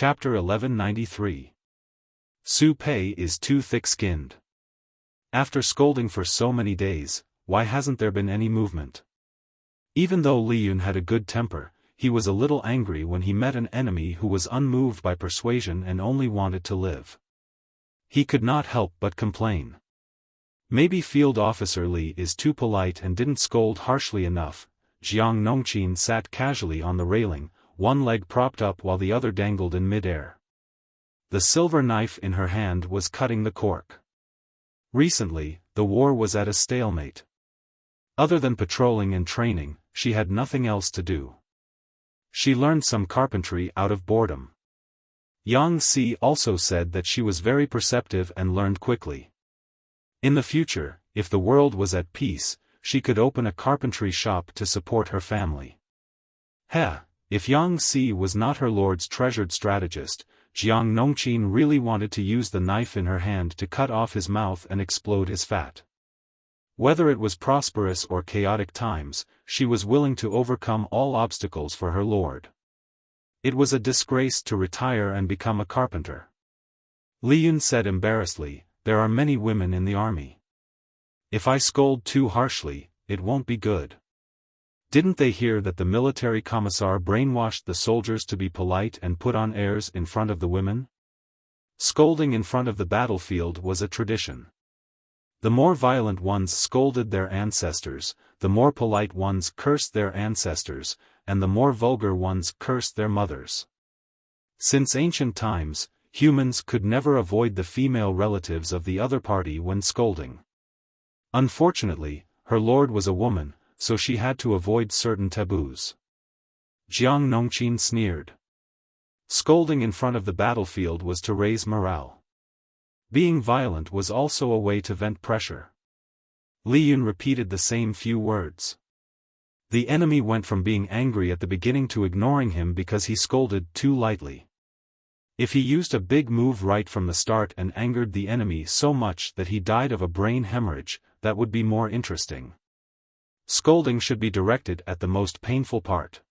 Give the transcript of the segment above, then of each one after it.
Chapter 1193. Su Pei is too thick-skinned. After scolding for so many days, why hasn't there been any movement? Even though Li Yun had a good temper, he was a little angry when he met an enemy who was unmoved by persuasion and only wanted to live. He could not help but complain. Maybe Field Officer Li is too polite and didn't scold harshly enough. Jiang Nongqin sat casually on the railing, one leg propped up while the other dangled in mid-air. The silver knife in her hand was cutting the cork. Recently, the war was at a stalemate. Other than patrolling and training, she had nothing else to do. She learned some carpentry out of boredom. Yang Si also said that she was very perceptive and learned quickly. In the future, if the world was at peace, she could open a carpentry shop to support her family. If Yang Si was not her lord's treasured strategist, Jiang Nongqin really wanted to use the knife in her hand to cut off his mouth and explode his fat. Whether it was prosperous or chaotic times, she was willing to overcome all obstacles for her lord. It was a disgrace to retire and become a carpenter. Li Yun said embarrassedly, "There are many women in the army. If I scold too harshly, it won't be good. Didn't they hear that the military commissar brainwashed the soldiers to be polite and put on airs in front of the women? Scolding in front of the battlefield was a tradition. The more violent ones scolded their ancestors, the more polite ones cursed their ancestors, and the more vulgar ones cursed their mothers. Since ancient times, humans could never avoid the female relatives of the other party when scolding. Unfortunately, her lord was a woman, so she had to avoid certain taboos." Jiang Nongqin sneered. Scolding in front of the battlefield was to raise morale. Being violent was also a way to vent pressure. Li Yun repeated the same few words. The enemy went from being angry at the beginning to ignoring him because he scolded too lightly. If he used a big move right from the start and angered the enemy so much that he died of a brain hemorrhage, that would be more interesting. Scolding should be directed at the most painful part.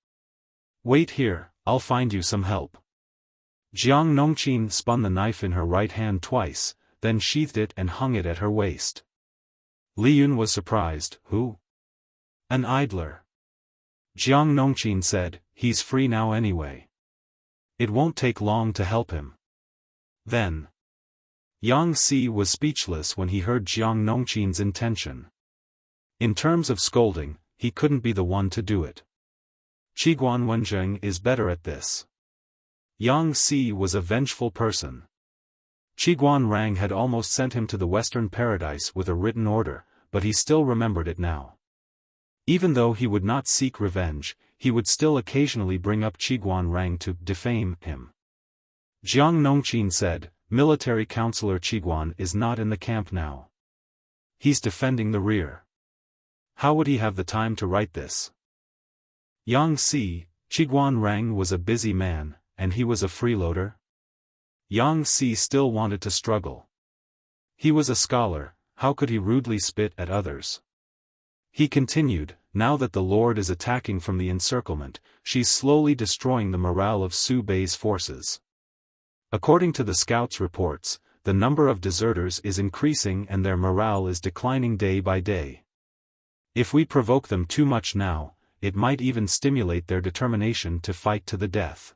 "Wait here, I'll find you some help." Jiang Nongqin spun the knife in her right hand twice, then sheathed it and hung it at her waist. Li Yun was surprised. "Who?" "An idler." Jiang Nongqin said, "He's free now anyway. It won't take long to help him." Then. Yang Si was speechless when he heard Jiang Nongqin's intention. In terms of scolding, he couldn't be the one to do it. Qiguan Wenjing is better at this. Yang Si was a vengeful person. Qiguan Rang had almost sent him to the Western Paradise with a written order, but he still remembered it now. Even though he would not seek revenge, he would still occasionally bring up Qiguan Rang to defame him. Jiang Nongqin said, "Military Counselor Qiguan is not in the camp now. He's defending the rear. How would he have the time to write this?" Yang Si, Qiguan Rang was a busy man, and he was a freeloader. Yang Si still wanted to struggle. He was a scholar, how could he rudely spit at others? He continued, "Now that the Lord is attacking from the encirclement, she's slowly destroying the morale of Su Bei's forces. According to the scouts' reports, the number of deserters is increasing and their morale is declining day by day. If we provoke them too much now, it might even stimulate their determination to fight to the death."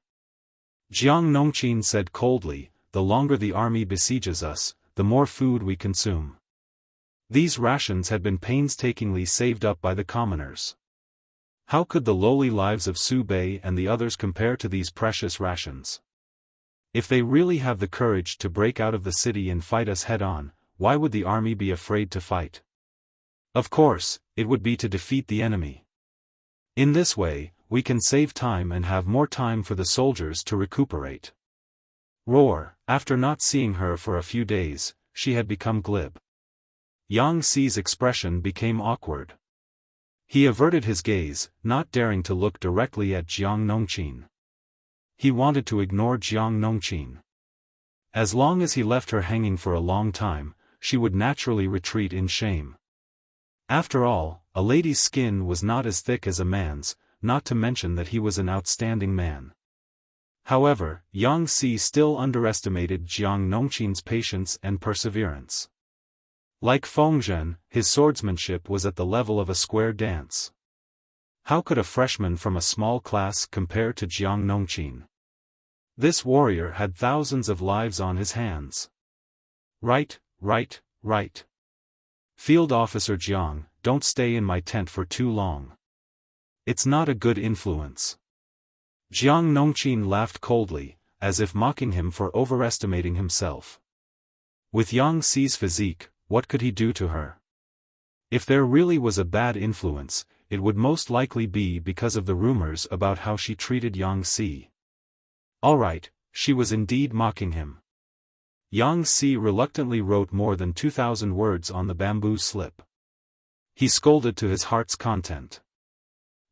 Jiang Nongqin said coldly, "The longer the army besieges us, the more food we consume. These rations had been painstakingly saved up by the commoners. How could the lowly lives of Su Bei and the others compare to these precious rations? If they really have the courage to break out of the city and fight us head-on, why would the army be afraid to fight? Of course, it would be to defeat the enemy. In this way, we can save time and have more time for the soldiers to recuperate." Roar. After not seeing her for a few days, she had become glib. Yang Si's expression became awkward. He averted his gaze, not daring to look directly at Jiang Nongqin. He wanted to ignore Jiang Nongqin. As long as he left her hanging for a long time, she would naturally retreat in shame. After all, a lady's skin was not as thick as a man's, not to mention that he was an outstanding man. However, Yang Si still underestimated Jiang Nongqin's patience and perseverance. Like Feng Zhen, his swordsmanship was at the level of a square dance. How could a freshman from a small class compare to Jiang Nongqin? This warrior had thousands of lives on his hands. Right. Field Officer Jiang, don't stay in my tent for too long. It's not a good influence. Jiang Nongqin laughed coldly, as if mocking him for overestimating himself. With Yang Si's physique, what could he do to her? If there really was a bad influence, it would most likely be because of the rumors about how she treated Yang Si. Alright, she was indeed mocking him. Yang Si reluctantly wrote more than 2,000 words on the bamboo slip. He scolded to his heart's content.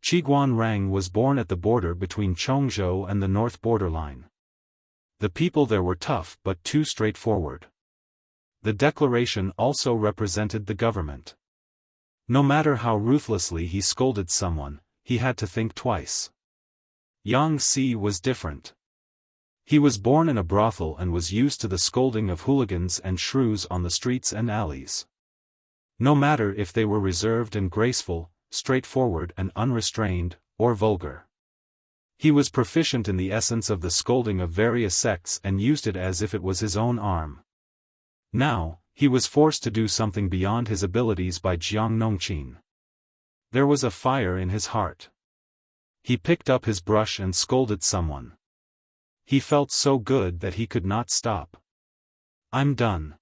Qiguan Rang was born at the border between Chongzhou and the north borderline. The people there were tough but too straightforward. The declaration also represented the government. No matter how ruthlessly he scolded someone, he had to think twice. Yang Si was different. He was born in a brothel and was used to the scolding of hooligans and shrews on the streets and alleys. No matter if they were reserved and graceful, straightforward and unrestrained, or vulgar. He was proficient in the essence of the scolding of various sects and used it as if it was his own arm. Now, he was forced to do something beyond his abilities by Jiang Nongqin. There was a fire in his heart. He picked up his brush and scolded someone. He felt so good that he could not stop. I'm done.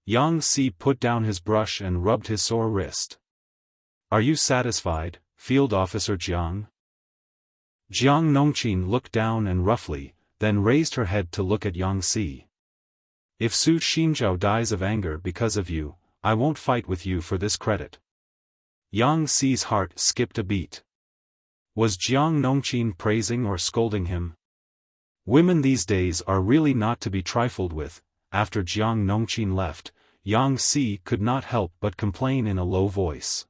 Yang Si put down his brush and rubbed his sore wrist. Are you satisfied, Field Officer Jiang? Jiang Nongqin looked down and roughly, then raised her head to look at Yang Si. If Su Xinzhao dies of anger because of you, I won't fight with you for this credit. Yang Si's heart skipped a beat. Was Jiang Nongqin praising or scolding him? Women these days are really not to be trifled with. After Jiang Nongqin left, Yang Si could not help but complain in a low voice.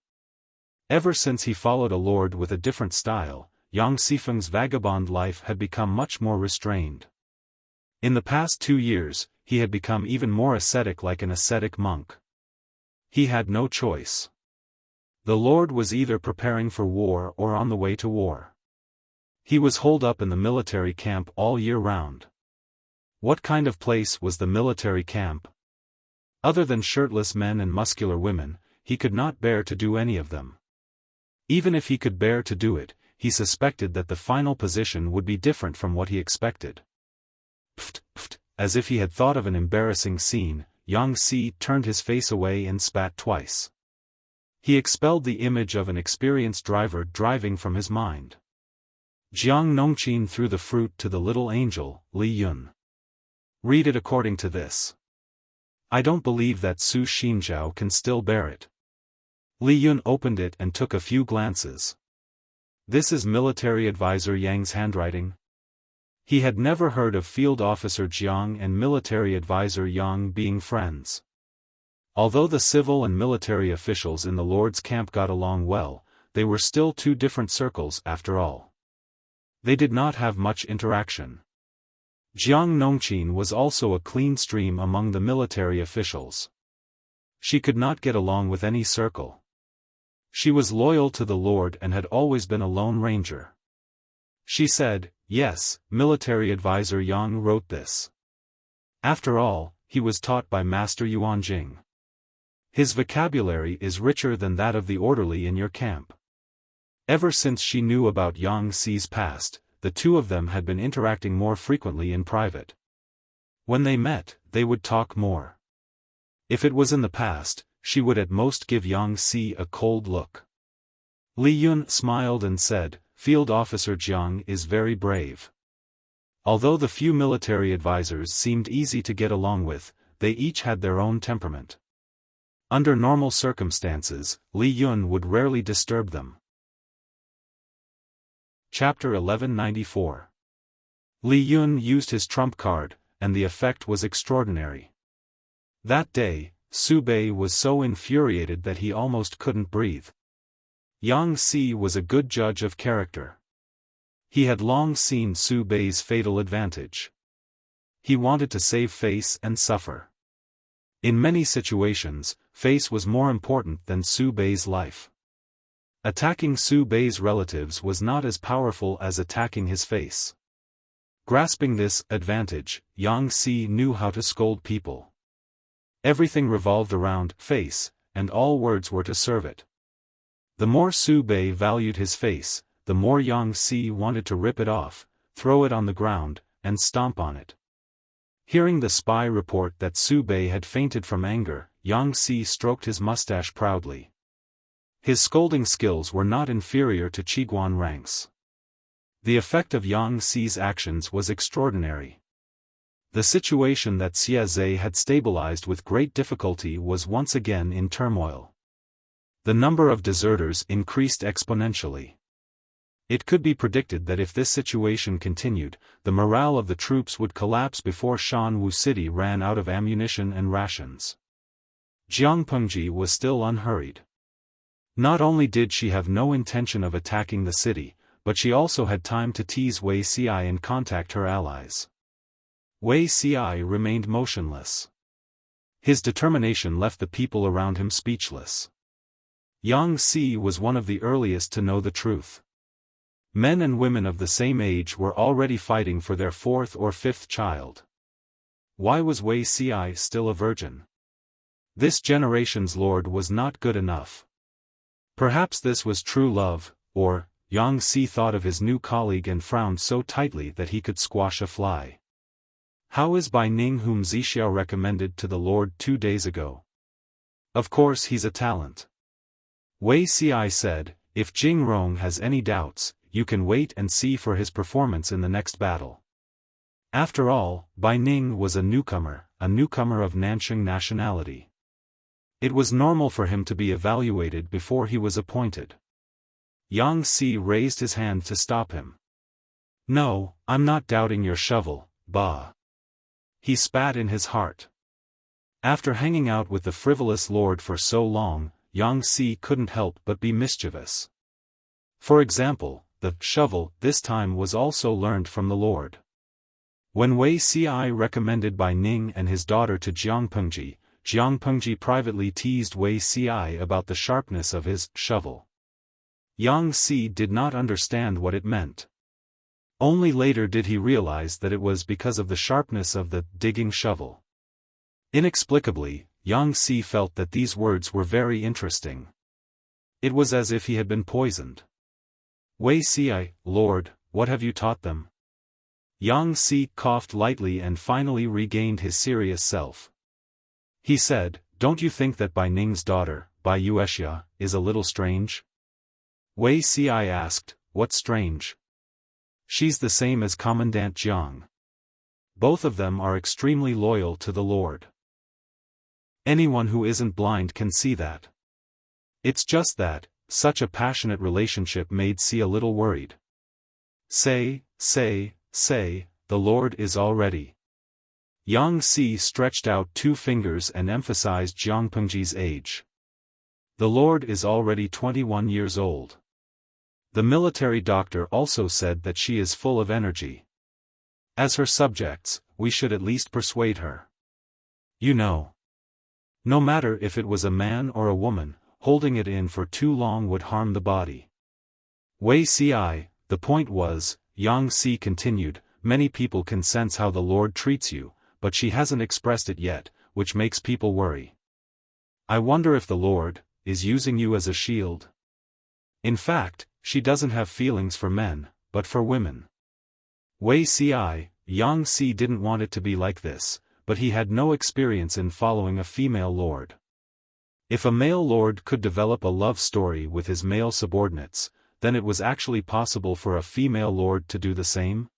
Ever since he followed a lord with a different style, Yang Sifeng's vagabond life had become much more restrained. In the past 2 years, he had become even more ascetic, like an ascetic monk. He had no choice. The lord was either preparing for war or on the way to war. He was holed up in the military camp all year round. What kind of place was the military camp? Other than shirtless men and muscular women, he could not bear to do any of them. Even if he could bear to do it, he suspected that the final position would be different from what he expected. Pft, as if he had thought of an embarrassing scene, Yang Si turned his face away and spat twice. He expelled the image of an experienced driver driving from his mind. Jiang Nongqin threw the fruit to the little angel, Li Yun. Read it according to this. I don't believe that Su Xinzhao can still bear it. Li Yun opened it and took a few glances. This is military advisor Yang's handwriting? He had never heard of Field Officer Jiang and military advisor Yang being friends. Although the civil and military officials in the Lord's camp got along well, they were still two different circles after all. They did not have much interaction. Jiang Nongqin was also a clean stream among the military officials. She could not get along with any circle. She was loyal to the Lord and had always been a lone ranger. She said, yes, military advisor Yang wrote this. After all, he was taught by Master Yuanjing. His vocabulary is richer than that of the orderly in your camp. Ever since she knew about Yang Si's past, the two of them had been interacting more frequently in private. When they met, they would talk more. If it was in the past, she would at most give Yang Si a cold look. Li Yun smiled and said, Field Officer Jiang is very brave. Although the few military advisors seemed easy to get along with, they each had their own temperament. Under normal circumstances, Li Yun would rarely disturb them. Chapter 1194. Li Yun used his trump card, and the effect was extraordinary. That day, Su Bei was so infuriated that he almost couldn't breathe. Yang Si was a good judge of character. He had long seen Su Bei's fatal advantage. He wanted to save face and suffer. In many situations, face was more important than Su Bei's life. Attacking Su Bei's relatives was not as powerful as attacking his face. Grasping this advantage, Yang Si knew how to scold people. Everything revolved around face, and all words were to serve it. The more Su Bei valued his face, the more Yang Si wanted to rip it off, throw it on the ground, and stomp on it. Hearing the spy report that Su Bei had fainted from anger, Yang Si stroked his mustache proudly. His scolding skills were not inferior to Qiguan ranks. The effect of Yang Si's actions was extraordinary. The situation that Xie Zhe had stabilized with great difficulty was once again in turmoil. The number of deserters increased exponentially. It could be predicted that if this situation continued, the morale of the troops would collapse before Shanwu City ran out of ammunition and rations. Jiang Pengji was still unhurried. Not only did she have no intention of attacking the city, but she also had time to tease Wei Xi and contact her allies. Wei Xi remained motionless. His determination left the people around him speechless. Yang Si was one of the earliest to know the truth. Men and women of the same age were already fighting for their fourth or fifth child. Why was Wei Xi still a virgin? This generation's lord was not good enough. Perhaps this was true love, or, Yang Si thought of his new colleague and frowned so tightly that he could squash a fly. How is Bai Ning whom Zixiao recommended to the Lord 2 days ago? Of course he's a talent. Wei Xi said, if Jing Rong has any doubts, you can wait and see for his performance in the next battle. After all, Bai Ning was a newcomer of Nanxing nationality. It was normal for him to be evaluated before he was appointed. Yang Si raised his hand to stop him. No, I'm not doubting your shovel, Ba. He spat in his heart. After hanging out with the frivolous lord for so long, Yang Si couldn't help but be mischievous. For example, the shovel this time was also learned from the lord. When Wei Xi recommended Bai Ning and his daughter to Jiang Pengji privately teased Wei Xi about the sharpness of his shovel. Yang Si did not understand what it meant. Only later did he realize that it was because of the sharpness of the digging shovel. Inexplicably, Yang Si felt that these words were very interesting. It was as if he had been poisoned. Wei Xi, Lord, what have you taught them? Yang Si coughed lightly and finally regained his serious self. He said, don't you think that Bai Ning's daughter, Bai Yuexia, is a little strange? Wei Xi asked, what's strange? She's the same as Commandant Jiang. Both of them are extremely loyal to the Lord. Anyone who isn't blind can see that. It's just that, such a passionate relationship made Xi a little worried. Say, the Lord is already. Yang Si stretched out 2 fingers and emphasized Jiang Pengji's age. The Lord is already 21 years old. The military doctor also said that she is full of energy. As her subjects, we should at least persuade her. You know. No matter if it was a man or a woman, holding it in for too long would harm the body. Wei Xi, the point was, Yang Si continued, many people can sense how the Lord treats you, but she hasn't expressed it yet, which makes people worry. I wonder if the Lord is using you as a shield. In fact, she doesn't have feelings for men, but for women. Wei Xi, Yang Si didn't want it to be like this, but he had no experience in following a female lord. If a male lord could develop a love story with his male subordinates, then it was actually possible for a female lord to do the same?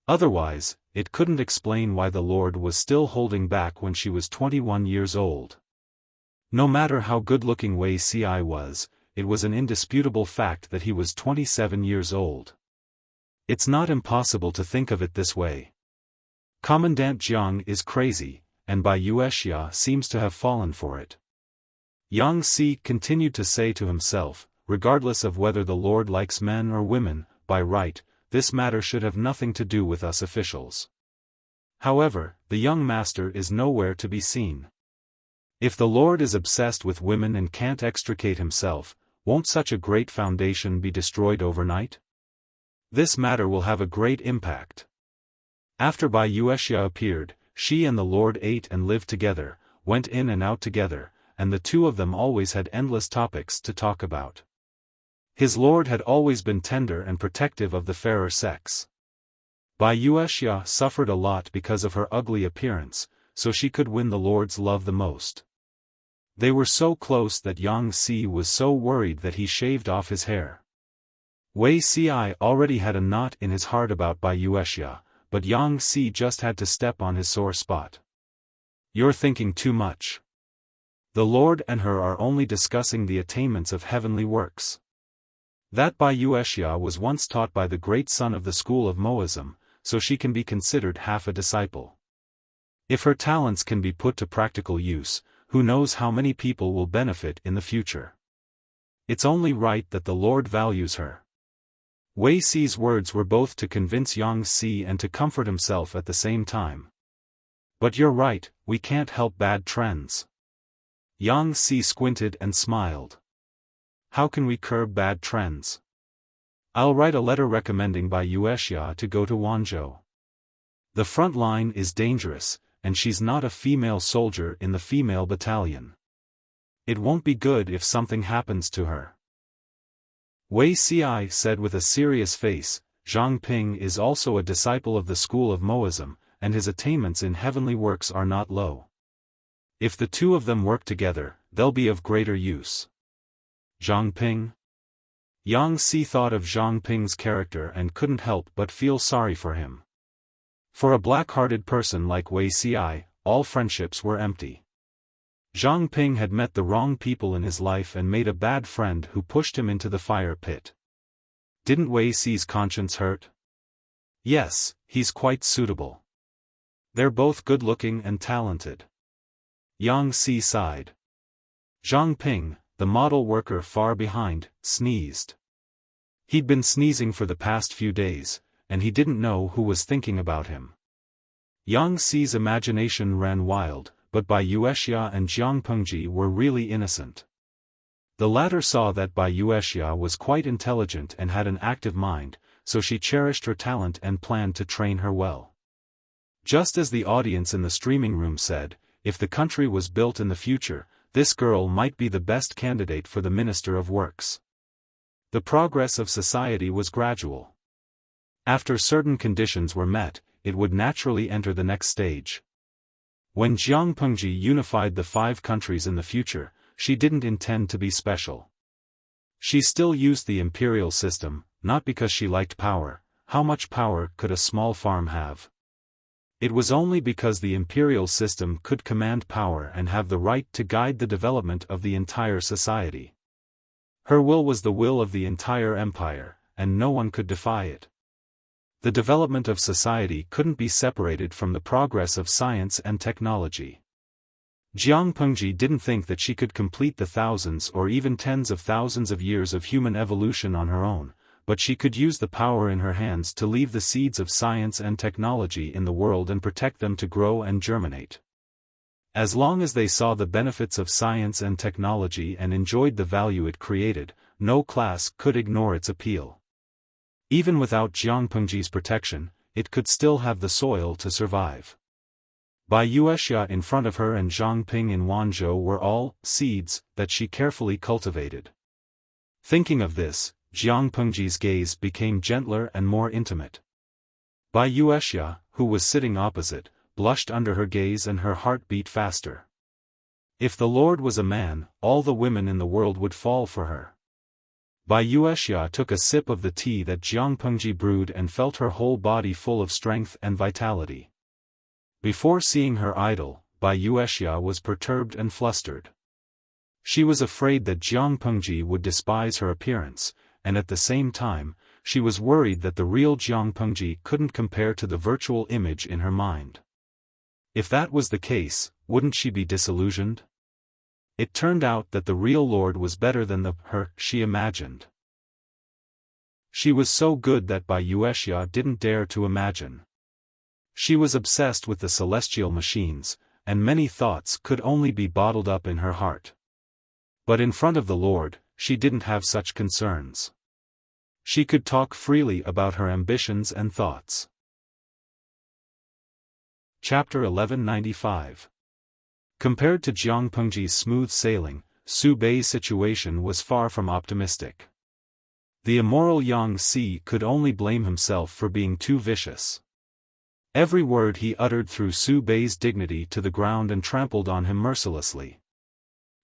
Otherwise, it couldn't explain why the lord was still holding back when she was 21 years old. No matter how good-looking Wei Xi was, it was an indisputable fact that he was 27 years old. It's not impossible to think of it this way. Commandant Jiang is crazy, and Bai Yuexia seems to have fallen for it. Yang Si continued to say to himself, regardless of whether the Lord likes men or women, by right, this matter should have nothing to do with us officials. However, the young master is nowhere to be seen. If the Lord is obsessed with women and can't extricate himself, won't such a great foundation be destroyed overnight? This matter will have a great impact. After Bai Wuxia appeared, she and the Lord ate and lived together, went in and out together, and the two of them always had endless topics to talk about. His Lord had always been tender and protective of the fairer sex. Bai Wuxia suffered a lot because of her ugly appearance, so she could win the Lord's love the most. They were so close that Yang Si was so worried that he shaved off his hair. Wei Ci already had a knot in his heart about Bai Wuxia, but Yang Si just had to step on his sore spot. You're thinking too much. The Lord and her are only discussing the attainments of heavenly works. That Bai Wuxia was once taught by the great son of the school of Moism, so she can be considered half a disciple. If her talents can be put to practical use, who knows how many people will benefit in the future. It's only right that the Lord values her. Wei Ci's words were both to convince Yang Si and to comfort himself at the same time. But you're right, we can't help bad trends. Yang Si squinted and smiled. How can we curb bad trends? I'll write a letter recommending Bai Wuxia to go to Wanzhou. The front line is dangerous, and she's not a female soldier in the female battalion. It won't be good if something happens to her. Wei Ci said with a serious face, Zhang Ping is also a disciple of the school of Moism, and his attainments in heavenly works are not low. If the two of them work together, they'll be of greater use. Zhang Ping? Yang Si thought of Zhang Ping's character and couldn't help but feel sorry for him. For a black-hearted person like Wei Ci, all friendships were empty. Zhang Ping had met the wrong people in his life and made a bad friend who pushed him into the fire pit. Didn't Wei Ci's conscience hurt? Yes, he's quite suitable. They're both good-looking and talented. Yang Si sighed. Zhang Ping, the model worker far behind, sneezed. He'd been sneezing for the past few days, and he didn't know who was thinking about him. Yang Si's imagination ran wild, but Bai Wuxia and Jiang Pengji were really innocent. The latter saw that Bai Wuxia was quite intelligent and had an active mind, so she cherished her talent and planned to train her well. Just as the audience in the streaming room said, if the country was built in the future, this girl might be the best candidate for the Minister of Works. The progress of society was gradual. After certain conditions were met, it would naturally enter the next stage. When Jiang Pengji unified the 5 countries in the future, she didn't intend to be special. She still used the imperial system, not because she liked power. How much power could a small farm have? It was only because the imperial system could command power and have the right to guide the development of the entire society. Her will was the will of the entire empire, and no one could defy it. The development of society couldn't be separated from the progress of science and technology. Jiang Pengji didn't think that she could complete the thousands or even tens of thousands of years of human evolution on her own, but she could use the power in her hands to leave the seeds of science and technology in the world and protect them to grow and germinate. As long as they saw the benefits of science and technology and enjoyed the value it created, no class could ignore its appeal. Even without Jiang Pengji's protection, it could still have the soil to survive. Bai Wuxia in front of her and Zhang Ping in Wanzhou were all seeds that she carefully cultivated. Thinking of this, Jiang Pengji's gaze became gentler and more intimate. Bai Wuxia, who was sitting opposite, blushed under her gaze and her heart beat faster. If the Lord was a man, all the women in the world would fall for her. Bai Wuxia took a sip of the tea that Jiang Pengji brewed and felt her whole body full of strength and vitality. Before seeing her idol, Bai Wuxia was perturbed and flustered. She was afraid that Jiang Pengji would despise her appearance, and at the same time, she was worried that the real Jiang Pengji couldn't compare to the virtual image in her mind. If that was the case, wouldn't she be disillusioned? It turned out that the real Lord was better than the her she imagined. She was so good that Bai Yuexia didn't dare to imagine. She was obsessed with the celestial machines, and many thoughts could only be bottled up in her heart. But in front of the Lord, she didn't have such concerns. She could talk freely about her ambitions and thoughts. Chapter 1195. Compared to Jiang Pengji's smooth sailing, Su Bei's situation was far from optimistic. The immoral Yang Si could only blame himself for being too vicious. Every word he uttered threw Su Bei's dignity to the ground and trampled on him mercilessly.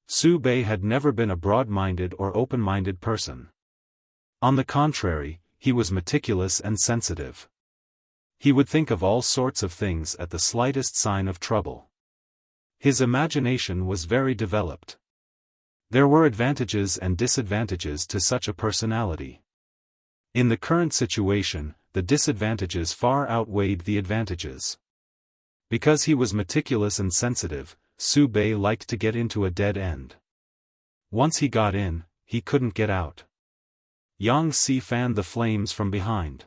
Su Bei had never been a broad-minded or open-minded person. On the contrary, he was meticulous and sensitive. He would think of all sorts of things at the slightest sign of trouble. His imagination was very developed. There were advantages and disadvantages to such a personality. In the current situation, the disadvantages far outweighed the advantages. Because he was meticulous and sensitive, Su Bei liked to get into a dead end. Once he got in, he couldn't get out. Yang Si fanned the flames from behind.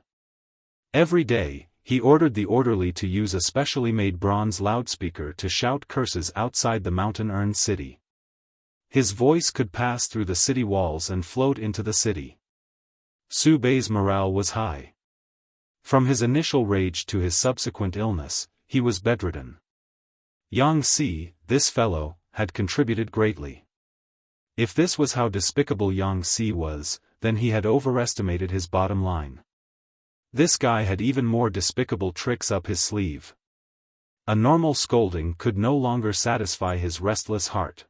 Every day, he ordered the orderly to use a specially made bronze loudspeaker to shout curses outside the mountain-earned city. His voice could pass through the city walls and float into the city. Su Bei's morale was high. From his initial rage to his subsequent illness, he was bedridden. Yang Si, this fellow, had contributed greatly. If this was how despicable Yang Si was, then he had overestimated his bottom line. This guy had even more despicable tricks up his sleeve. A normal scolding could no longer satisfy his restless heart.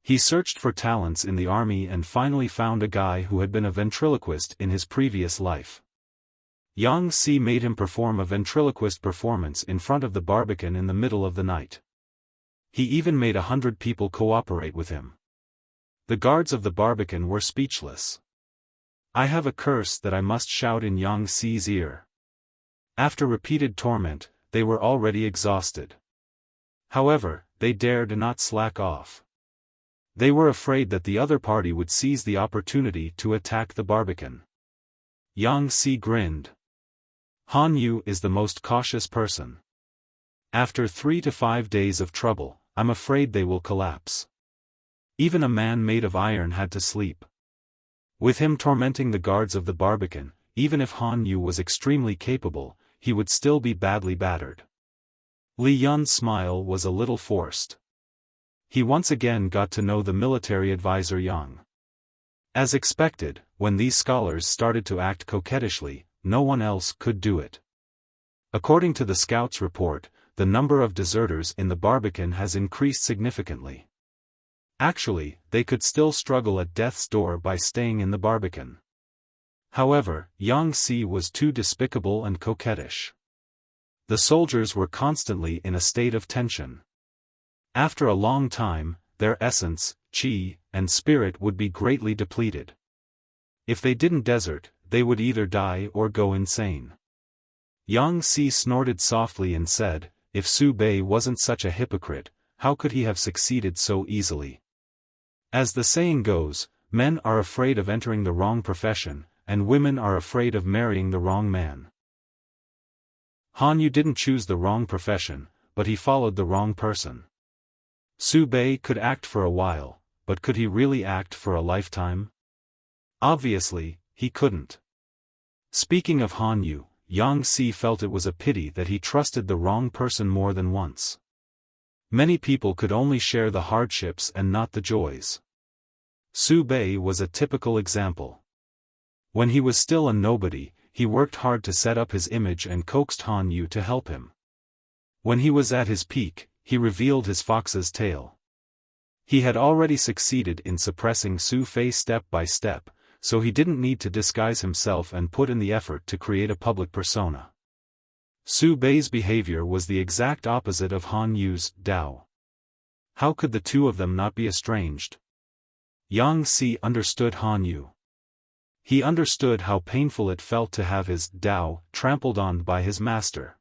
He searched for talents in the army and finally found a guy who had been a ventriloquist in his previous life. Yang Si made him perform a ventriloquist performance in front of the Barbican in the middle of the night. He even made 100 people cooperate with him. The guards of the Barbican were speechless. "I have a curse that I must shout in Yang Si's ear." After repeated torment, they were already exhausted. However, they dared not slack off. They were afraid that the other party would seize the opportunity to attack the Barbican. Yang Si grinned. "Han Yu is the most cautious person. After 3 to 5 days of trouble, I'm afraid they will collapse." Even a man made of iron had to sleep. With him tormenting the guards of the Barbican, even if Han Yu was extremely capable, he would still be badly battered. Li Yun's smile was a little forced. He once again got to know the military advisor Yang. As expected, when these scholars started to act coquettishly, no one else could do it. According to the scouts' report, the number of deserters in the Barbican has increased significantly. Actually, they could still struggle at death's door by staying in the Barbican. However, Yang Si was too despicable and coquettish. The soldiers were constantly in a state of tension. After a long time, their essence, qi, and spirit would be greatly depleted. If they didn't desert, they would either die or go insane. Yang Si snorted softly and said, "If Su Bei wasn't such a hypocrite, how could he have succeeded so easily?" As the saying goes, men are afraid of entering the wrong profession, and women are afraid of marrying the wrong man. Han Yu didn't choose the wrong profession, but he followed the wrong person. Su Bei could act for a while, but could he really act for a lifetime? Obviously, he couldn't. Speaking of Han Yu, Yang Si felt it was a pity that he trusted the wrong person more than once. Many people could only share the hardships and not the joys. Su Bei was a typical example. When he was still a nobody, he worked hard to set up his image and coaxed Han Yu to help him. When he was at his peak, he revealed his fox's tail. He had already succeeded in suppressing Su Fei step by step, so he didn't need to disguise himself and put in the effort to create a public persona. Su Bei's behavior was the exact opposite of Han Yu's Dao. How could the two of them not be estranged? Yang Si understood Han Yu. He understood how painful it felt to have his Dao trampled on by his master.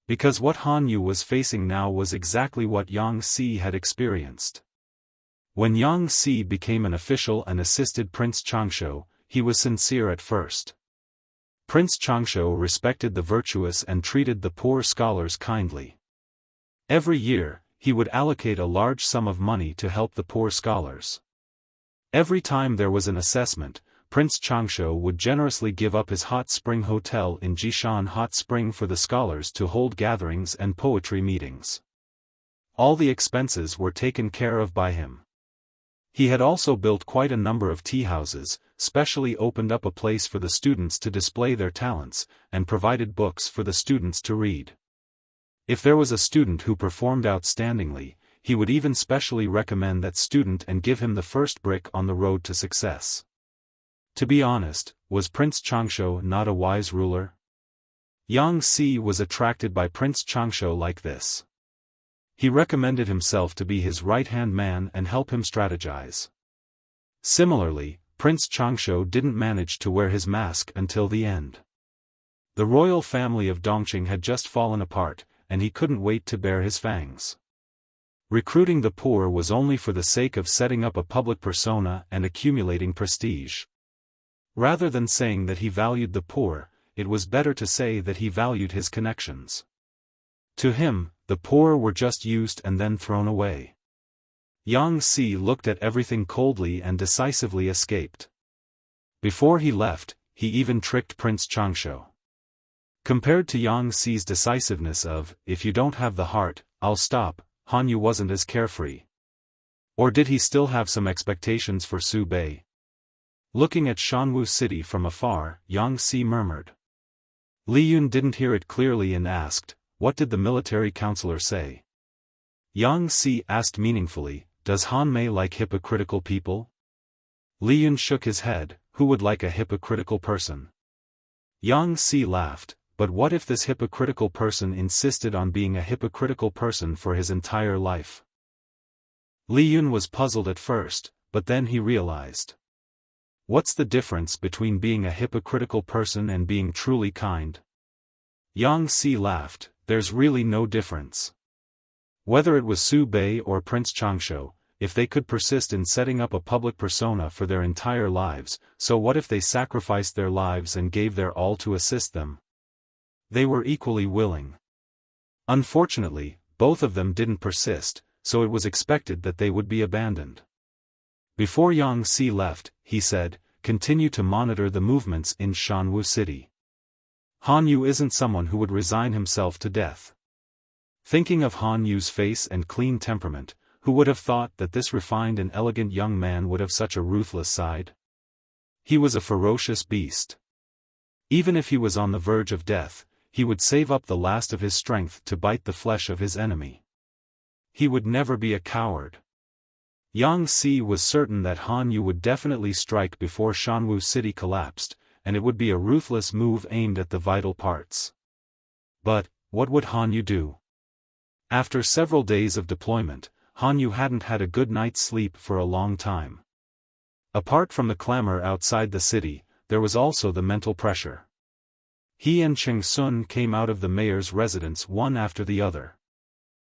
Because what Han Yu was facing now was exactly what Yang Si had experienced. When Yang Si became an official and assisted Prince Changsho, he was sincere at first. Prince Changsho respected the virtuous and treated the poor scholars kindly. Every year, he would allocate a large sum of money to help the poor scholars. Every time there was an assessment, Prince Changsho would generously give up his hot spring hotel in Jishan Hot Spring for the scholars to hold gatherings and poetry meetings. All the expenses were taken care of by him. He had also built quite a number of tea houses, specially opened up a place for the students to display their talents, and provided books for the students to read. If there was a student who performed outstandingly, he would even specially recommend that student and give him the first brick on the road to success. To be honest, was Prince Changsho not a wise ruler? Yang Si was attracted by Prince Changsho like this. He recommended himself to be his right-hand man and help him strategize. Similarly, Prince Changsho didn't manage to wear his mask until the end. The royal family of Dongqing had just fallen apart, and he couldn't wait to bare his fangs. Recruiting the poor was only for the sake of setting up a public persona and accumulating prestige. Rather than saying that he valued the poor, it was better to say that he valued his connections. To him, the poor were just used and then thrown away. Yang Si looked at everything coldly and decisively escaped. Before he left, he even tricked Prince Changsho. Compared to Yang Si's decisiveness of, "If you don't have the heart, I'll stop," Han Yu wasn't as carefree. Or did he still have some expectations for Su Bei? Looking at Shanwu City from afar, Yang Si murmured. Li Yun didn't hear it clearly and asked, "What did the military counselor say?" Yang Si asked meaningfully, "Does Han Mei like hypocritical people?" Li Yun shook his head, "Who would like a hypocritical person?" Yang Si laughed, "But what if this hypocritical person insisted on being a hypocritical person for his entire life?" Li Yun was puzzled at first, but then he realized. What's the difference between being a hypocritical person and being truly kind? Yang Si laughed, "There's really no difference. Whether it was Su Bei or Prince Changsho, if they could persist in setting up a public persona for their entire lives, so what if they sacrificed their lives and gave their all to assist them? They were equally willing. Unfortunately, both of them didn't persist, so it was expected that they would be abandoned." Before Yang Si left, he said, "Continue to monitor the movements in Shanwu City. Han Yu isn't someone who would resign himself to death." Thinking of Han Yu's face and clean temperament, who would have thought that this refined and elegant young man would have such a ruthless side? He was a ferocious beast. Even if he was on the verge of death, he would save up the last of his strength to bite the flesh of his enemy. He would never be a coward. Yang Si was certain that Han Yu would definitely strike before Shanwu City collapsed, and it would be a ruthless move aimed at the vital parts. But, what would Han Yu do? After several days of deployment, Han Yu hadn't had a good night's sleep for a long time. Apart from the clamor outside the city, there was also the mental pressure. He and Cheng Sun came out of the mayor's residence one after the other.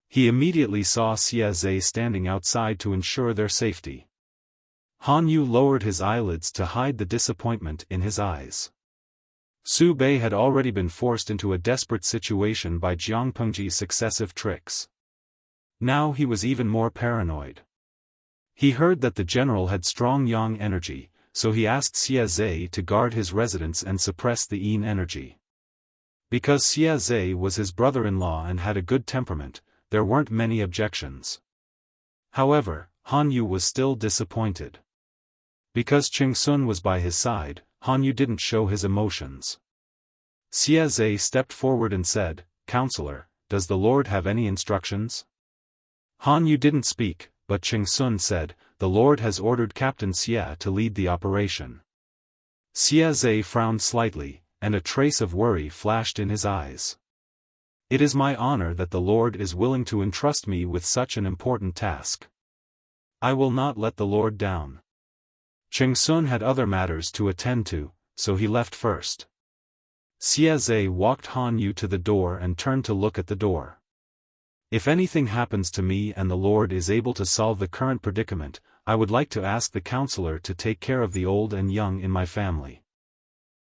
He immediately saw Xie Zhe standing outside to ensure their safety. Han Yu lowered his eyelids to hide the disappointment in his eyes. Su Bei had already been forced into a desperate situation by Jiang Pengji's successive tricks. Now he was even more paranoid. He heard that the general had strong yang energy, so he asked Xie Zhe to guard his residence and suppress the yin energy. Because Xie Zhe was his brother-in-law and had a good temperament, there weren't many objections. However, Han Yu was still disappointed. Because Cheng Sun was by his side, Han Yu didn't show his emotions. Xie Zhe stepped forward and said, "Counselor, does the Lord have any instructions?" Han Yu didn't speak, but Cheng Sun said, "The Lord has ordered Captain Xie to lead the operation." Xie Zhe frowned slightly, and a trace of worry flashed in his eyes. "It is my honor that the Lord is willing to entrust me with such an important task. I will not let the Lord down." Cheng Sun had other matters to attend to, so he left first. Xie Zhe walked Han Yu to the door and turned to look at the door. "If anything happens to me and the Lord is able to solve the current predicament, I would like to ask the counselor to take care of the old and young in my family.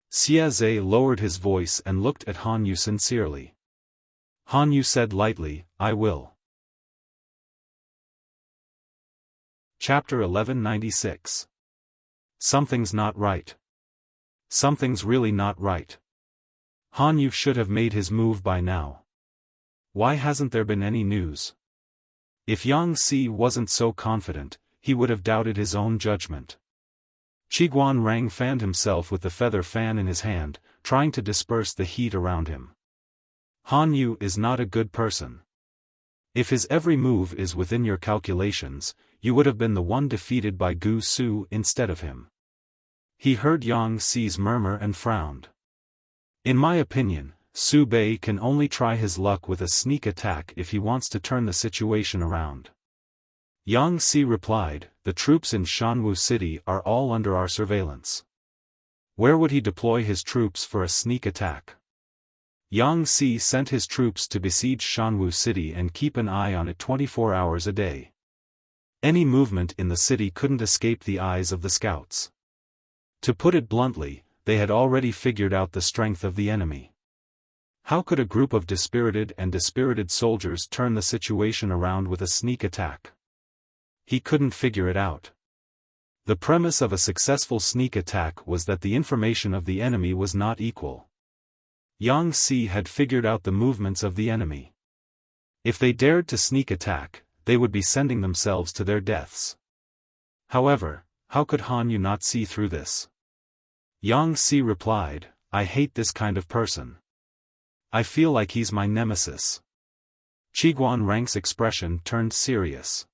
Xie Zhe lowered his voice and looked at Han Yu sincerely. Han Yu said lightly, I will. Chapter 1196. Something's not right. Something's really not right. Han Yu should have made his move by now. Why hasn't there been any news? If Yang Si wasn't so confident, he would have doubted his own judgment. Qiguan Rang fanned himself with the feather fan in his hand, trying to disperse the heat around him. Han Yu is not a good person. If his every move is within your calculations, you would have been the one defeated by Gu Su instead of him. He heard Yang Si's murmur and frowned. In my opinion, Su Bei can only try his luck with a sneak attack if he wants to turn the situation around. Yang Si replied, the troops in Shanwu City are all under our surveillance. Where would he deploy his troops for a sneak attack? Yang Si sent his troops to besiege Shanwu City and keep an eye on it 24 hours a day. Any movement in the city couldn't escape the eyes of the scouts. To put it bluntly, they had already figured out the strength of the enemy. How could a group of dispirited soldiers turn the situation around with a sneak attack? He couldn't figure it out. The premise of a successful sneak attack was that the information of the enemy was not equal. Yang Si had figured out the movements of the enemy. If they dared to sneak attack, they would be sending themselves to their deaths. However, how could Han Yu not see through this? Yang Si replied, I hate this kind of person. I feel like he's my nemesis. Qiguan Rang's expression turned serious.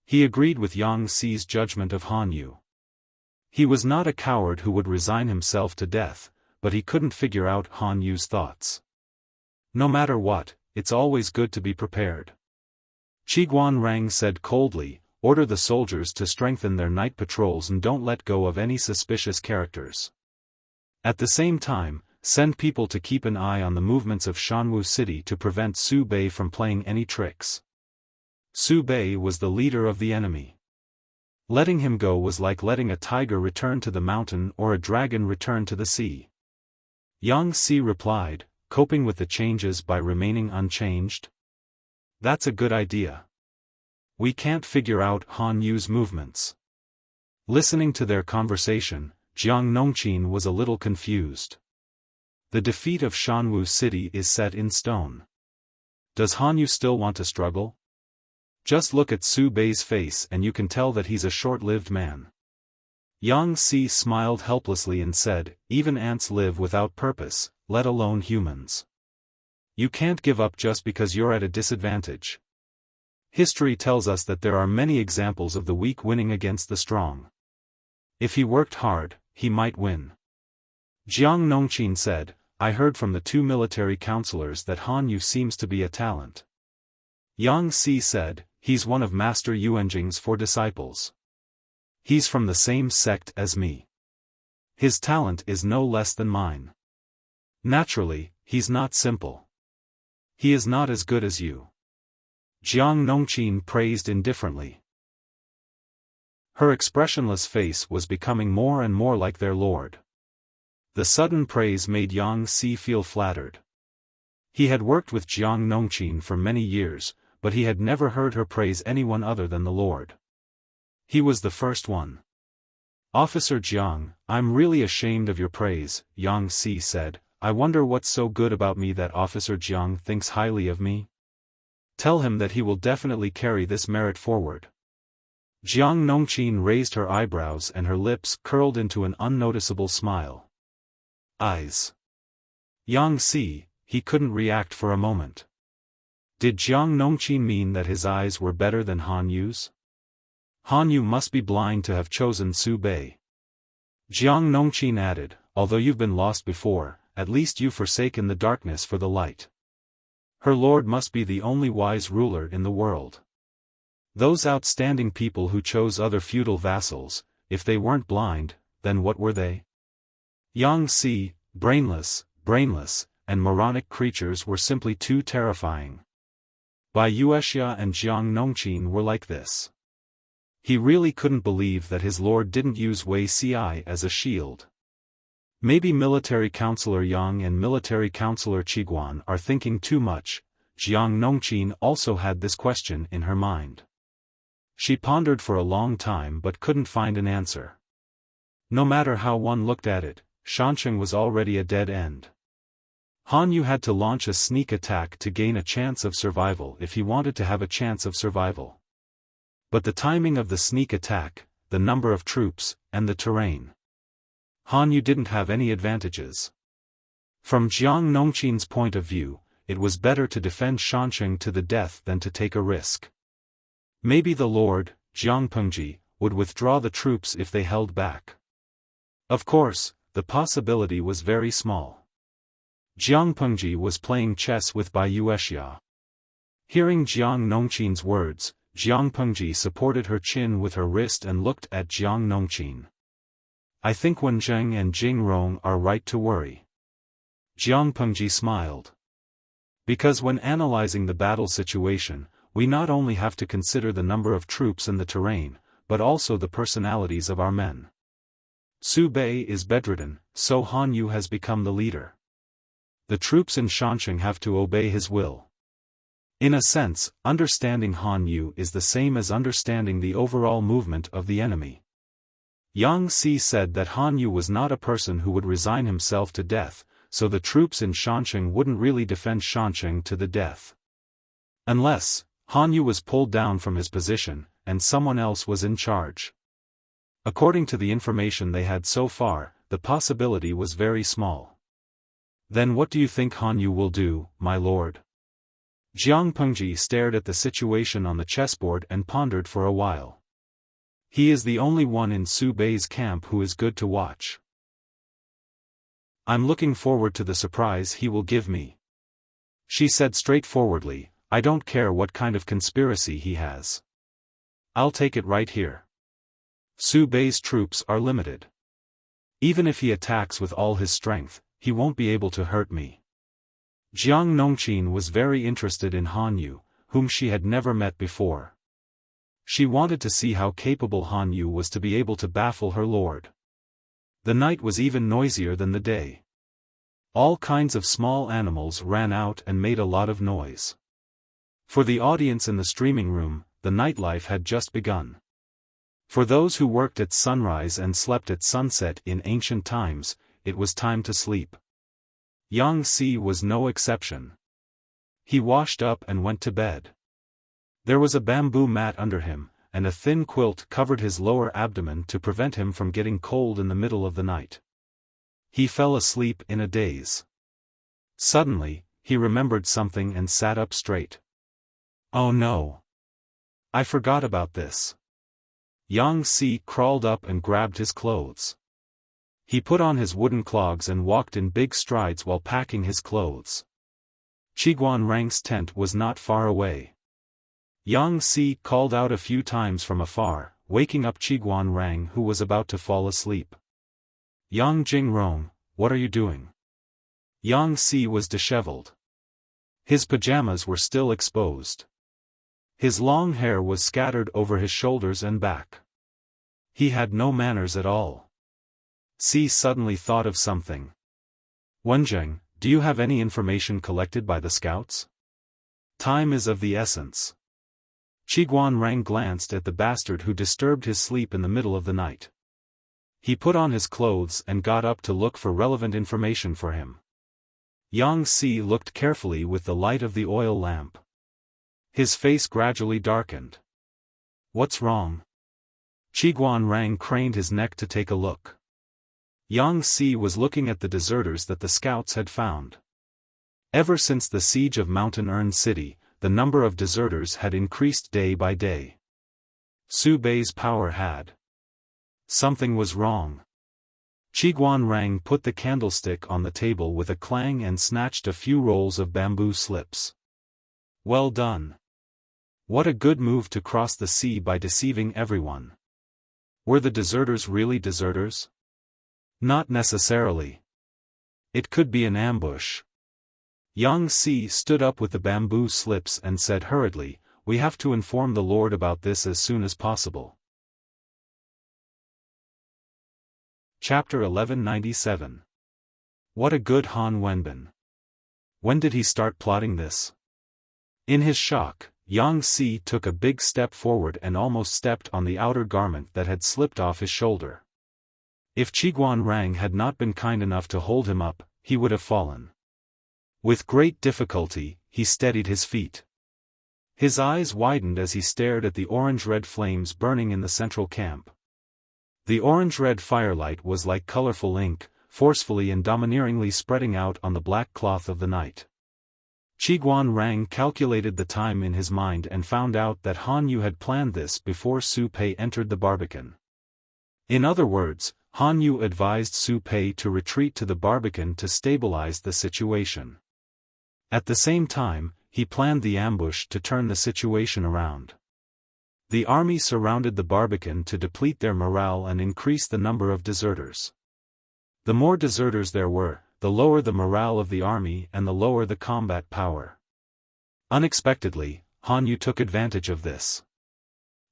He agreed with Yang Si's judgment of Han Yu. He was not a coward who would resign himself to death, but he couldn't figure out Han Yu's thoughts. No matter what, it's always good to be prepared. Qiguan Rang said coldly, order the soldiers to strengthen their night patrols and don't let go of any suspicious characters. At the same time, send people to keep an eye on the movements of Shanwu City to prevent Su Bei from playing any tricks. Su Bei was the leader of the enemy. Letting him go was like letting a tiger return to the mountain or a dragon return to the sea. Yang Si replied, coping with the changes by remaining unchanged? That's a good idea. We can't figure out Han Yu's movements. Listening to their conversation, Jiang Nongqin was a little confused. The defeat of Shanwu City is set in stone. Does Han Yu still want to struggle? Just look at Su Bei's face and you can tell that he's a short-lived man. Yang Si smiled helplessly and said, even ants live without purpose, let alone humans. You can't give up just because you're at a disadvantage. History tells us that there are many examples of the weak winning against the strong. If he worked hard, he might win. Jiang Nongqin said, I heard from the two military counselors that Han Yu seems to be a talent. Yang Si said, he's one of Master Yuanjing's 4 disciples. He's from the same sect as me. His talent is no less than mine. Naturally, he's not simple. He is not as good as you. Jiang Nongqin praised indifferently. Her expressionless face was becoming more and more like their lord. The sudden praise made Yang Si feel flattered. He had worked with Jiang Nongqin for many years, but he had never heard her praise anyone other than the lord. He was the first one. Officer Jiang, I'm really ashamed of your praise, Yang Si said. I wonder what's so good about me that Officer Jiang thinks highly of me? Tell him that he will definitely carry this merit forward. Jiang Nongqin raised her eyebrows and her lips curled into an unnoticeable smile. Eyes. Yang Si, he couldn't react for a moment. Did Jiang Nongqin mean that his eyes were better than Han Yu's? Han Yu must be blind to have chosen Su Bei. Jiang Nongqin added, although you've been lost before, at least you've forsaken the darkness for the light. Her lord must be the only wise ruler in the world. Those outstanding people who chose other feudal vassals, if they weren't blind, then what were they? Yang Si, brainless, and moronic creatures were simply too terrifying. Bai Yuexia and Jiang Nongqin were like this. He really couldn't believe that his lord didn't use Wuxia as a shield. Maybe military counselor Yang and military counselor Qiguan are thinking too much. Jiang Nongqin also had this question in her mind. She pondered for a long time but couldn't find an answer. No matter how one looked at it, Shansheng was already a dead end. Han Yu had to launch a sneak attack to gain a chance of survival if he wanted to have a chance of survival. But the timing of the sneak attack, the number of troops, and the terrain. Han Yu didn't have any advantages. From Jiang Nongqin's point of view, it was better to defend Shansheng to the death than to take a risk. Maybe the lord, Jiang Pengji, would withdraw the troops if they held back. Of course, the possibility was very small. Jiang Pengji was playing chess with Bai Yuexia. Hearing Jiang Nongqin's words, Jiang Pengji supported her chin with her wrist and looked at Jiang Nongqin. I think Wen Zheng and Jing Rong are right to worry. Jiang Pengji smiled. Because when analyzing the battle situation, we not only have to consider the number of troops and the terrain, but also the personalities of our men. Su Bei is bedridden, so Han Yu has become the leader. The troops in Shansheng have to obey his will. In a sense, understanding Han Yu is the same as understanding the overall movement of the enemy. Yang Si said that Han Yu was not a person who would resign himself to death, so the troops in Shansheng wouldn't really defend Shansheng to the death. Unless, Han Yu was pulled down from his position, and someone else was in charge. According to the information they had so far, the possibility was very small. Then what do you think Han Yu will do, my lord? Jiang Pengji stared at the situation on the chessboard and pondered for a while. He is the only one in Su Bei's camp who is good to watch. I'm looking forward to the surprise he will give me. She said straightforwardly, I don't care what kind of conspiracy he has. I'll take it right here. Su Bei's troops are limited. Even if he attacks with all his strength, he won't be able to hurt me. Jiang Nongqin was very interested in Han Yu, whom she had never met before. She wanted to see how capable Han Yu was to be able to baffle her lord. The night was even noisier than the day. All kinds of small animals ran out and made a lot of noise. For the audience in the streaming room, the nightlife had just begun. For those who worked at sunrise and slept at sunset in ancient times, it was time to sleep. Yang Si was no exception. He washed up and went to bed. There was a bamboo mat under him, and a thin quilt covered his lower abdomen to prevent him from getting cold in the middle of the night. He fell asleep in a daze. Suddenly, he remembered something and sat up straight. Oh no! I forgot about this. Yang Si crawled up and grabbed his clothes. He put on his wooden clogs and walked in big strides while packing his clothes. Qiguan Rang's tent was not far away. Yang Si called out a few times from afar, waking up Qiguan Rang who was about to fall asleep. Yang Jingrong, what are you doing? Yang Si was disheveled. His pajamas were still exposed. His long hair was scattered over his shoulders and back. He had no manners at all. Si suddenly thought of something. Wenjing, do you have any information collected by the scouts? Time is of the essence. Qiguan Rang glanced at the bastard who disturbed his sleep in the middle of the night. He put on his clothes and got up to look for relevant information for him. Yang Si looked carefully with the light of the oil lamp. His face gradually darkened. What's wrong? Qiguan Rang craned his neck to take a look. Yang Si was looking at the deserters that the scouts had found. Ever since the siege of Mountain Urn City, the number of deserters had increased day by day. Su Bei's power had. Something was wrong. Qiguan Rang put the candlestick on the table with a clang and snatched a few rolls of bamboo slips. Well done. What a good move to cross the sea by deceiving everyone. Were the deserters really deserters? Not necessarily. It could be an ambush. Yang Si stood up with the bamboo slips and said hurriedly, we have to inform the Lord about this as soon as possible. Chapter 1197. What a good Han Wenbin. When did he start plotting this? In his shock, Yang Si took a big step forward and almost stepped on the outer garment that had slipped off his shoulder. If Qiguan Rang had not been kind enough to hold him up, he would have fallen. With great difficulty, he steadied his feet. His eyes widened as he stared at the orange-red flames burning in the central camp. The orange-red firelight was like colorful ink, forcefully and domineeringly spreading out on the black cloth of the night. Qiguan Rang calculated the time in his mind and found out that Han Yu had planned this before Su Pei entered the barbican. In other words, Han Yu advised Su Pei to retreat to the barbican to stabilize the situation. At the same time, he planned the ambush to turn the situation around. The army surrounded the barbican to deplete their morale and increase the number of deserters. The more deserters there were, the lower the morale of the army and the lower the combat power. Unexpectedly, Han Yu took advantage of this.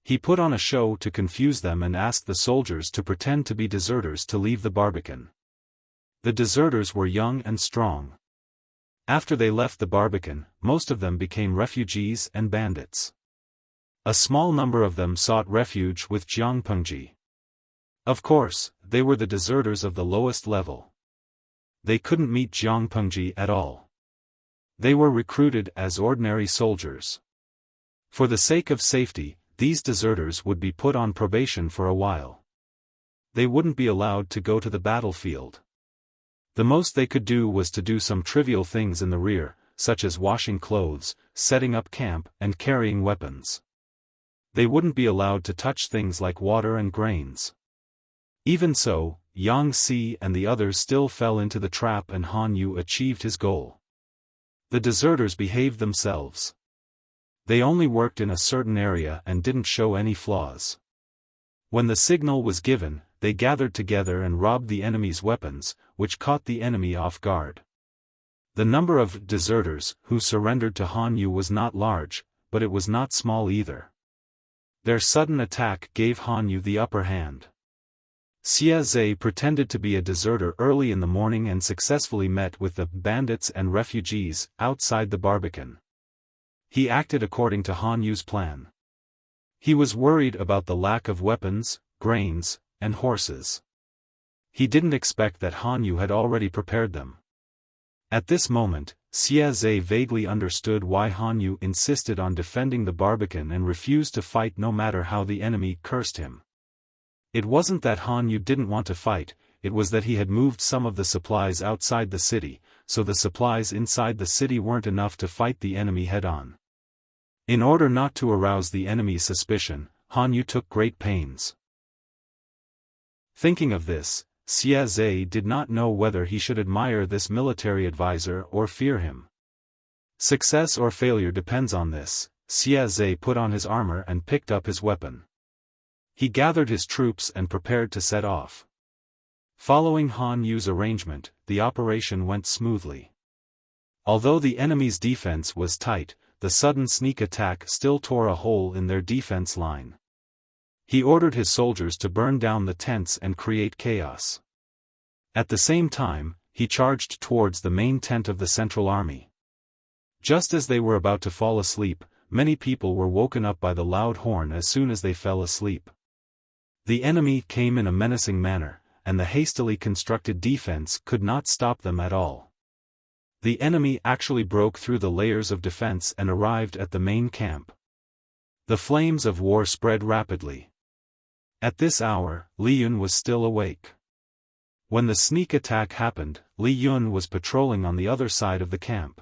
He put on a show to confuse them and asked the soldiers to pretend to be deserters to leave the barbican. The deserters were young and strong. After they left the barbican, most of them became refugees and bandits. A small number of them sought refuge with Jiang Pengji. Of course, they were the deserters of the lowest level. They couldn't meet Jiang Pengji at all. They were recruited as ordinary soldiers. For the sake of safety, these deserters would be put on probation for a while. They wouldn't be allowed to go to the battlefield. The most they could do was to do some trivial things in the rear, such as washing clothes, setting up camp, and carrying weapons. They wouldn't be allowed to touch things like water and grains. Even so, Yang Si and the others still fell into the trap and Han Yu achieved his goal. The deserters behaved themselves. They only worked in a certain area and didn't show any flaws. When the signal was given, they gathered together and robbed the enemy's weapons, which caught the enemy off guard. The number of deserters who surrendered to Han Yu was not large, but it was not small either. Their sudden attack gave Han Yu the upper hand. Xia Zhe pretended to be a deserter early in the morning and successfully met with the bandits and refugees outside the barbican. He acted according to Han Yu's plan. He was worried about the lack of weapons, grains, and horses. He didn't expect that Han Yu had already prepared them. At this moment, Xia Zhe vaguely understood why Han Yu insisted on defending the barbican and refused to fight no matter how the enemy cursed him. It wasn't that Han Yu didn't want to fight, it was that he had moved some of the supplies outside the city, so the supplies inside the city weren't enough to fight the enemy head-on. In order not to arouse the enemy's suspicion, Han Yu took great pains. Thinking of this, Xia Zhe did not know whether he should admire this military advisor or fear him. Success or failure depends on this. Xia Zhe put on his armor and picked up his weapon. He gathered his troops and prepared to set off. Following Han Yu's arrangement, the operation went smoothly. Although the enemy's defense was tight, the sudden sneak attack still tore a hole in their defense line. He ordered his soldiers to burn down the tents and create chaos. At the same time, he charged towards the main tent of the Central Army. Just as they were about to fall asleep, many people were woken up by the loud horn as soon as they fell asleep. The enemy came in a menacing manner, and the hastily constructed defense could not stop them at all. The enemy actually broke through the layers of defense and arrived at the main camp. The flames of war spread rapidly. At this hour, Li Yun was still awake. When the sneak attack happened, Li Yun was patrolling on the other side of the camp.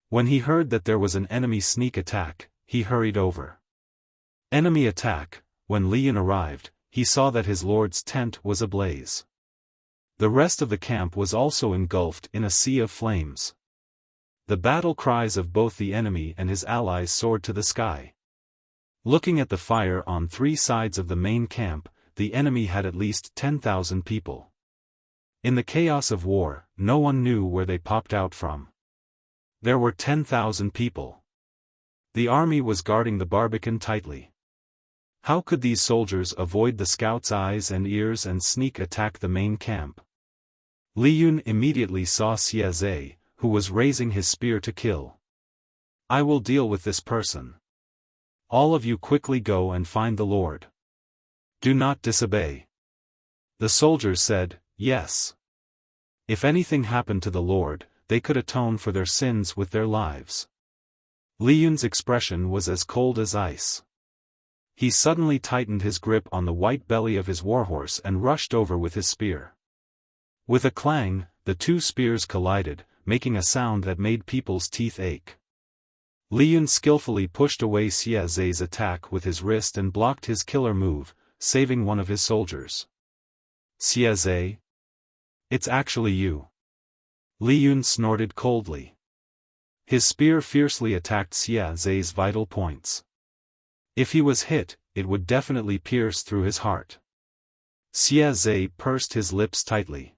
When he heard that there was an enemy sneak attack, he hurried over. Enemy attack. When Li Yun arrived, he saw that his lord's tent was ablaze. The rest of the camp was also engulfed in a sea of flames. The battle cries of both the enemy and his allies soared to the sky. Looking at the fire on three sides of the main camp, the enemy had at least 10,000 people. In the chaos of war, no one knew where they popped out from. There were 10,000 people. The army was guarding the barbican tightly. How could these soldiers avoid the scouts' eyes and ears and sneak attack the main camp? Li Yun immediately saw Xie Zhe, who was raising his spear to kill. I will deal with this person. All of you quickly go and find the Lord. Do not disobey. The soldiers said, yes. If anything happened to the Lord, they could atone for their sins with their lives. Li Yun's expression was as cold as ice. He suddenly tightened his grip on the white belly of his warhorse and rushed over with his spear. With a clang, the two spears collided, making a sound that made people's teeth ache. Li Yun skillfully pushed away Xie Zhe's attack with his wrist and blocked his killer move, saving one of his soldiers. Xie Zhe? It's actually you. Li Yun snorted coldly. His spear fiercely attacked Xie Zhe's vital points. If he was hit, it would definitely pierce through his heart. Xie Zhe pursed his lips tightly.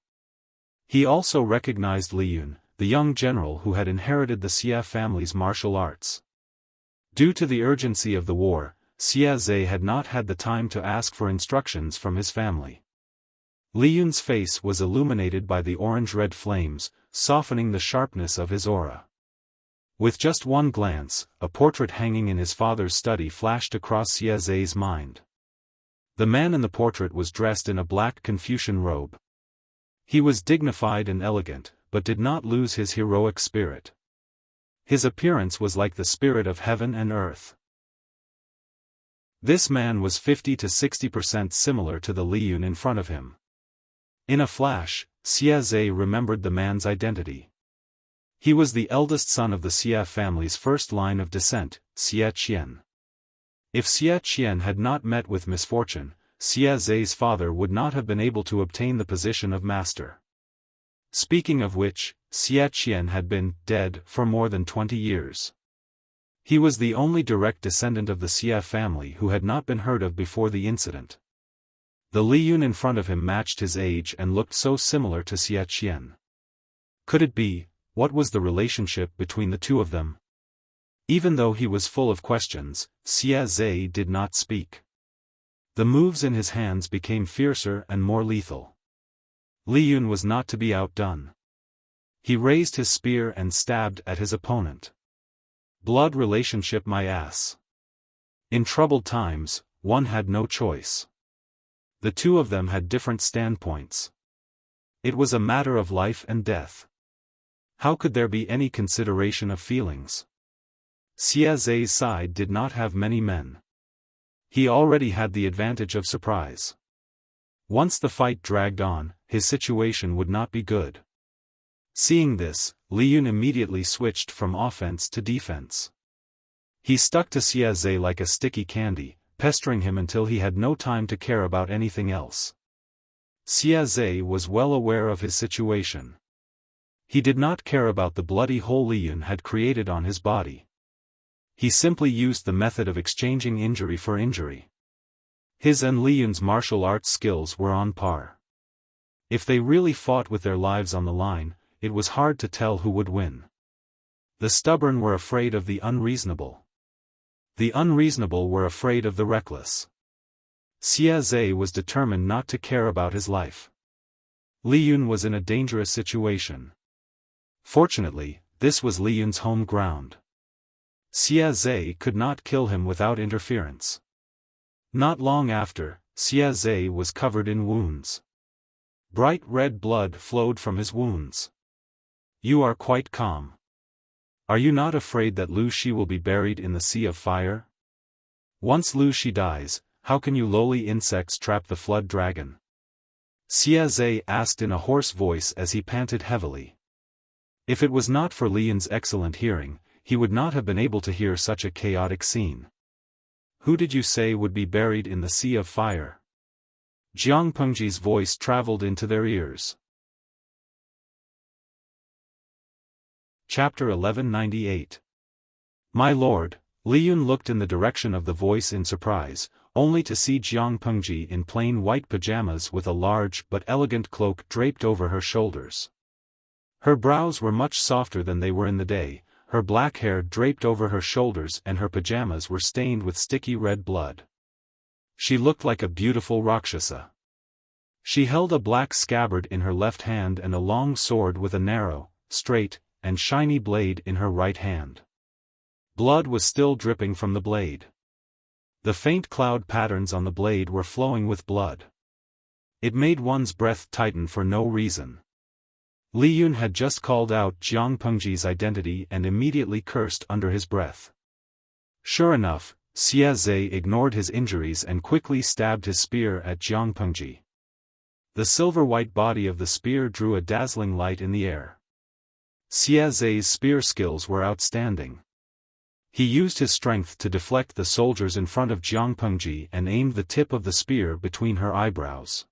He also recognized Li Yun, the young general who had inherited the Xie family's martial arts. Due to the urgency of the war, Xie Zhe had not had the time to ask for instructions from his family. Li Yun's face was illuminated by the orange-red flames, softening the sharpness of his aura. With just one glance, a portrait hanging in his father's study flashed across Xie Zhe's mind. The man in the portrait was dressed in a black Confucian robe. He was dignified and elegant, but did not lose his heroic spirit. His appearance was like the spirit of heaven and earth. This man was 50 to 60% similar to the Li Yun in front of him. In a flash, Xie Zhe remembered the man's identity. He was the eldest son of the Xie family's first line of descent, Xie Qian. If Xie Qian had not met with misfortune, Xie Zhe's father would not have been able to obtain the position of master. Speaking of which, Xie Qian had been dead for more than 20 years. He was the only direct descendant of the Xie family who had not been heard of before the incident. The Li Yun in front of him matched his age and looked so similar to Xie Qian. Could it be, what was the relationship between the two of them? Even though he was full of questions, Xie Zhe did not speak. The moves in his hands became fiercer and more lethal. Li Yun was not to be outdone. He raised his spear and stabbed at his opponent. Blood relationship, my ass. In troubled times, one had no choice. The two of them had different standpoints. It was a matter of life and death. How could there be any consideration of feelings? Xie Zhe's side did not have many men. He already had the advantage of surprise. Once the fight dragged on, his situation would not be good. Seeing this, Li Yun immediately switched from offense to defense. He stuck to Xie Zhe like a sticky candy, pestering him until he had no time to care about anything else. Xie Zhe was well aware of his situation. He did not care about the bloody hole Li Yun had created on his body. He simply used the method of exchanging injury for injury. His and Li Yun's martial arts skills were on par. If they really fought with their lives on the line, it was hard to tell who would win. The stubborn were afraid of the unreasonable. The unreasonable were afraid of the reckless. Xie Zhe was determined not to care about his life. Li Yun was in a dangerous situation. Fortunately, this was Li Yun's home ground. Xie Zhe could not kill him without interference. Not long after, Xie Zhe was covered in wounds. Bright red blood flowed from his wounds. You are quite calm. Are you not afraid that Lu Shi will be buried in the sea of fire? Once Lu Shi dies, how can you lowly insects trap the flood dragon? Xie Zhe asked in a hoarse voice as he panted heavily. If it was not for Li Yun's excellent hearing, he would not have been able to hear such a chaotic scene. Who did you say would be buried in the sea of fire? Jiang Pengji's voice traveled into their ears. Chapter 1198. My lord, Li Yun looked in the direction of the voice in surprise, only to see Jiang Pengji in plain white pajamas with a large but elegant cloak draped over her shoulders. Her brows were much softer than they were in the day, her black hair draped over her shoulders and her pajamas were stained with sticky red blood. She looked like a beautiful Rakshasa. She held a black scabbard in her left hand and a long sword with a narrow, straight, and shiny blade in her right hand. Blood was still dripping from the blade. The faint cloud patterns on the blade were flowing with blood. It made one's breath tighten for no reason. Li Yun had just called out Jiang Pengji's identity and immediately cursed under his breath. Sure enough, Xie Zhe ignored his injuries and quickly stabbed his spear at Jiang Pengji. The silver-white body of the spear drew a dazzling light in the air. Xie Zhe's spear skills were outstanding. He used his strength to deflect the soldiers in front of Jiang Pengji and aimed the tip of the spear between her eyebrows.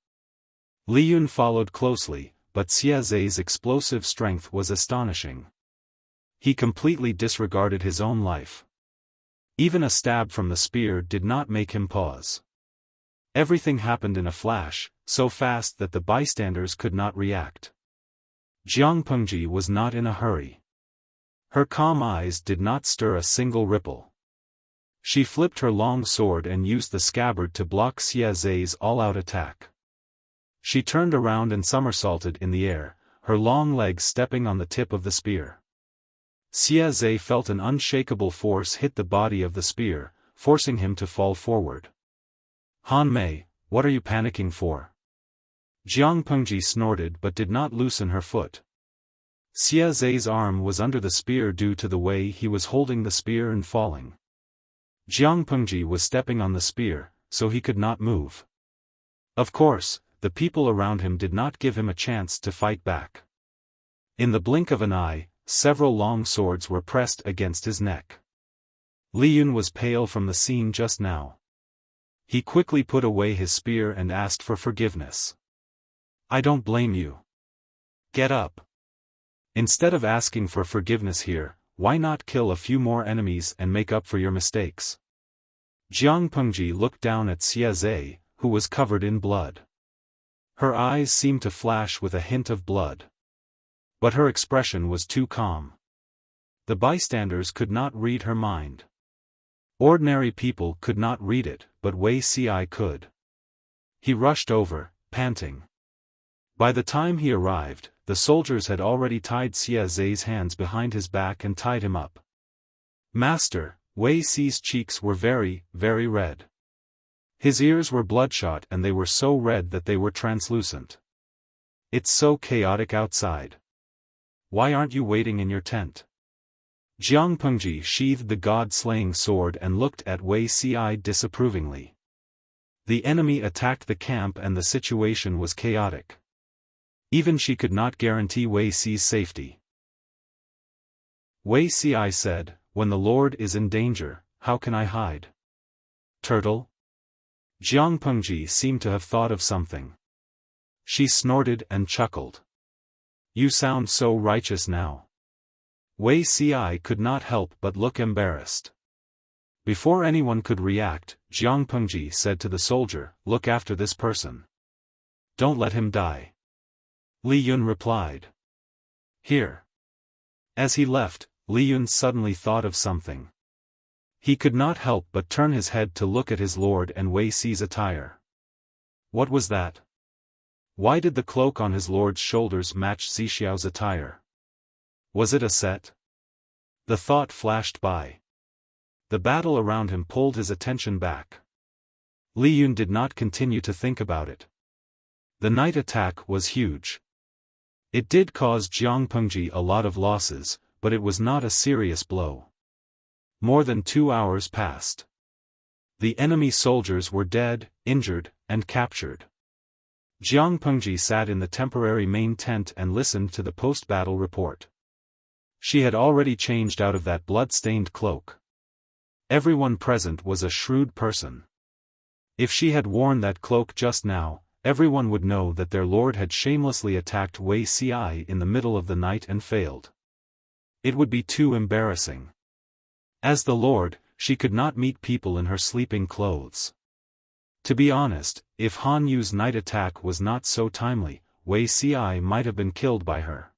Li Yun followed closely, but Xie Zhe's explosive strength was astonishing. He completely disregarded his own life. Even a stab from the spear did not make him pause. Everything happened in a flash, so fast that the bystanders could not react. Jiang Pengji was not in a hurry. Her calm eyes did not stir a single ripple. She flipped her long sword and used the scabbard to block Xie Zhe's all-out attack. She turned around and somersaulted in the air, her long legs stepping on the tip of the spear. Xie Zhe felt an unshakable force hit the body of the spear, forcing him to fall forward. Han Mei, what are you panicking for? Jiang Pengji snorted but did not loosen her foot. Xie Zhe's arm was under the spear due to the way he was holding the spear and falling. Jiang Pengji was stepping on the spear, so he could not move. Of course, the people around him did not give him a chance to fight back. In the blink of an eye, several long swords were pressed against his neck. Li Yun was pale from the scene just now. He quickly put away his spear and asked for forgiveness. I don't blame you. Get up. Instead of asking for forgiveness here, why not kill a few more enemies and make up for your mistakes? Jiang Pengji looked down at Xie Zhe, who was covered in blood. Her eyes seemed to flash with a hint of blood. But her expression was too calm. The bystanders could not read her mind. Ordinary people could not read it, but Wei Ci could. He rushed over, panting. By the time he arrived, the soldiers had already tied Xie Zhe's hands behind his back and tied him up. Master, Wei Ci's cheeks were very, very red. His ears were bloodshot and they were so red that they were translucent. It's so chaotic outside. Why aren't you waiting in your tent? Jiang Pengji sheathed the god-slaying sword and looked at Wei Ci disapprovingly. The enemy attacked the camp and the situation was chaotic. Even she could not guarantee Wei Ci's safety. Wei Ci said, when the Lord is in danger, how can I hide? Turtle? Jiang Pengji seemed to have thought of something. She snorted and chuckled. You sound so righteous now. Wei Ci could not help but look embarrassed. Before anyone could react, Jiang Pengji said to the soldier, look after this person. Don't let him die. Li Yun replied. Here. As he left, Li Yun suddenly thought of something. He could not help but turn his head to look at his lord and Wei Ci's attire. What was that? Why did the cloak on his lord's shoulders match Zixiao's attire? Was it a set? The thought flashed by. The battle around him pulled his attention back. Li Yun did not continue to think about it. The night attack was huge. It did cause Jiang Pengji a lot of losses, but it was not a serious blow. More than 2 hours passed. The enemy soldiers were dead, injured, and captured. Jiang Pengji sat in the temporary main tent and listened to the post-battle report. She had already changed out of that blood-stained cloak. Everyone present was a shrewd person. If she had worn that cloak just now, everyone would know that their lord had shamelessly attacked Wei Ci in the middle of the night and failed. It would be too embarrassing. As the lord, she could not meet people in her sleeping clothes. To be honest, if Han Yu's night attack was not so timely, Wei Ci might have been killed by her.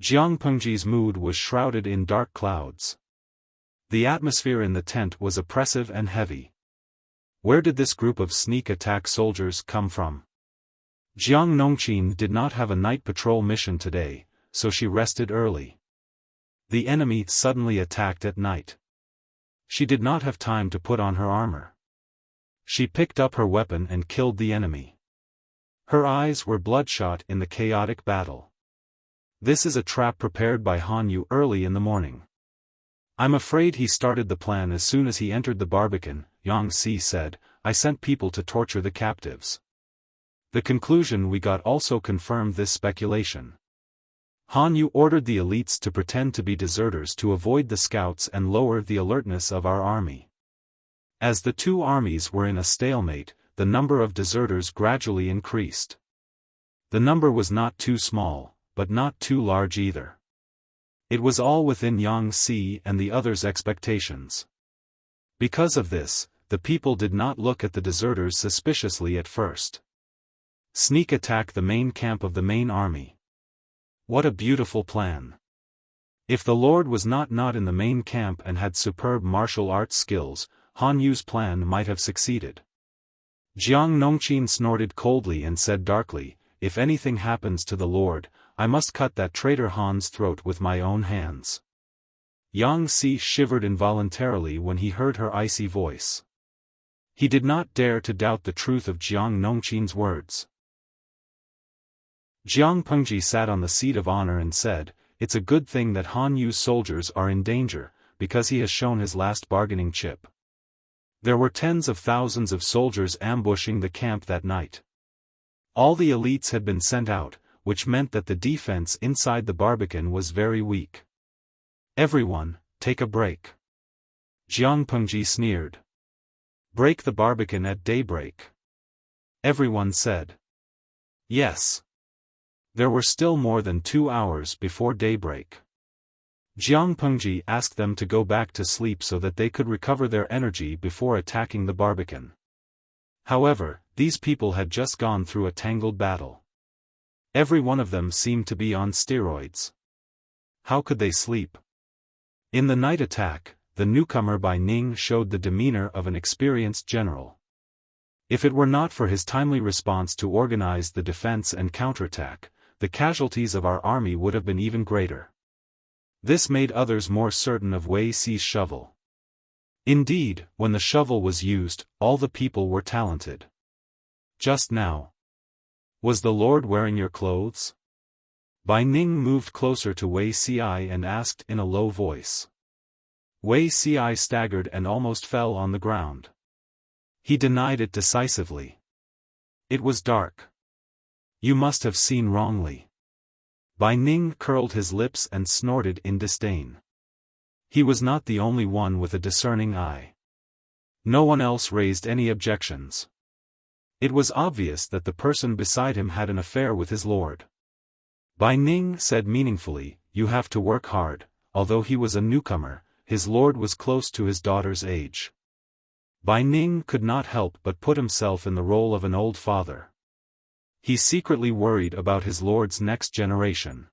Jiang Pengji's mood was shrouded in dark clouds. The atmosphere in the tent was oppressive and heavy. Where did this group of sneak attack soldiers come from? Jiang Nongqin did not have a night patrol mission today, so she rested early. The enemy suddenly attacked at night. She did not have time to put on her armor. She picked up her weapon and killed the enemy. Her eyes were bloodshot in the chaotic battle. This is a trap prepared by Han Yu early in the morning. I'm afraid he started the plan as soon as he entered the barbican, Yang Si said. I sent people to torture the captives. The conclusion we got also confirmed this speculation. Han Yu ordered the elites to pretend to be deserters to avoid the scouts and lower the alertness of our army. As the two armies were in a stalemate, the number of deserters gradually increased. The number was not too small, but not too large either. It was all within Yang Si and the others' expectations. Because of this, the people did not look at the deserters suspiciously at first. Sneak attack the main camp of the main army. What a beautiful plan. If the Lord was not in the main camp and had superb martial arts skills, Han Yu's plan might have succeeded. Jiang Nongqin snorted coldly and said darkly, if anything happens to the Lord, I must cut that traitor Han's throat with my own hands. Yang Si shivered involuntarily when he heard her icy voice. He did not dare to doubt the truth of Jiang Nongqin's words. Jiang Pengji sat on the seat of honor and said, it's a good thing that Han Yu's soldiers are in danger, because he has shown his last bargaining chip. There were tens of thousands of soldiers ambushing the camp that night. All the elites had been sent out, which meant that the defense inside the barbican was very weak. Everyone, take a break. Jiang Pengji sneered. Break the barbican at daybreak. Everyone said. Yes. There were still more than 2 hours before daybreak. Jiang Pengji asked them to go back to sleep so that they could recover their energy before attacking the barbican. However, these people had just gone through a tangled battle. Every one of them seemed to be on steroids. How could they sleep? In the night attack, the newcomer Bai Ning showed the demeanor of an experienced general. If it were not for his timely response to organize the defense and counterattack, the casualties of our army would have been even greater. This made others more certain of Wei Si's shovel. Indeed, when the shovel was used, all the people were talented. Just now. Was the Lord wearing your clothes? Bai Ning moved closer to Wei Si and asked in a low voice. Wei Si staggered and almost fell on the ground. He denied it decisively. It was dark. You must have seen wrongly. Bai Ning curled his lips and snorted in disdain. He was not the only one with a discerning eye. No one else raised any objections. It was obvious that the person beside him had an affair with his lord. Bai Ning said meaningfully, you have to work hard. Although he was a newcomer, his lord was close to his daughter's age. Bai Ning could not help but put himself in the role of an old father. He secretly worried about his lord's next generation.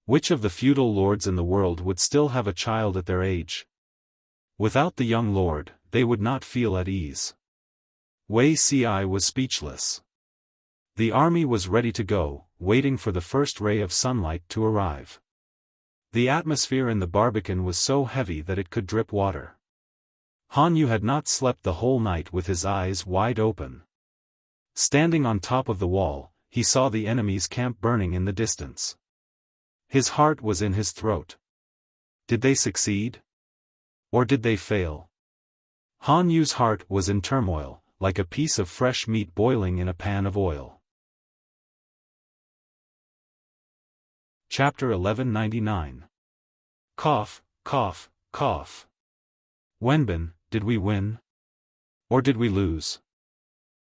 Which of the feudal lords in the world would still have a child at their age? Without the young lord, they would not feel at ease. Wei Si was speechless. The army was ready to go, waiting for the first ray of sunlight to arrive. The atmosphere in the barbican was so heavy that it could drip water. Han Yu had not slept the whole night with his eyes wide open. Standing on top of the wall, he saw the enemy's camp burning in the distance. His heart was in his throat. Did they succeed? Or did they fail? Han Yu's heart was in turmoil, like a piece of fresh meat boiling in a pan of oil. Chapter 1199. Cough, cough, cough. Wenbin, did we win? Or did we lose?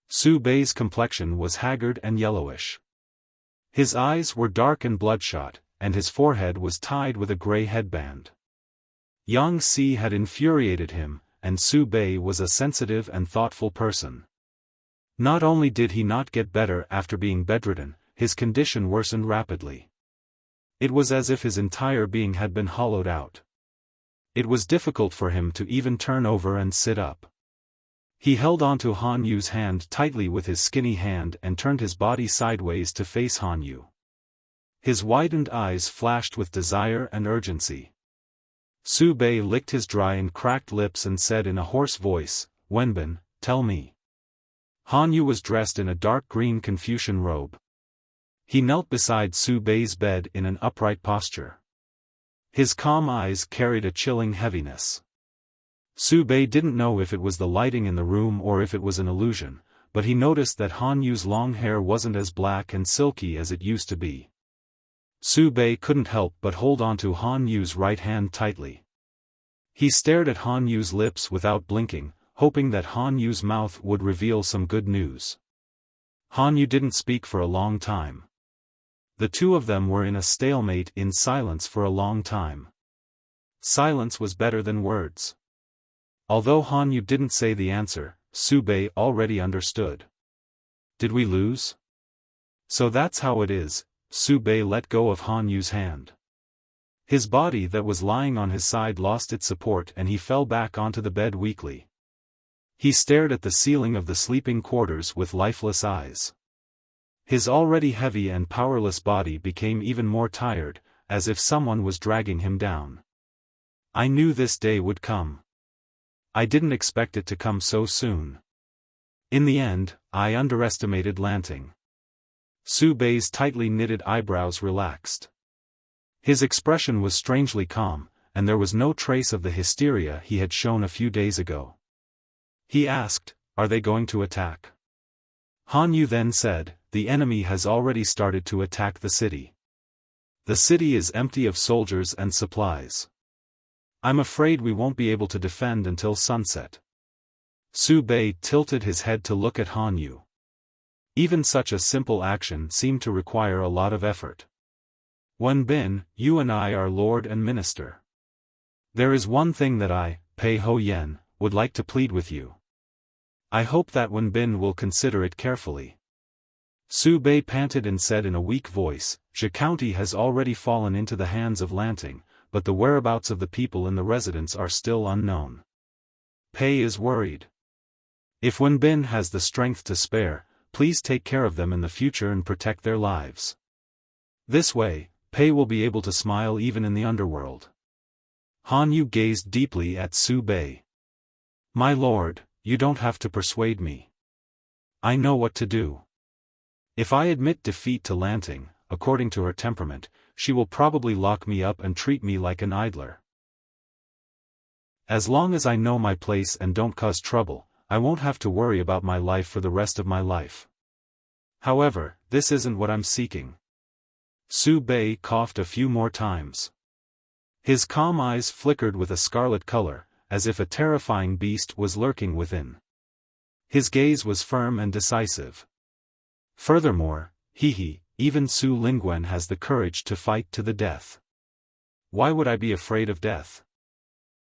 Su Bei's complexion was haggard and yellowish. His eyes were dark and bloodshot, and his forehead was tied with a gray headband. Yang Si had infuriated him, and Su Bei was a sensitive and thoughtful person. Not only did he not get better after being bedridden, his condition worsened rapidly. It was as if his entire being had been hollowed out. It was difficult for him to even turn over and sit up. He held onto Han Yu's hand tightly with his skinny hand and turned his body sideways to face Han Yu. His widened eyes flashed with desire and urgency. Su Bei licked his dry and cracked lips and said in a hoarse voice, "Wenbin, tell me." Han Yu was dressed in a dark green Confucian robe. He knelt beside Su Bei's bed in an upright posture. His calm eyes carried a chilling heaviness. Su Bei didn't know if it was the lighting in the room or if it was an illusion, but he noticed that Han Yu's long hair wasn't as black and silky as it used to be. Su Bei couldn't help but hold onto Han Yu's right hand tightly. He stared at Han Yu's lips without blinking, hoping that Han Yu's mouth would reveal some good news. Han Yu didn't speak for a long time. The two of them were in a stalemate in silence for a long time. Silence was better than words. Although Han Yu didn't say the answer, Su Bei already understood. Did we lose? So that's how it is. Su Bei let go of Han Yu's hand. His body that was lying on his side lost its support and he fell back onto the bed weakly. He stared at the ceiling of the sleeping quarters with lifeless eyes. His already heavy and powerless body became even more tired, as if someone was dragging him down. I knew this day would come. I didn't expect it to come so soon. In the end, I underestimated Lanting. Su Bei's tightly knitted eyebrows relaxed. His expression was strangely calm, and there was no trace of the hysteria he had shown a few days ago. He asked, "Are they going to attack?" Han Yu then said, "The enemy has already started to attack the city. The city is empty of soldiers and supplies. I'm afraid we won't be able to defend until sunset." Su Bei tilted his head to look at Han Yu. Even such a simple action seemed to require a lot of effort. "Wenbin, you and I are lord and minister. There is one thing that I, Pei Ho Yen, would like to plead with you. I hope that Wenbin will consider it carefully." Su Bei panted and said in a weak voice, "Zhe County has already fallen into the hands of Lanting, but the whereabouts of the people in the residence are still unknown. Pei is worried. If Wenbin has the strength to spare, please take care of them in the future and protect their lives. This way, Pei will be able to smile even in the underworld." Han Yu gazed deeply at Su Bei. "My lord, you don't have to persuade me. I know what to do. If I admit defeat to Lanting, according to her temperament, she will probably lock me up and treat me like an idler. As long as I know my place and don't cause trouble, I won't have to worry about my life for the rest of my life. However, this isn't what I'm seeking." Su Bei coughed a few more times. His calm eyes flickered with a scarlet color, as if a terrifying beast was lurking within. His gaze was firm and decisive. Furthermore, even Su Lingwen has the courage to fight to the death. Why would I be afraid of death?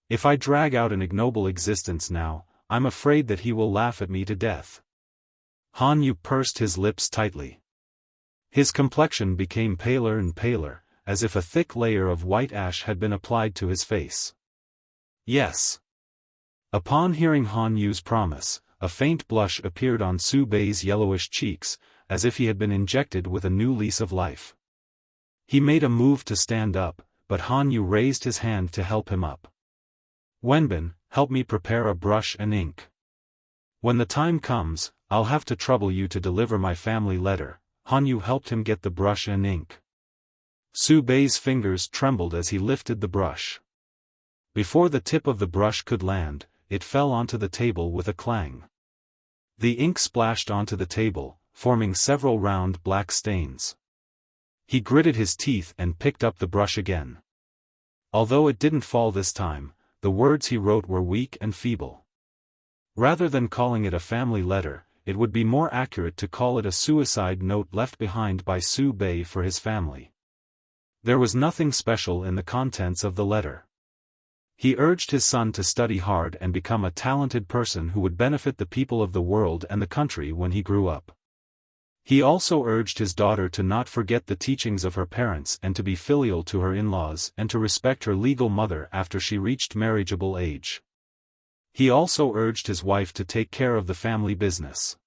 If I drag out an ignoble existence now, I'm afraid that he will laugh at me to death. Han Yu pursed his lips tightly. His complexion became paler and paler, as if a thick layer of white ash had been applied to his face. Yes. Upon hearing Han Yu's promise, a faint blush appeared on Su Bei's yellowish cheeks, as if he had been injected with a new lease of life. He made a move to stand up, but Han Yu raised his hand to help him up. "Wenbin, help me prepare a brush and ink. When the time comes, I'll have to trouble you to deliver my family letter." Han Yu helped him get the brush and ink. Su Bei's fingers trembled as he lifted the brush. Before the tip of the brush could land, it fell onto the table with a clang. The ink splashed onto the table, forming several round black stains. He gritted his teeth and picked up the brush again. Although it didn't fall this time, the words he wrote were weak and feeble. Rather than calling it a family letter, it would be more accurate to call it a suicide note left behind by Su Bei for his family. There was nothing special in the contents of the letter. He urged his son to study hard and become a talented person who would benefit the people of the world and the country when he grew up. He also urged his daughter to not forget the teachings of her parents and to be filial to her in-laws and to respect her legal mother after she reached marriageable age. He also urged his wife to take care of the family business.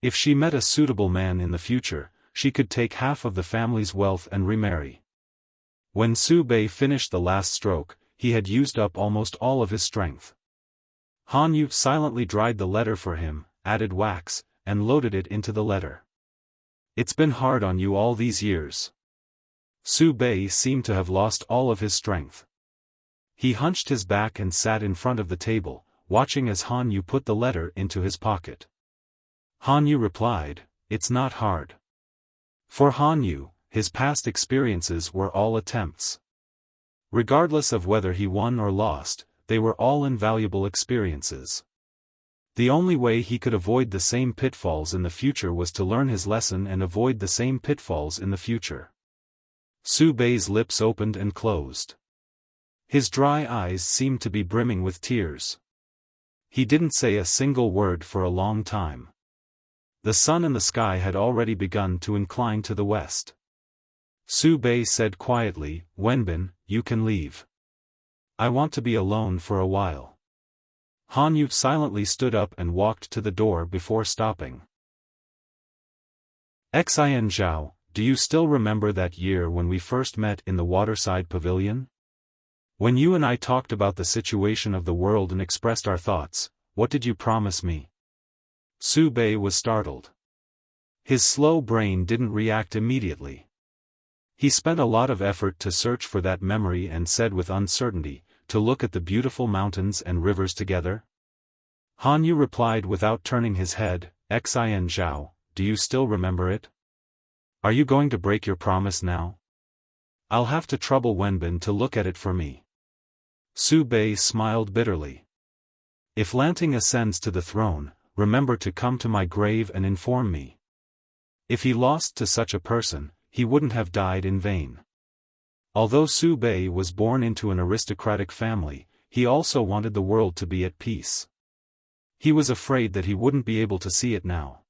If she met a suitable man in the future, she could take half of the family's wealth and remarry. When Su Bei finished the last stroke, he had used up almost all of his strength. Han Yu silently dried the letter for him, added wax, and loaded it into the letter. It's been hard on you all these years. Su Bei seemed to have lost all of his strength. He hunched his back and sat in front of the table, watching as Han Yu put the letter into his pocket. Han Yu replied, "It's not hard." For Han Yu, his past experiences were all attempts. Regardless of whether he won or lost, they were all invaluable experiences. The only way he could avoid the same pitfalls in the future was to learn his lesson and avoid the same pitfalls in the future. Su Bei's lips opened and closed. His dry eyes seemed to be brimming with tears. He didn't say a single word for a long time. The sun and the sky had already begun to incline to the west. Su Bei said quietly, "Wenbin, you can leave. I want to be alone for a while." Han Yu silently stood up and walked to the door before stopping. Xin Zhao, do you still remember that year when we first met in the waterside pavilion? When you and I talked about the situation of the world and expressed our thoughts, what did you promise me? Su Bei was startled. His slow brain didn't react immediately. He spent a lot of effort to search for that memory and said with uncertainty, "To look at the beautiful mountains and rivers together?" Han Yu replied without turning his head, "Xin Zhao, do you still remember it? Are you going to break your promise now? I'll have to trouble Wenbin to look at it for me." Su Bei smiled bitterly. "If Lanting ascends to the throne, remember to come to my grave and inform me. If he lost to such a person, he wouldn't have died in vain." Although Su Bei was born into an aristocratic family, he also wanted the world to be at peace. He was afraid that he wouldn't be able to see it now.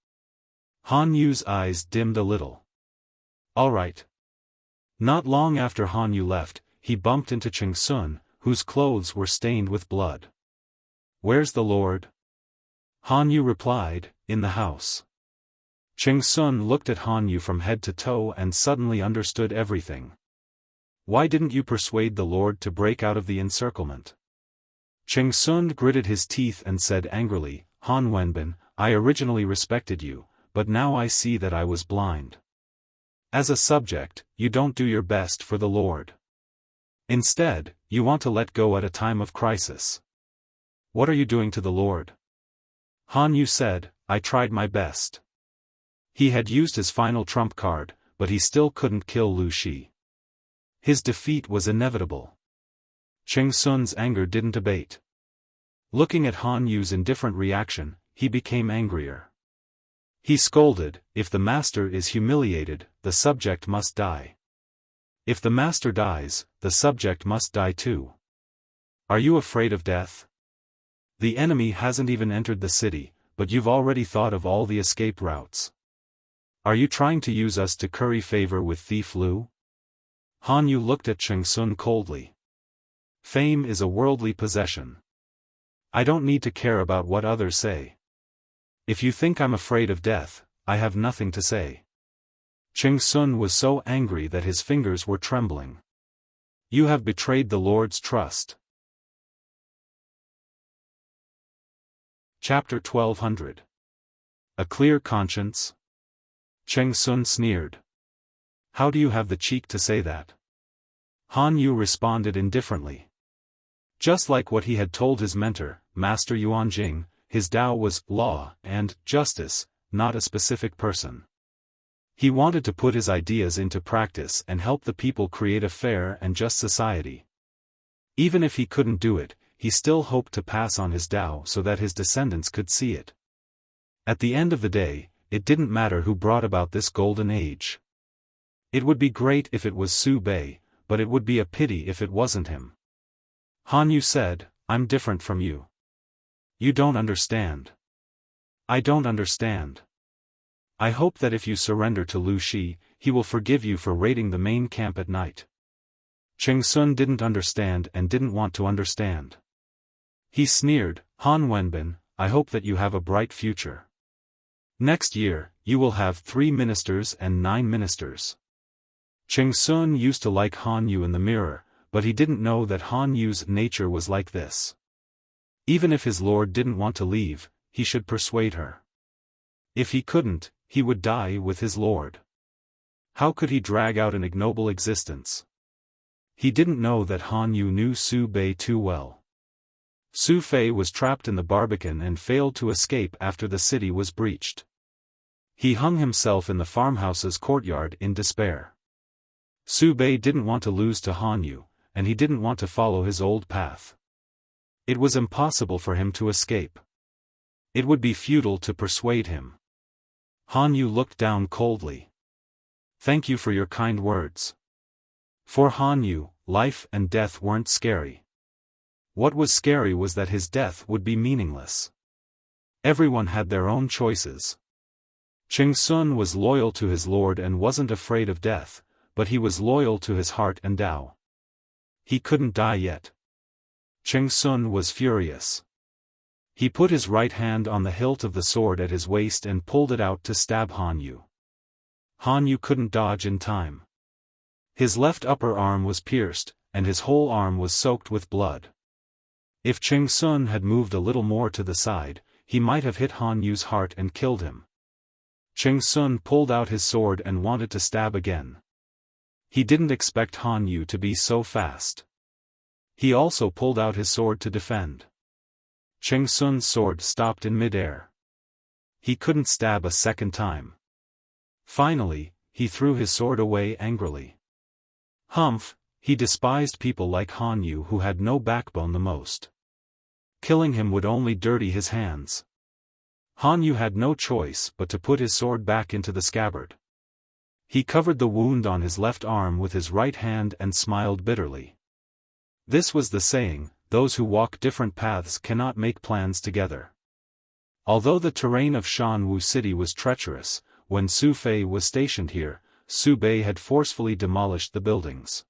Han Yu's eyes dimmed a little. "All right." Not long after Han Yu left, he bumped into Cheng Sun, whose clothes were stained with blood. "Where's the Lord?" Han Yu replied, "In the house." Cheng Sun looked at Han Yu from head to toe and suddenly understood everything. "Why didn't you persuade the Lord to break out of the encirclement?" Cheng Sun gritted his teeth and said angrily, "Han Wenbin, I originally respected you, but now I see that I was blind. As a subject, you don't do your best for the Lord. Instead, you want to let go at a time of crisis. What are you doing to the Lord?" Han Yu said, "I tried my best." He had used his final trump card, but he still couldn't kill Lu Shi. His defeat was inevitable. Cheng Sun's anger didn't abate. Looking at Han Yu's indifferent reaction, he became angrier. He scolded, "If the master is humiliated, the subject must die. If the master dies, the subject must die too. Are you afraid of death? The enemy hasn't even entered the city, but you've already thought of all the escape routes. Are you trying to use us to curry favor with Thief Lu?" Han Yu looked at Cheng Sun coldly. "Fame is a worldly possession. I don't need to care about what others say. If you think I'm afraid of death, I have nothing to say." Cheng Sun was so angry that his fingers were trembling. "You have betrayed the Lord's trust." Chapter 1200. A Clear Conscience. Cheng Sun sneered. "How do you have the cheek to say that?" Han Yu responded indifferently. Just like what he had told his mentor, Master Yuanjing, his Tao was law and justice, not a specific person. He wanted to put his ideas into practice and help the people create a fair and just society. Even if he couldn't do it, he still hoped to pass on his Tao so that his descendants could see it. At the end of the day, it didn't matter who brought about this golden age. It would be great if it was Su Bei, but it would be a pity if it wasn't him. Han Yu said, "I'm different from you. You don't understand." "I don't understand. I hope that if you surrender to Lu Shi, he will forgive you for raiding the main camp at night." Cheng Sun didn't understand and didn't want to understand. He sneered, Han Wenbin, I hope that you have a bright future. Next year, you will have 3 ministers and 9 ministers. Cheng Sun used to like Han Yu in the mirror, but he didn't know that Han Yu's nature was like this. Even if his lord didn't want to leave, he should persuade her. If he couldn't, he would die with his lord. How could he drag out an ignoble existence? He didn't know that Han Yu knew Su Bei too well. Su Fei was trapped in the Barbican and failed to escape after the city was breached. He hung himself in the farmhouse's courtyard in despair. Su Bei didn't want to lose to Han Yu, and he didn't want to follow his old path. It was impossible for him to escape. It would be futile to persuade him. Han Yu looked down coldly. Thank you for your kind words. For Han Yu, life and death weren't scary. What was scary was that his death would be meaningless. Everyone had their own choices. Cheng Sun was loyal to his lord and wasn't afraid of death, but he was loyal to his heart and Tao. He couldn't die yet. Cheng Sun was furious. He put his right hand on the hilt of the sword at his waist and pulled it out to stab Han Yu. Han Yu couldn't dodge in time. His left upper arm was pierced, and his whole arm was soaked with blood. If Cheng Sun had moved a little more to the side, he might have hit Han Yu's heart and killed him. Cheng Sun pulled out his sword and wanted to stab again. He didn't expect Han Yu to be so fast. He also pulled out his sword to defend. Cheng Sun's sword stopped in mid-air. He couldn't stab a second time. Finally, he threw his sword away angrily. Humph, he despised people like Han Yu who had no backbone the most. Killing him would only dirty his hands. Han Yu had no choice but to put his sword back into the scabbard. He covered the wound on his left arm with his right hand and smiled bitterly. This was the saying, those who walk different paths cannot make plans together. Although the terrain of Shanwu City was treacherous, when Su Fei was stationed here, Su Bei had forcefully demolished the buildings.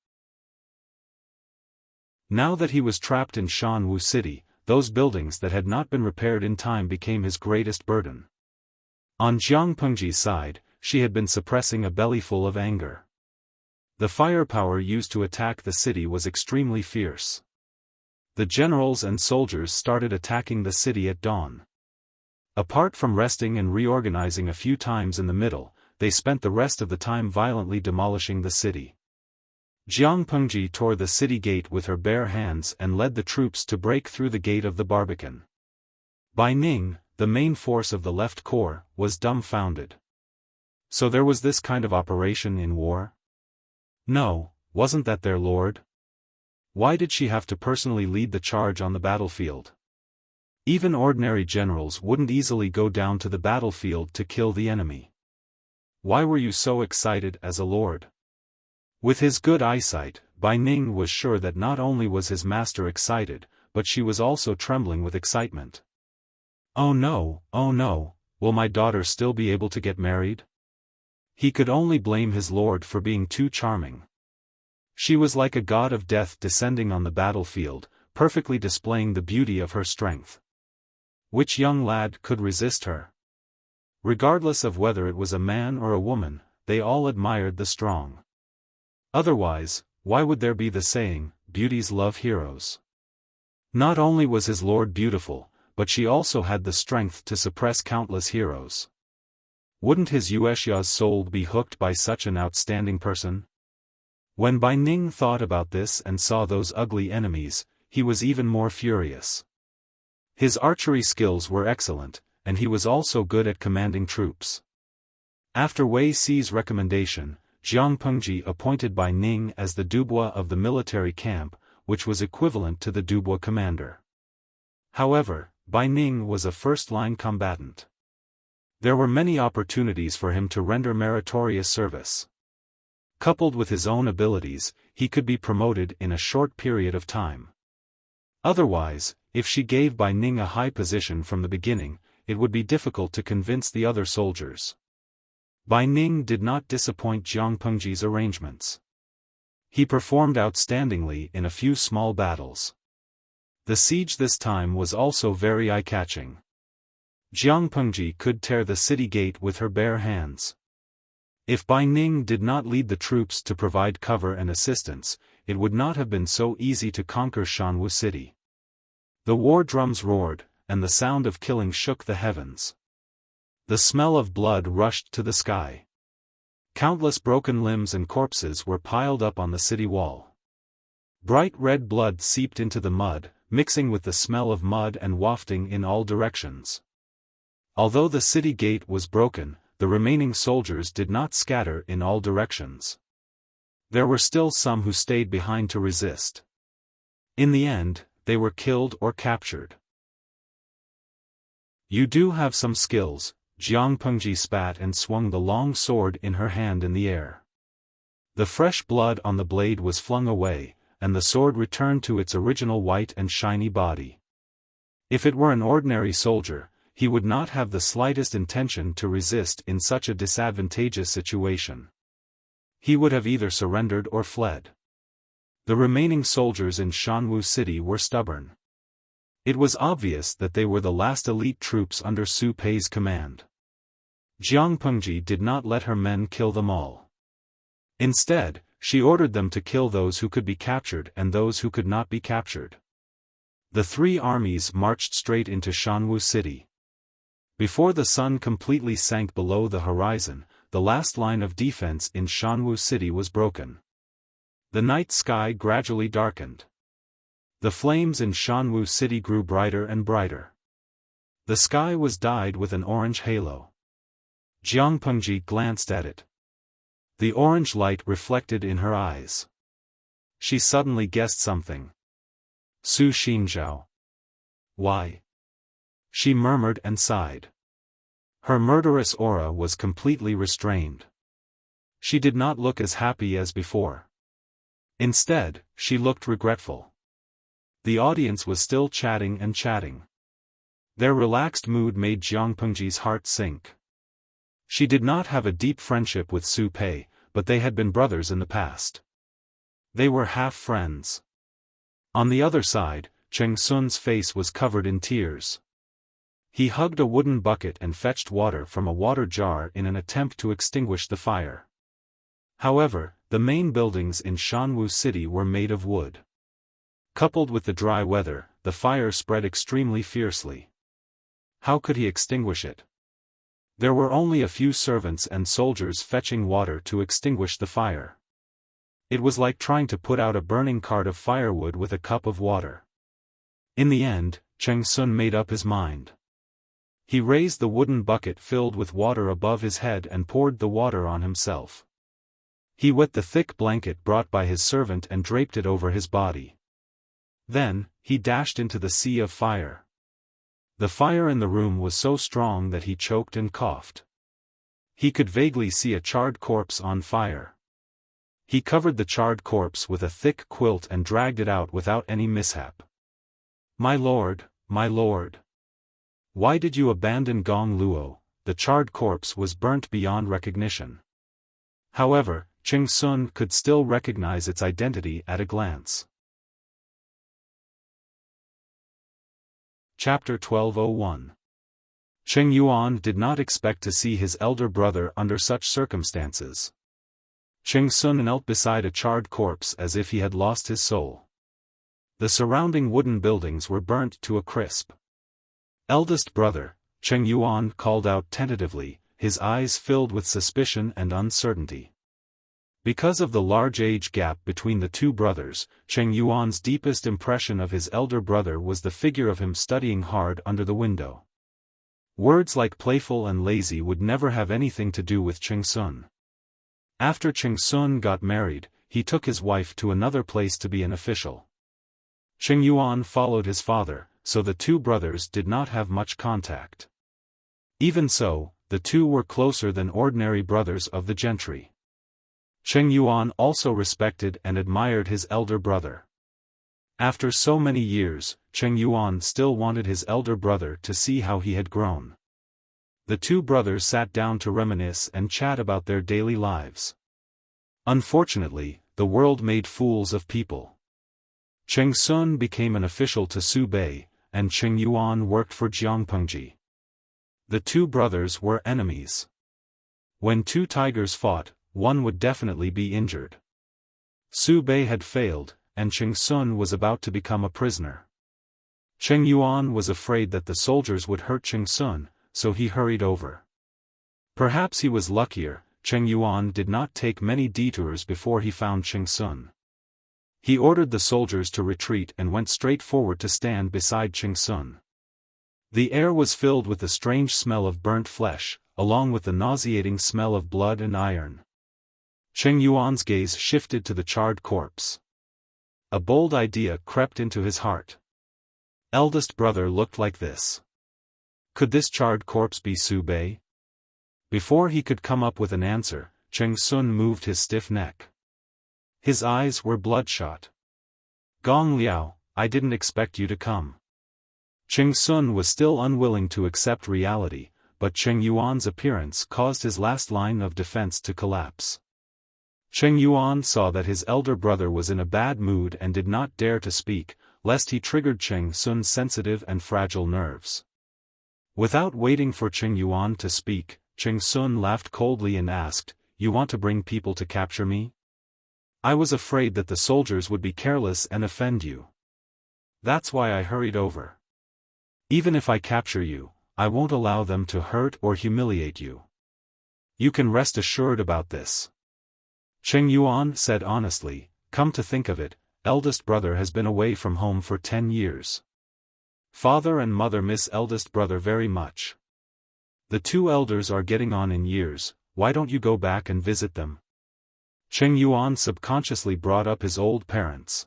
Now that he was trapped in Shanwu City, those buildings that had not been repaired in time became his greatest burden. On Jiang Pengji's side, she had been suppressing a bellyful of anger. The firepower used to attack the city was extremely fierce. The generals and soldiers started attacking the city at dawn. Apart from resting and reorganizing a few times in the middle, they spent the rest of the time violently demolishing the city. Jiang Pengji tore the city gate with her bare hands and led the troops to break through the gate of the Barbican. Bai Ning, the main force of the left corps, was dumbfounded. So there was this kind of operation in war? No, wasn't that their lord? Why did she have to personally lead the charge on the battlefield? Even ordinary generals wouldn't easily go down to the battlefield to kill the enemy. Why were you so excited as a lord? With his good eyesight, Bai Ning was sure that not only was his master excited, but she was also trembling with excitement. Oh no, will my daughter still be able to get married? He could only blame his lord for being too charming. She was like a god of death descending on the battlefield, perfectly displaying the beauty of her strength. Which young lad could resist her? Regardless of whether it was a man or a woman, they all admired the strong. Otherwise, why would there be the saying, beauties love heroes? Not only was his lord beautiful, but she also had the strength to suppress countless heroes. Wouldn't his Yuexia's soul be hooked by such an outstanding person? When Bai Ning thought about this and saw those ugly enemies, he was even more furious. His archery skills were excellent, and he was also good at commanding troops. After Wei Si's recommendation, Jiang Pengji appointed Bai Ning as the dubois of the military camp, which was equivalent to the dubois commander. However, Bai Ning was a first-line combatant. There were many opportunities for him to render meritorious service. Coupled with his own abilities, he could be promoted in a short period of time. Otherwise, if she gave Bai Ning a high position from the beginning, it would be difficult to convince the other soldiers. Bai Ning did not disappoint Jiang Pengji's arrangements. He performed outstandingly in a few small battles. The siege this time was also very eye-catching. Jiang Pengji could tear the city gate with her bare hands. If Bai Ning did not lead the troops to provide cover and assistance, it would not have been so easy to conquer Shanwu City. The war drums roared, and the sound of killing shook the heavens. The smell of blood rushed to the sky. Countless broken limbs and corpses were piled up on the city wall. Bright red blood seeped into the mud, mixing with the smell of mud and wafting in all directions. Although the city gate was broken, the remaining soldiers did not scatter in all directions. There were still some who stayed behind to resist. In the end, they were killed or captured. "You do have some skills," Jiang Pengji spat and swung the long sword in her hand in the air. The fresh blood on the blade was flung away, and the sword returned to its original white and shiny body. If it were an ordinary soldier, he would not have the slightest intention to resist in such a disadvantageous situation. He would have either surrendered or fled. The remaining soldiers in Shanwu City were stubborn. It was obvious that they were the last elite troops under Su Pei's command. Jiang Pengji did not let her men kill them all. Instead, she ordered them to kill those who could be captured and those who could not be captured. The three armies marched straight into Shanwu City. Before the sun completely sank below the horizon, the last line of defense in Shanwu City was broken. The night sky gradually darkened. The flames in Shanwu City grew brighter and brighter. The sky was dyed with an orange halo. Jiang Pengji glanced at it. The orange light reflected in her eyes. She suddenly guessed something. Su Xinzhao. Why? She murmured and sighed. Her murderous aura was completely restrained. She did not look as happy as before. Instead, she looked regretful. The audience was still chatting and chatting. Their relaxed mood made Jiang Pengji's heart sink. She did not have a deep friendship with Su Pei, but they had been brothers in the past. They were half friends. On the other side, Cheng Sun's face was covered in tears. He hugged a wooden bucket and fetched water from a water jar in an attempt to extinguish the fire. However, the main buildings in Shanwu City were made of wood. Coupled with the dry weather, the fire spread extremely fiercely. How could he extinguish it? There were only a few servants and soldiers fetching water to extinguish the fire. It was like trying to put out a burning cart of firewood with a cup of water. In the end, Cheng Sun made up his mind. He raised the wooden bucket filled with water above his head and poured the water on himself. He wet the thick blanket brought by his servant and draped it over his body. Then, he dashed into the sea of fire. The fire in the room was so strong that he choked and coughed. He could vaguely see a charred corpse on fire. He covered the charred corpse with a thick quilt and dragged it out without any mishap. My lord, why did you abandon Gong Luo?" The charred corpse was burnt beyond recognition. However, Cheng Sun could still recognize its identity at a glance. Chapter 1201. Cheng Yuan did not expect to see his elder brother under such circumstances. Cheng Sun knelt beside a charred corpse as if he had lost his soul. The surrounding wooden buildings were burnt to a crisp. "Eldest brother," Cheng Yuan called out tentatively, his eyes filled with suspicion and uncertainty. Because of the large age gap between the two brothers, Cheng Yuan's deepest impression of his elder brother was the figure of him studying hard under the window. Words like playful and lazy would never have anything to do with Cheng Sun. After Cheng Sun got married, he took his wife to another place to be an official. Cheng Yuan followed his father, so the two brothers did not have much contact. Even so, the two were closer than ordinary brothers of the gentry. Cheng Yuan also respected and admired his elder brother. After so many years, Cheng Yuan still wanted his elder brother to see how he had grown. The two brothers sat down to reminisce and chat about their daily lives. Unfortunately, the world made fools of people. Cheng Sun became an official to Su Bei, and Cheng Yuan worked for Jiang Pengji. The two brothers were enemies. When two tigers fought, one would definitely be injured. Su Bei had failed, and Cheng Sun was about to become a prisoner. Cheng Yuan was afraid that the soldiers would hurt Cheng Sun, so he hurried over. Perhaps he was luckier. Cheng Yuan did not take many detours before he found Cheng Sun. He ordered the soldiers to retreat and went straight forward to stand beside Cheng Sun. The air was filled with the strange smell of burnt flesh, along with the nauseating smell of blood and iron. Cheng Yuan's gaze shifted to the charred corpse. A bold idea crept into his heart. Eldest brother looked like this. Could this charred corpse be Su Bei? Before he could come up with an answer, Cheng Sun moved his stiff neck. His eyes were bloodshot. Gong Liao, I didn't expect you to come. Cheng Sun was still unwilling to accept reality, but Cheng Yuan's appearance caused his last line of defense to collapse. Cheng Yuan saw that his elder brother was in a bad mood and did not dare to speak, lest he triggered Cheng Sun's sensitive and fragile nerves. Without waiting for Cheng Yuan to speak, Cheng Sun laughed coldly and asked, "You want to bring people to capture me? I was afraid that the soldiers would be careless and offend you. That's why I hurried over. Even if I capture you, I won't allow them to hurt or humiliate you. You can rest assured about this." Cheng Yuan said honestly, "Come to think of it, eldest brother has been away from home for 10 years. Father and mother miss eldest brother very much. The two elders are getting on in years, why don't you go back and visit them?" Cheng Yuan subconsciously brought up his old parents.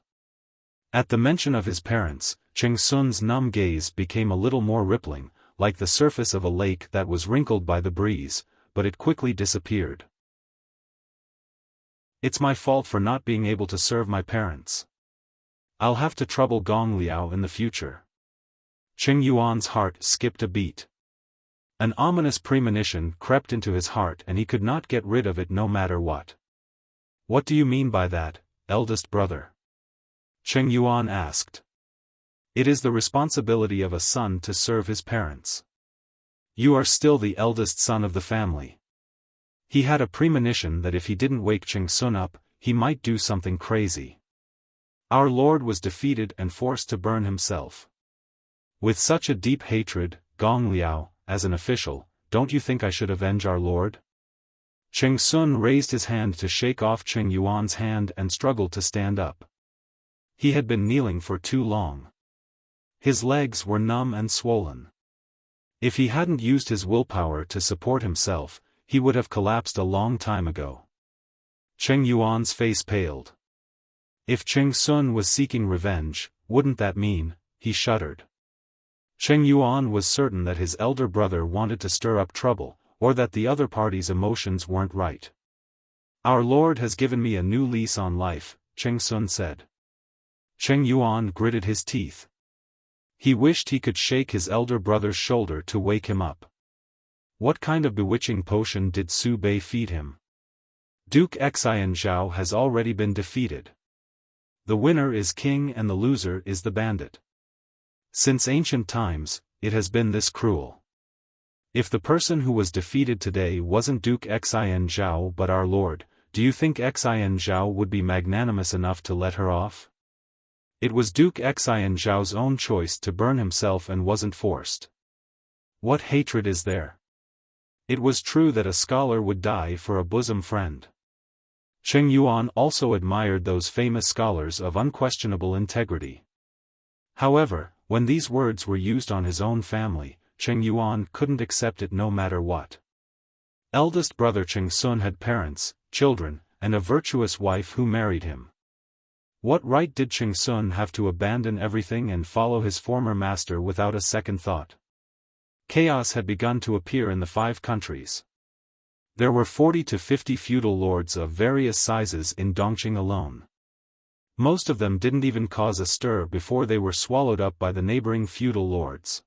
At the mention of his parents, Cheng Sun's numb gaze became a little more rippling, like the surface of a lake that was wrinkled by the breeze, but it quickly disappeared. "It's my fault for not being able to serve my parents. I'll have to trouble Gong Liao in the future." Cheng Yuan's heart skipped a beat. An ominous premonition crept into his heart and he could not get rid of it no matter what. "What do you mean by that, eldest brother?" Cheng Yuan asked. "It is the responsibility of a son to serve his parents. You are still the eldest son of the family." He had a premonition that if he didn't wake Cheng Sun up, he might do something crazy. Our Lord was defeated and forced to burn himself. With such a deep hatred, Gong Liao, as an official, don't you think I should avenge our Lord? Cheng Sun raised his hand to shake off Cheng Yuan's hand and struggled to stand up. He had been kneeling for too long. His legs were numb and swollen. If he hadn't used his willpower to support himself, he would have collapsed a long time ago. Cheng Yuan's face paled. If Cheng Sun was seeking revenge, wouldn't that mean, he shuddered. Cheng Yuan was certain that his elder brother wanted to stir up trouble, or that the other party's emotions weren't right. "Our Lord has given me a new lease on life," Cheng Sun said. Cheng Yuan gritted his teeth. He wished he could shake his elder brother's shoulder to wake him up. What kind of bewitching potion did Su Bei feed him? Duke Xian Zhao has already been defeated. The winner is king and the loser is the bandit. Since ancient times, it has been this cruel. If the person who was defeated today wasn't Duke Xian Zhao but our Lord, do you think Xian Zhao would be magnanimous enough to let her off? It was Duke Xian Zhao's own choice to burn himself and wasn't forced. What hatred is there? It was true that a scholar would die for a bosom friend. Cheng Yuan also admired those famous scholars of unquestionable integrity. However, when these words were used on his own family, Cheng Yuan couldn't accept it no matter what. Eldest brother Cheng Sun had parents, children, and a virtuous wife who married him. What right did Cheng Sun have to abandon everything and follow his former master without a second thought? Chaos had begun to appear in the 5 countries. There were 40 to 50 feudal lords of various sizes in Dongqing alone. Most of them didn't even cause a stir before they were swallowed up by the neighboring feudal lords.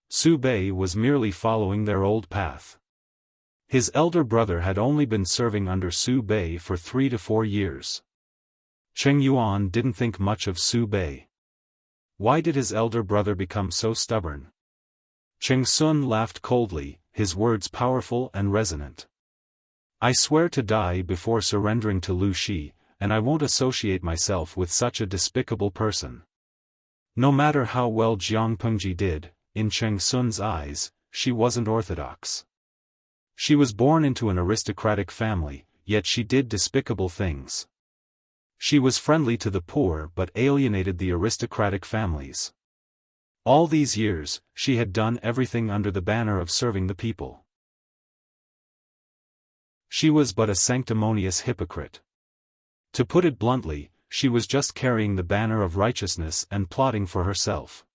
Su Bei was merely following their old path. His elder brother had only been serving under Su Bei for 3 to 4 years. Cheng Yuan didn't think much of Su Bei. Why did his elder brother become so stubborn? Cheng Sun laughed coldly, his words powerful and resonant. I swear to die before surrendering to Lu Shi, and I won't associate myself with such a despicable person. No matter how well Jiang Pengji did, in Cheng Sun's eyes, she wasn't orthodox. She was born into an aristocratic family, yet she did despicable things. She was friendly to the poor but alienated the aristocratic families. All these years, she had done everything under the banner of serving the people. She was but a sanctimonious hypocrite. To put it bluntly, she was just carrying the banner of righteousness and plotting for herself.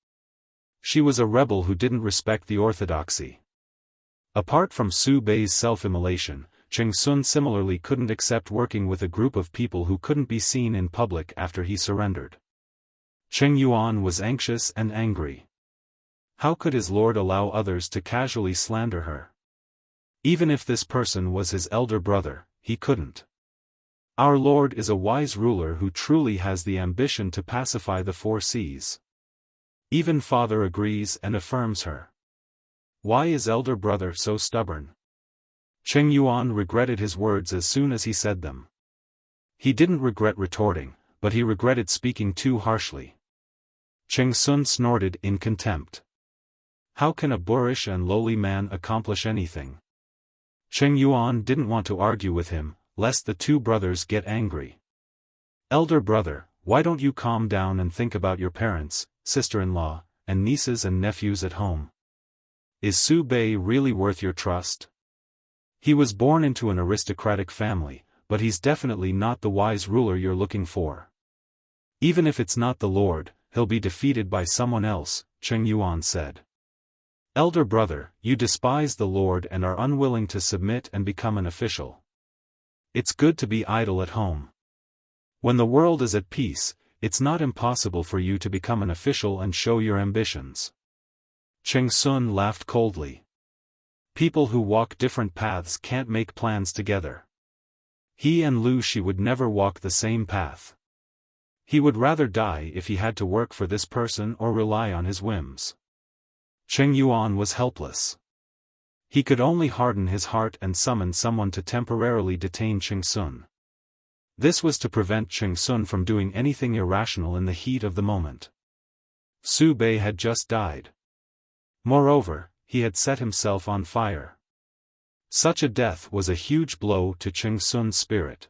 She was a rebel who didn't respect the orthodoxy. Apart from Su Bei's self-immolation, Cheng Sun similarly couldn't accept working with a group of people who couldn't be seen in public after he surrendered. Cheng Yuan was anxious and angry. How could his lord allow others to casually slander her? Even if this person was his elder brother, he couldn't. Our lord is a wise ruler who truly has the ambition to pacify the four seas. Even father agrees and affirms her. Why is elder brother so stubborn? Cheng Yuan regretted his words as soon as he said them. He didn't regret retorting, but he regretted speaking too harshly. Cheng Sun snorted in contempt. How can a boorish and lowly man accomplish anything? Cheng Yuan didn't want to argue with him, lest the two brothers get angry. Elder brother, why don't you calm down and think about your parents, sister-in-law, and nieces and nephews at home? Is Su Bei really worth your trust? He was born into an aristocratic family, but he's definitely not the wise ruler you're looking for. Even if it's not the Lord, he'll be defeated by someone else, Cheng Yuan said. Elder brother, you despise the Lord and are unwilling to submit and become an official. It's good to be idle at home. When the world is at peace, it's not impossible for you to become an official and show your ambitions. Cheng Sun laughed coldly. People who walk different paths can't make plans together. He and Lu Shi would never walk the same path. He would rather die if he had to work for this person or rely on his whims. Cheng Yuan was helpless. He could only harden his heart and summon someone to temporarily detain Cheng Sun. This was to prevent Cheng Sun from doing anything irrational in the heat of the moment. Su Bei had just died. Moreover, he had set himself on fire. Such a death was a huge blow to Cheng Sun's spirit.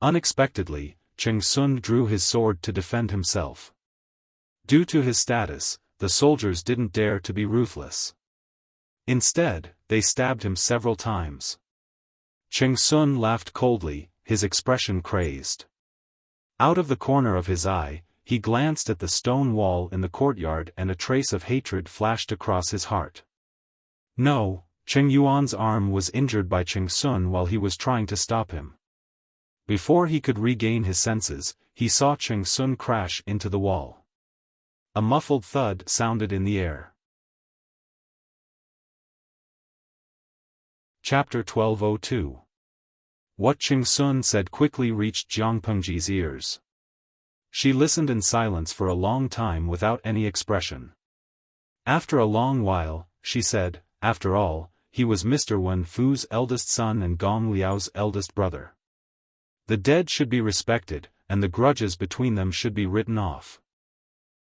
Unexpectedly, Cheng Sun drew his sword to defend himself. Due to his status, the soldiers didn't dare to be ruthless. Instead, they stabbed him several times. Cheng Sun laughed coldly, his expression crazed. Out of the corner of his eye, he glanced at the stone wall in the courtyard and a trace of hatred flashed across his heart. No, Cheng Yuan's arm was injured by Cheng Sun while he was trying to stop him. Before he could regain his senses, he saw Cheng Sun crash into the wall. A muffled thud sounded in the air. Chapter 1202. What Cheng Sun said quickly reached Jiang Pengji's ears. She listened in silence for a long time without any expression. After a long while, she said, after all, he was Mr. Wen Fu's eldest son and Gong Liao's eldest brother. The dead should be respected, and the grudges between them should be written off.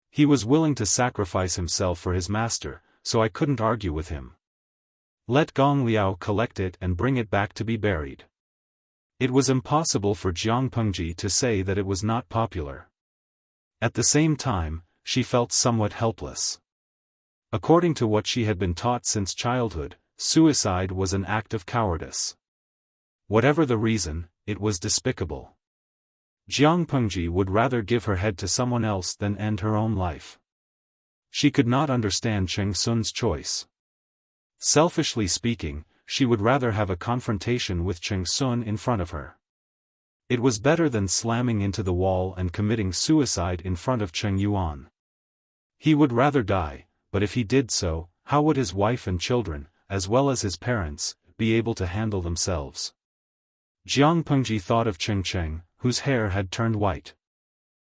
He was willing to sacrifice himself for his master, so I couldn't argue with him. Let Gong Liao collect it and bring it back to be buried. It was impossible for Jiang Pengji to say that it was not popular. At the same time, she felt somewhat helpless. According to what she had been taught since childhood, suicide was an act of cowardice. Whatever the reason, it was despicable. Jiang Pengji would rather give her head to someone else than end her own life. She could not understand Cheng Sun's choice. Selfishly speaking, she would rather have a confrontation with Cheng Sun in front of her. It was better than slamming into the wall and committing suicide in front of Cheng Yuan. He would rather die, but if he did so, how would his wife and children, as well as his parents, be able to handle themselves? Jiang Pengji thought of Cheng Cheng, whose hair had turned white.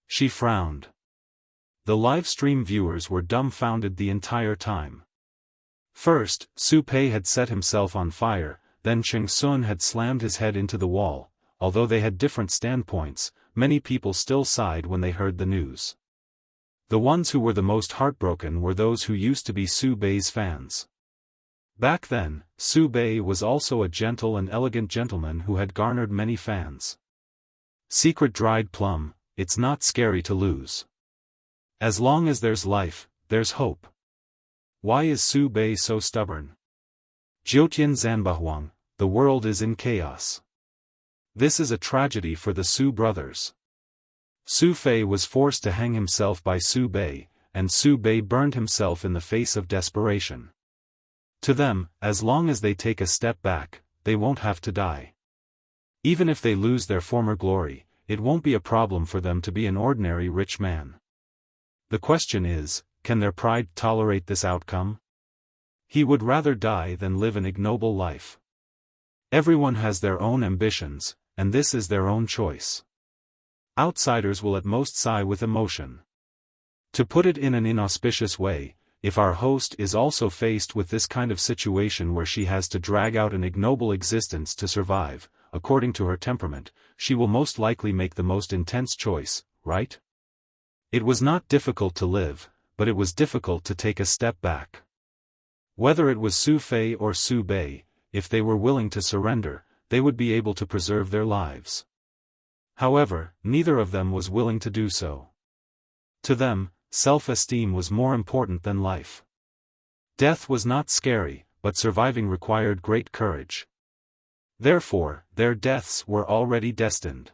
She frowned. The live stream viewers were dumbfounded the entire time. First, Su Pei had set himself on fire, then Cheng Sun had slammed his head into the wall. Although they had different standpoints, many people still sighed when they heard the news. The ones who were the most heartbroken were those who used to be Su Bei's fans. Back then, Su Bei was also a gentle and elegant gentleman who had garnered many fans. Secret dried plum, it's not scary to lose. As long as there's life, there's hope. Why is Su Bei so stubborn? Jiutian Zanbahuang, the world is in chaos. This is a tragedy for the Su brothers. Su Fei was forced to hang himself by Su Bei, and Su Bei burned himself in the face of desperation. To them, as long as they take a step back, they won't have to die. Even if they lose their former glory, it won't be a problem for them to be an ordinary rich man. The question is, can their pride tolerate this outcome? He would rather die than live an ignoble life. Everyone has their own ambitions, and this is their own choice. Outsiders will at most sigh with emotion. To put it in an inauspicious way, if our host is also faced with this kind of situation where she has to drag out an ignoble existence to survive, according to her temperament, she will most likely make the most intense choice, right? It was not difficult to live, but it was difficult to take a step back. Whether it was Su Fei or Su Bei, if they were willing to surrender, they would be able to preserve their lives. However, neither of them was willing to do so. To them, self-esteem was more important than life. Death was not scary, but surviving required great courage. Therefore, their deaths were already destined.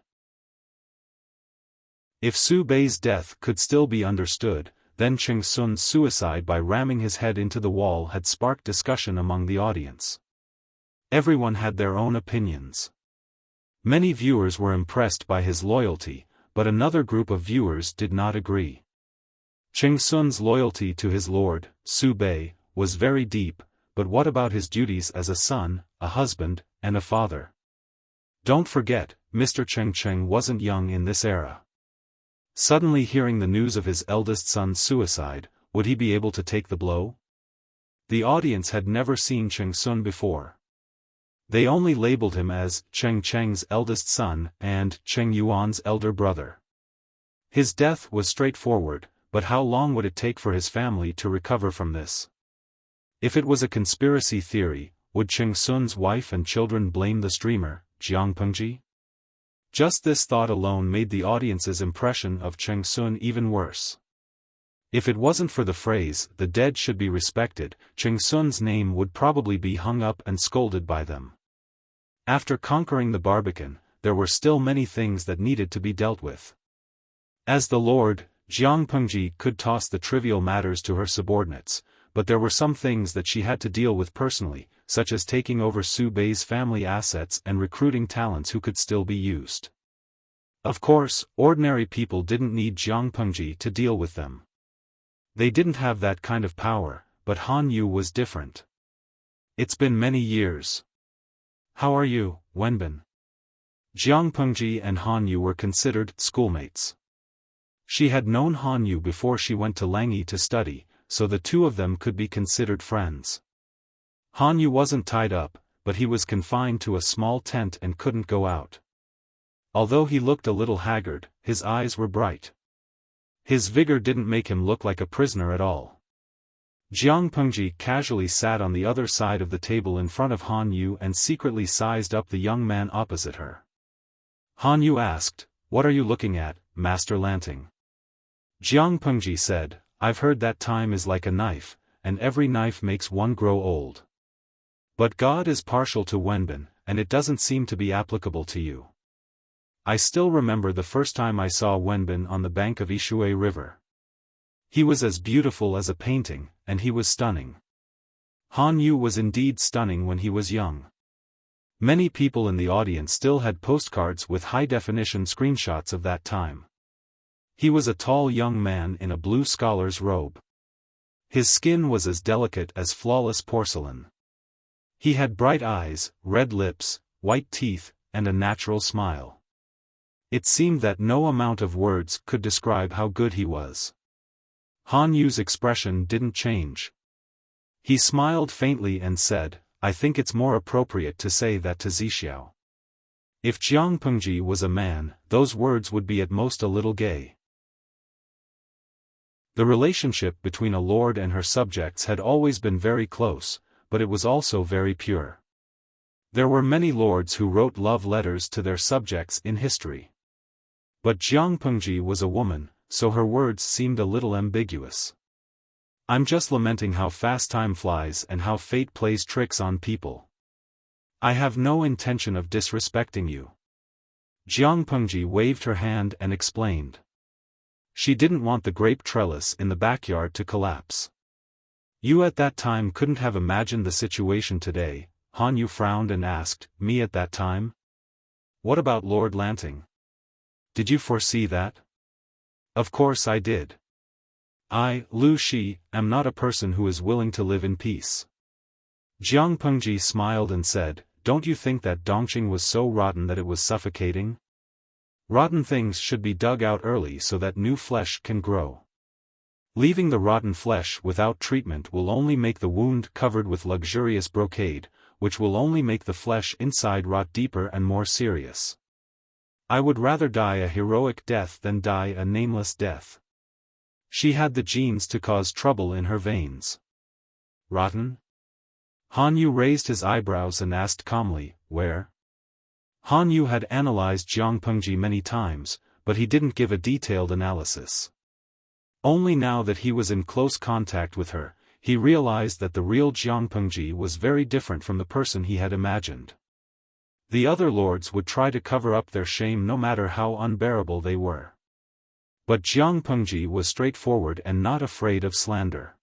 If Su Bei's death could still be understood, then Cheng Sun's suicide by ramming his head into the wall had sparked discussion among the audience. Everyone had their own opinions. Many viewers were impressed by his loyalty, but another group of viewers did not agree. Cheng Sun's loyalty to his lord, Su Bei, was very deep, but what about his duties as a son, a husband, and a father? Don't forget, Mr. Cheng wasn't young in this era. Suddenly hearing the news of his eldest son's suicide, would he be able to take the blow? The audience had never seen Cheng Sun before. They only labeled him as Cheng's eldest son and Cheng Yuan's elder brother. His death was straightforward, but how long would it take for his family to recover from this? If it was a conspiracy theory, would Cheng Sun's wife and children blame the streamer, Jiang Pengji? Just this thought alone made the audience's impression of Cheng Sun even worse. If it wasn't for the phrase, "the dead should be respected," Cheng Sun's name would probably be hung up and scolded by them. After conquering the Barbican, there were still many things that needed to be dealt with. As the Lord, Jiang Pengji could toss the trivial matters to her subordinates, but there were some things that she had to deal with personally, such as taking over Su Bei's family assets and recruiting talents who could still be used. Of course, ordinary people didn't need Jiang Pengji to deal with them. They didn't have that kind of power, but Han Yu was different. It's been many years. How are you, Wenbin? Jiang Pengji and Han Yu were considered schoolmates. She had known Han Yu before she went to Langyi to study, so the two of them could be considered friends. Han Yu wasn't tied up, but he was confined to a small tent and couldn't go out. Although he looked a little haggard, his eyes were bright. His vigor didn't make him look like a prisoner at all. Jiang Pengji casually sat on the other side of the table in front of Han Yu and secretly sized up the young man opposite her. Han Yu asked, "What are you looking at, Master Lanting?" Jiang Pengji said, "I've heard that time is like a knife, and every knife makes one grow old. But God is partial to Wenbin, and it doesn't seem to be applicable to you. I still remember the first time I saw Wenbin on the bank of Ishui River. He was as beautiful as a painting, and he was stunning. Han Yu was indeed stunning when he was young." Many people in the audience still had postcards with high-definition screenshots of that time. He was a tall young man in a blue scholar's robe. His skin was as delicate as flawless porcelain. He had bright eyes, red lips, white teeth, and a natural smile. It seemed that no amount of words could describe how good he was. Han Yu's expression didn't change. He smiled faintly and said, I think it's more appropriate to say that to Zixiao. If Jiang Pengji was a man, those words would be at most a little gay. The relationship between a lord and her subjects had always been very close, but it was also very pure. There were many lords who wrote love letters to their subjects in history. But Jiang Pengji was a woman, so her words seemed a little ambiguous. I'm just lamenting how fast time flies and how fate plays tricks on people. I have no intention of disrespecting you. Jiang Pengji waved her hand and explained. She didn't want the grape trellis in the backyard to collapse. You at that time couldn't have imagined the situation today. Han Yu frowned and asked, me at that time? What about Lord Lanting? Did you foresee that? Of course I did. I, Lu Shi, am not a person who is willing to live in peace. Jiang Pengji smiled and said, don't you think that Dongqing was so rotten that it was suffocating? Rotten things should be dug out early so that new flesh can grow. Leaving the rotten flesh without treatment will only make the wound covered with luxurious brocade, which will only make the flesh inside rot deeper and more serious. I would rather die a heroic death than die a nameless death. She had the genes to cause trouble in her veins. Rotten? Han Yu raised his eyebrows and asked calmly, where? Han Yu had analyzed Jiang Pengji many times, but he didn't give a detailed analysis. Only now that he was in close contact with her, he realized that the real Jiang Pengji was very different from the person he had imagined. The other lords would try to cover up their shame no matter how unbearable they were. But Jiang Pengji was straightforward and not afraid of slander.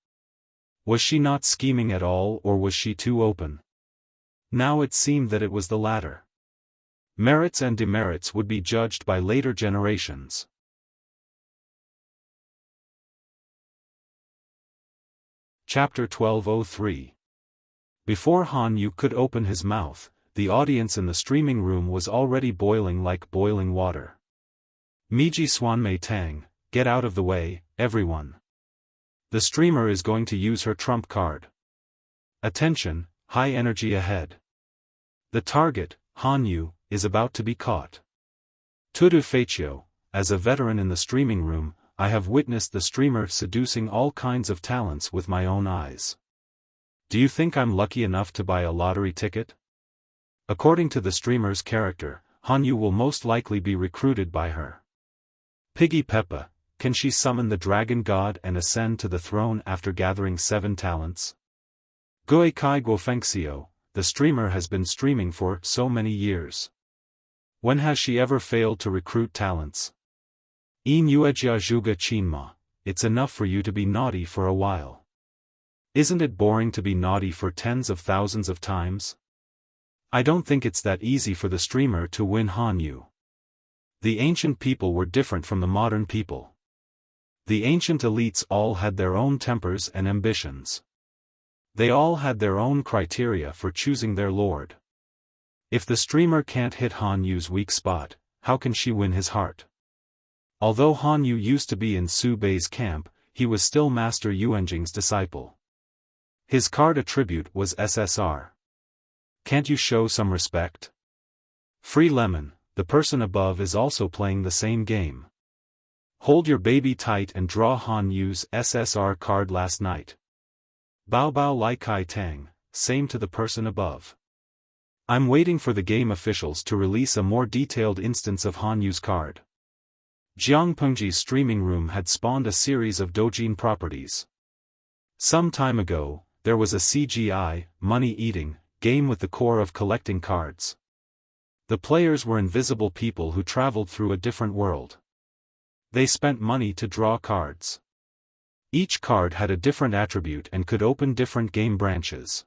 Was she not scheming at all, or was she too open? Now it seemed that it was the latter. Merits and demerits would be judged by later generations. Chapter 1203. Before Han Yu could open his mouth, the audience in the streaming room was already boiling like boiling water. Miji Xuan Mei Tang, get out of the way, everyone. The streamer is going to use her trump card. Attention, high energy ahead. The target, Han Yu, is about to be caught. Tudu Feiqiu, as a veteran in the streaming room, I have witnessed the streamer seducing all kinds of talents with my own eyes. Do you think I'm lucky enough to buy a lottery ticket? According to the streamer's character, Han Yu will most likely be recruited by her. Piggy Peppa, can she summon the dragon god and ascend to the throne after gathering 7 talents? Gui Kai Guofengxiu, the streamer has been streaming for so many years. When has she ever failed to recruit talents? In Yuejia Zhuge Qinma, it's enough for you to be naughty for a while. Isn't it boring to be naughty for tens of thousands of times? I don't think it's that easy for the streamer to win Han Yu. The ancient people were different from the modern people. The ancient elites all had their own tempers and ambitions. They all had their own criteria for choosing their lord. If the streamer can't hit Han Yu's weak spot, how can she win his heart? Although Han Yu used to be in Su Bei's camp, he was still Master Yuanjing's disciple. His card attribute was SSR. Can't you show some respect? Free Lemon, the person above is also playing the same game. Hold your baby tight and draw Han Yu's SSR card last night. Bao Bao Lai Kai Tang, same to the person above. I'm waiting for the game officials to release a more detailed instance of Han Yu's card. Jiang Pengji's streaming room had spawned a series of doujin properties. Some time ago, there was a CGI, money-eating, game with the core of collecting cards. The players were invisible people who traveled through a different world. They spent money to draw cards. Each card had a different attribute and could open different game branches.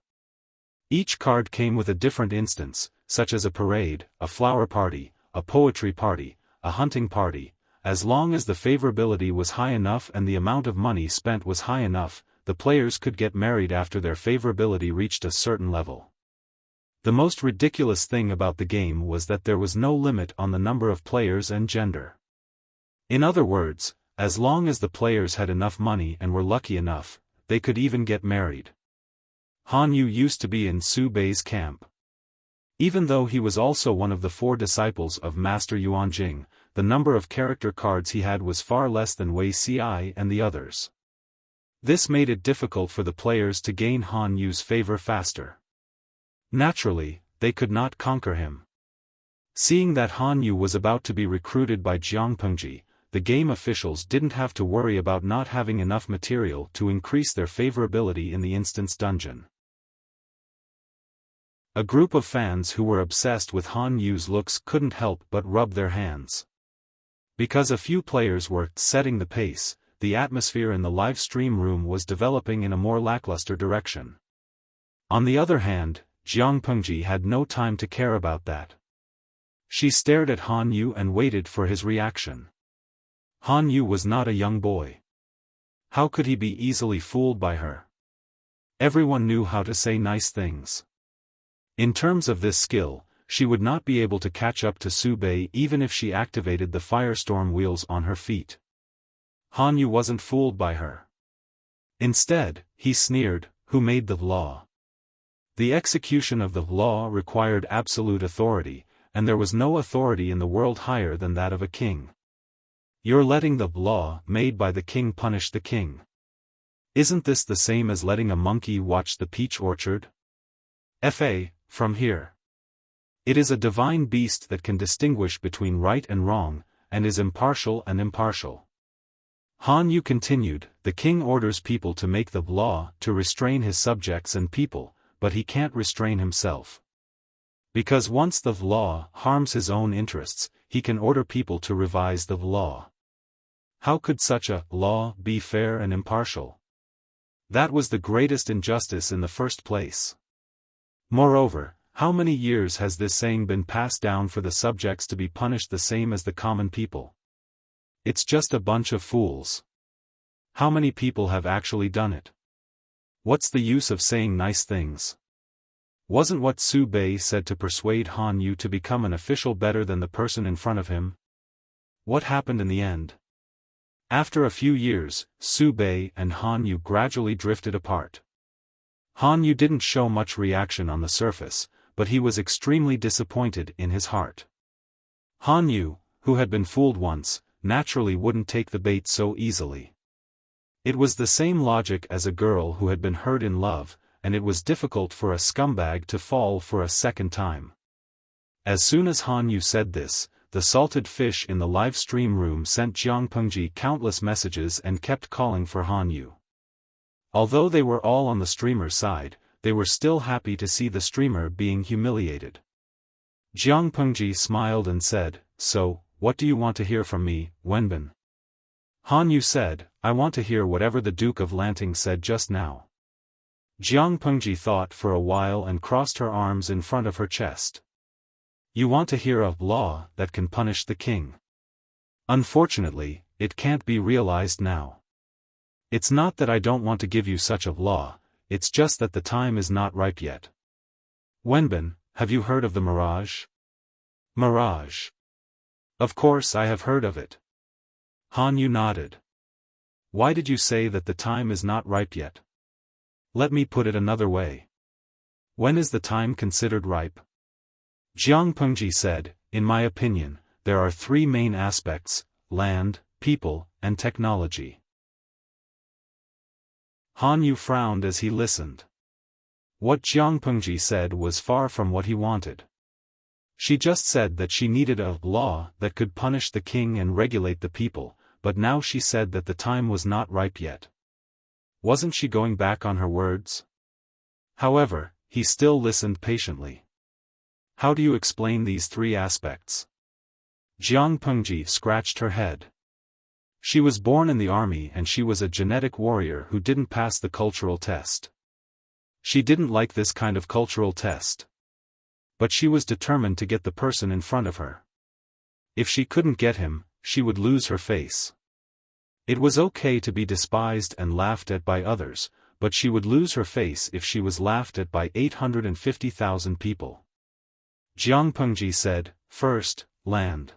Each card came with a different instance, such as a parade, a flower party, a poetry party, a hunting party. As long as the favorability was high enough and the amount of money spent was high enough, the players could get married after their favorability reached a certain level. The most ridiculous thing about the game was that there was no limit on the number of players and gender. In other words, as long as the players had enough money and were lucky enough, they could even get married. Han Yu used to be in Su Bei's camp. Even though he was also one of the 4 disciples of Master Yuanjing, the number of character cards he had was far less than Wei Ci and the others. This made it difficult for the players to gain Han Yu's favor faster. Naturally, they could not conquer him. Seeing that Han Yu was about to be recruited by Jiang Pengji, the game officials didn't have to worry about not having enough material to increase their favorability in the instance dungeon. A group of fans who were obsessed with Han Yu's looks couldn't help but rub their hands. Because a few players were setting the pace, the atmosphere in the live stream room was developing in a more lackluster direction. On the other hand, Jiang Pengji had no time to care about that. She stared at Han Yu and waited for his reaction. Han Yu was not a young boy. How could he be easily fooled by her? Everyone knew how to say nice things. In terms of this skill, she would not be able to catch up to Su Bei even if she activated the firestorm wheels on her feet. Han Yu wasn't fooled by her. Instead, he sneered, "Who made the law?" The execution of the law required absolute authority, and there was no authority in the world higher than that of a king. You're letting the law made by the king punish the king. Isn't this the same as letting a monkey watch the peach orchard? From here. It is a divine beast that can distinguish between right and wrong, and is impartial and impartial. Han Yu continued, "The king orders people to make the law to restrain his subjects and people, but he can't restrain himself. Because once the law harms his own interests, he can order people to revise the law. How could such a law be fair and impartial? That was the greatest injustice in the first place. Moreover, how many years has this saying been passed down for the subjects to be punished the same as the common people? It's just a bunch of fools. How many people have actually done it? What's the use of saying nice things? Wasn't what Su Bei said to persuade Han Yu to become an official better than the person in front of him? What happened in the end? After a few years, Su Bei and Han Yu gradually drifted apart. Han Yu didn't show much reaction on the surface, but he was extremely disappointed in his heart. Han Yu, who had been fooled once, naturally wouldn't take the bait so easily. It was the same logic as a girl who had been hurt in love, and it was difficult for a scumbag to fall for a second time. As soon as Han Yu said this, the salted fish in the live stream room sent Jiang Pengji countless messages and kept calling for Han Yu. Although they were all on the streamer's side, they were still happy to see the streamer being humiliated. Jiang Pengji smiled and said, "So, what do you want to hear from me, Wenbin?" Han Yu said, "I want to hear whatever the Duke of Lanting said just now." Jiang Pengji thought for a while and crossed her arms in front of her chest. "You want to hear a law that can punish the king. Unfortunately, it can't be realized now. It's not that I don't want to give you such a law, it's just that the time is not ripe yet. Wenbin, have you heard of the mirage?" "Mirage? Of course I have heard of it." Han Yu nodded. "Why did you say that the time is not ripe yet? Let me put it another way. When is the time considered ripe?" Jiang Pengji said, "In my opinion, there are 3 main aspects: land, people, and technology." Han Yu frowned as he listened. What Jiang Pengji said was far from what he wanted. She just said that she needed a law that could punish the king and regulate the people, but now she said that the time was not ripe yet. Wasn't she going back on her words? However, he still listened patiently. "How do you explain these 3 aspects?" Jiang Pengji scratched her head. She was born in the army and she was a genetic warrior who didn't pass the cultural test. She didn't like this kind of cultural test. But she was determined to get the person in front of her. If she couldn't get him, she would lose her face. It was okay to be despised and laughed at by others, but she would lose her face if she was laughed at by 850,000 people. Jiang Pengji said, "First, land.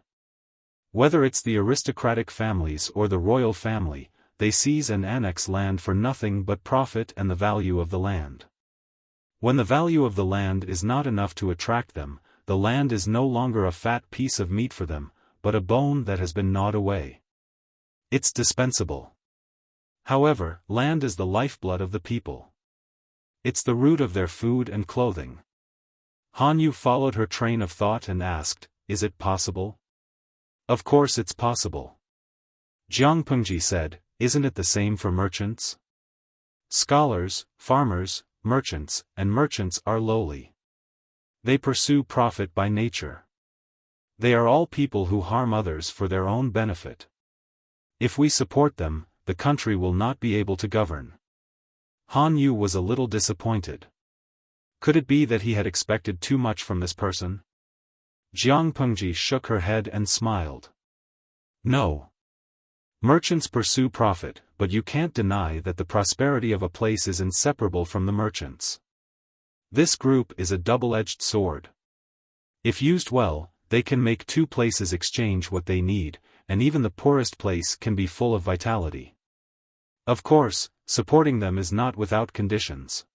Whether it's the aristocratic families or the royal family, they seize and annex land for nothing but profit and the value of the land. When the value of the land is not enough to attract them, the land is no longer a fat piece of meat for them, but a bone that has been gnawed away. It's dispensable. However, land is the lifeblood of the people. It's the root of their food and clothing." Han Yu followed her train of thought and asked, "Is it possible?" "Of course it's possible." Jiang Pengji said, "Isn't it the same for merchants? Scholars, farmers, merchants, and merchants are lowly. They pursue profit by nature. They are all people who harm others for their own benefit. If we support them, the country will not be able to govern." Han Yu was a little disappointed. Could it be that he had expected too much from this person? Jiang Pengji shook her head and smiled. "No. Merchants pursue profit, but you can't deny that the prosperity of a place is inseparable from the merchants. This group is a double-edged sword. If used well, they can make two places exchange what they need, and even the poorest place can be full of vitality. Of course, supporting them is not without conditions.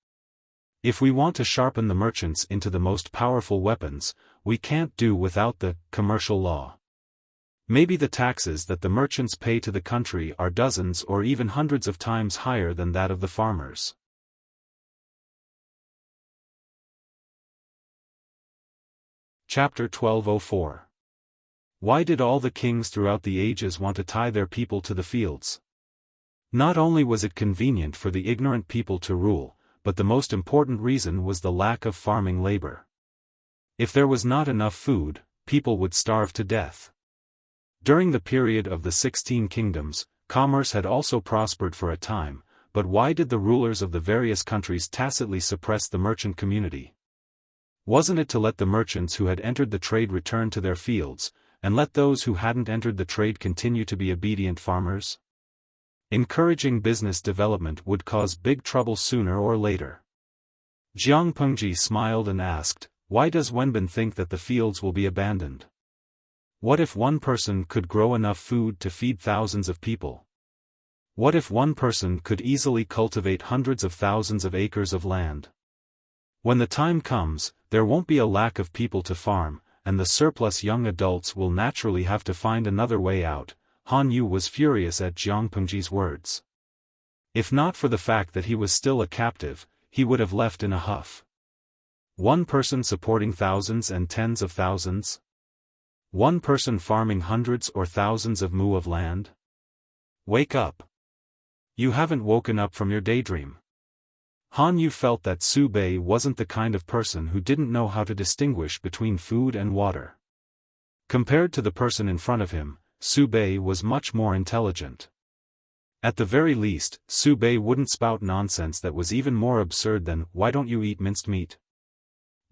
If we want to sharpen the merchants into the most powerful weapons, we can't do without the commercial law. Maybe the taxes that the merchants pay to the country are dozens or even hundreds of times higher than that of the farmers." Chapter 1204. Why did all the kings throughout the ages want to tie their people to the fields? Not only was it convenient for the ignorant people to rule, but the most important reason was the lack of farming labor. If there was not enough food, people would starve to death. During the period of the 16 kingdoms, commerce had also prospered for a time, but why did the rulers of the various countries tacitly suppress the merchant community? Wasn't it to let the merchants who had entered the trade return to their fields, and let those who hadn't entered the trade continue to be obedient farmers? Encouraging business development would cause big trouble sooner or later. Jiang Pengji smiled and asked, "Why does Wenbin think that the fields will be abandoned? What if one person could grow enough food to feed thousands of people? What if one person could easily cultivate hundreds of thousands of acres of land? When the time comes, there won't be a lack of people to farm, and the surplus young adults will naturally have to find another way out." Han Yu was furious at Jiang Pengji's words. If not for the fact that he was still a captive, he would have left in a huff. One person supporting thousands and tens of thousands? One person farming hundreds or thousands of mu of land? Wake up. You haven't woken up from your daydream. Han Yu felt that Su Bei wasn't the kind of person who didn't know how to distinguish between food and water. Compared to the person in front of him, Su Bei was much more intelligent. At the very least, Su Bei wouldn't spout nonsense that was even more absurd than, "Why don't you eat minced meat?"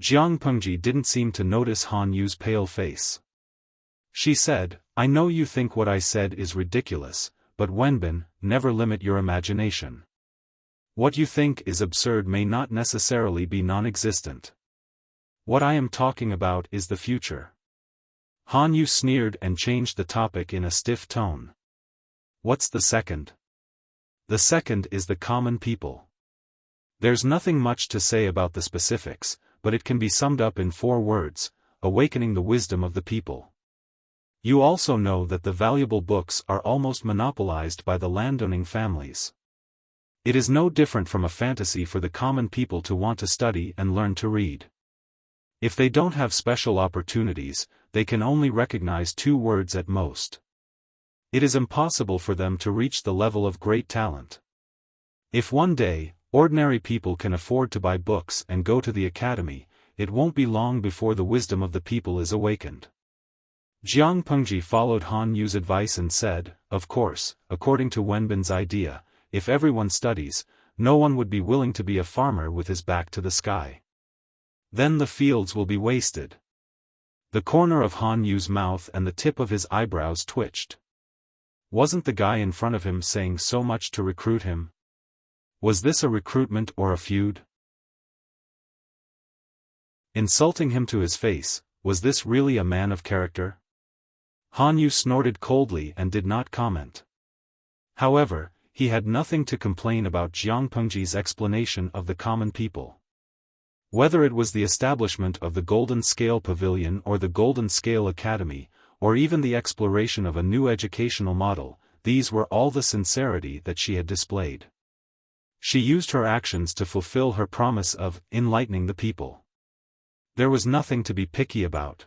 Jiang Pengji didn't seem to notice Han Yu's pale face. She said, "I know you think what I said is ridiculous, but Wenbin, never limit your imagination. What you think is absurd may not necessarily be non-existent. What I am talking about is the future." Han Yu sneered and changed the topic in a stiff tone. "What's the second?" "The second is the common people. There's nothing much to say about the specifics, but it can be summed up in 4 words, awakening the wisdom of the people. You also know that the valuable books are almost monopolized by the landowning families. It is no different from a fantasy for the common people to want to study and learn to read. If they don't have special opportunities, they can only recognize 2 words at most. It is impossible for them to reach the level of great talent. If one day, ordinary people can afford to buy books and go to the academy, it won't be long before the wisdom of the people is awakened." Jiang Pengji followed Han Yu's advice and said, "Of course, according to Wenbin's idea, if everyone studies, no one would be willing to be a farmer with his back to the sky. Then the fields will be wasted." The corner of Han Yu's mouth and the tip of his eyebrows twitched. Wasn't the guy in front of him saying so much to recruit him? Was this a recruitment or a feud? Insulting him to his face, was this really a man of character? Han Yu snorted coldly and did not comment. However, he had nothing to complain about Jiang Pengji's explanation of the common people. Whether it was the establishment of the Golden Scale Pavilion or the Golden Scale Academy, or even the exploration of a new educational model, these were all the sincerity that she had displayed. She used her actions to fulfill her promise of enlightening the people. There was nothing to be picky about.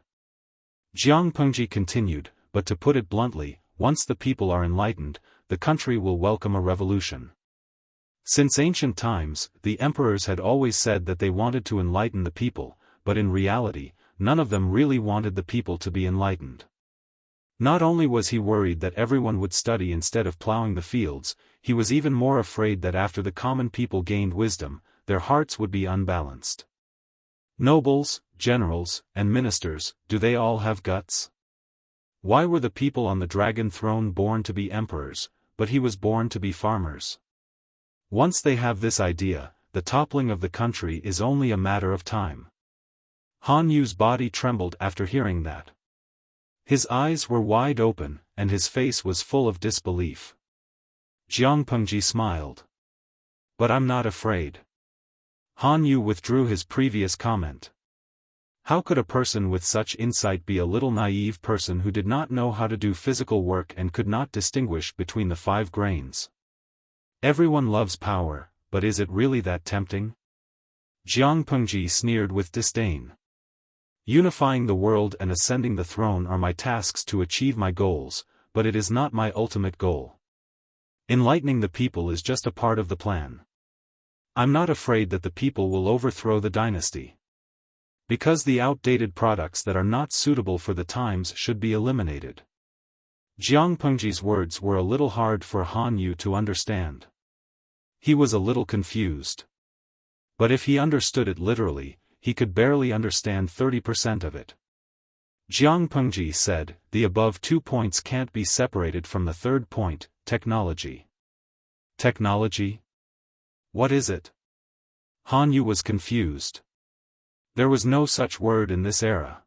Jiang Pengji continued, but to put it bluntly, once the people are enlightened, the country will welcome a revolution. Since ancient times, the emperors had always said that they wanted to enlighten the people, but in reality, none of them really wanted the people to be enlightened. Not only was he worried that everyone would study instead of plowing the fields, he was even more afraid that after the common people gained wisdom, their hearts would be unbalanced. Nobles, generals, and ministers, do they all have guts? Why were the people on the dragon throne born to be emperors, but he was born to be farmers? Once they have this idea, the toppling of the country is only a matter of time. Han Yu's body trembled after hearing that. His eyes were wide open, and his face was full of disbelief. Jiang Pengji smiled. But I'm not afraid. Han Yu withdrew his previous comment. How could a person with such insight be a little naive person who did not know how to do physical work and could not distinguish between the 5 grains? Everyone loves power, but is it really that tempting? Jiang Pengji sneered with disdain. Unifying the world and ascending the throne are my tasks to achieve my goals, but it is not my ultimate goal. Enlightening the people is just a part of the plan. I'm not afraid that the people will overthrow the dynasty. Because the outdated products that are not suitable for the times should be eliminated. Jiang Pengji's words were a little hard for Han Yu to understand. He was a little confused. But if he understood it literally, he could barely understand 30% of it. Jiang Pengji said, the above 2 points can't be separated from the third point, technology. Technology? What is it? Han Yu was confused. There was no such word in this era.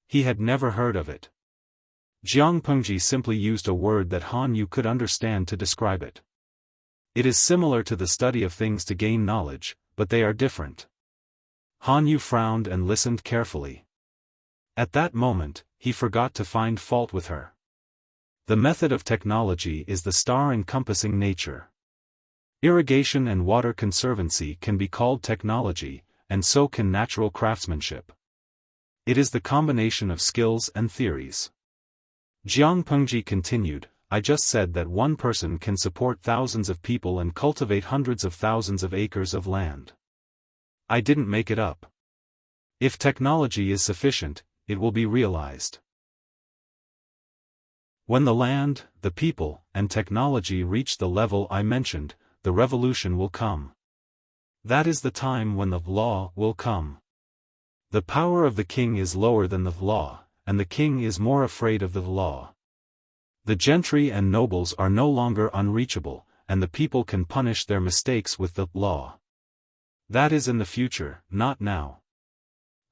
He had never heard of it. Jiang Pengji simply used a word that Han Yu could understand to describe it. It is similar to the study of things to gain knowledge, but they are different. Han Yu frowned and listened carefully. At that moment, he forgot to find fault with her. The method of technology is the star-encompassing nature. Irrigation and water conservancy can be called technology, and so can natural craftsmanship. It is the combination of skills and theories. Jiang Pengji continued, I just said that one person can support thousands of people and cultivate hundreds of thousands of acres of land. I didn't make it up. If technology is sufficient, it will be realized. When the land, the people, and technology reach the level I mentioned, the revolution will come. That is the time when the law will come. The power of the king is lower than the law, and the king is more afraid of the law. The gentry and nobles are no longer unreachable, and the people can punish their mistakes with the law. That is in the future, not now.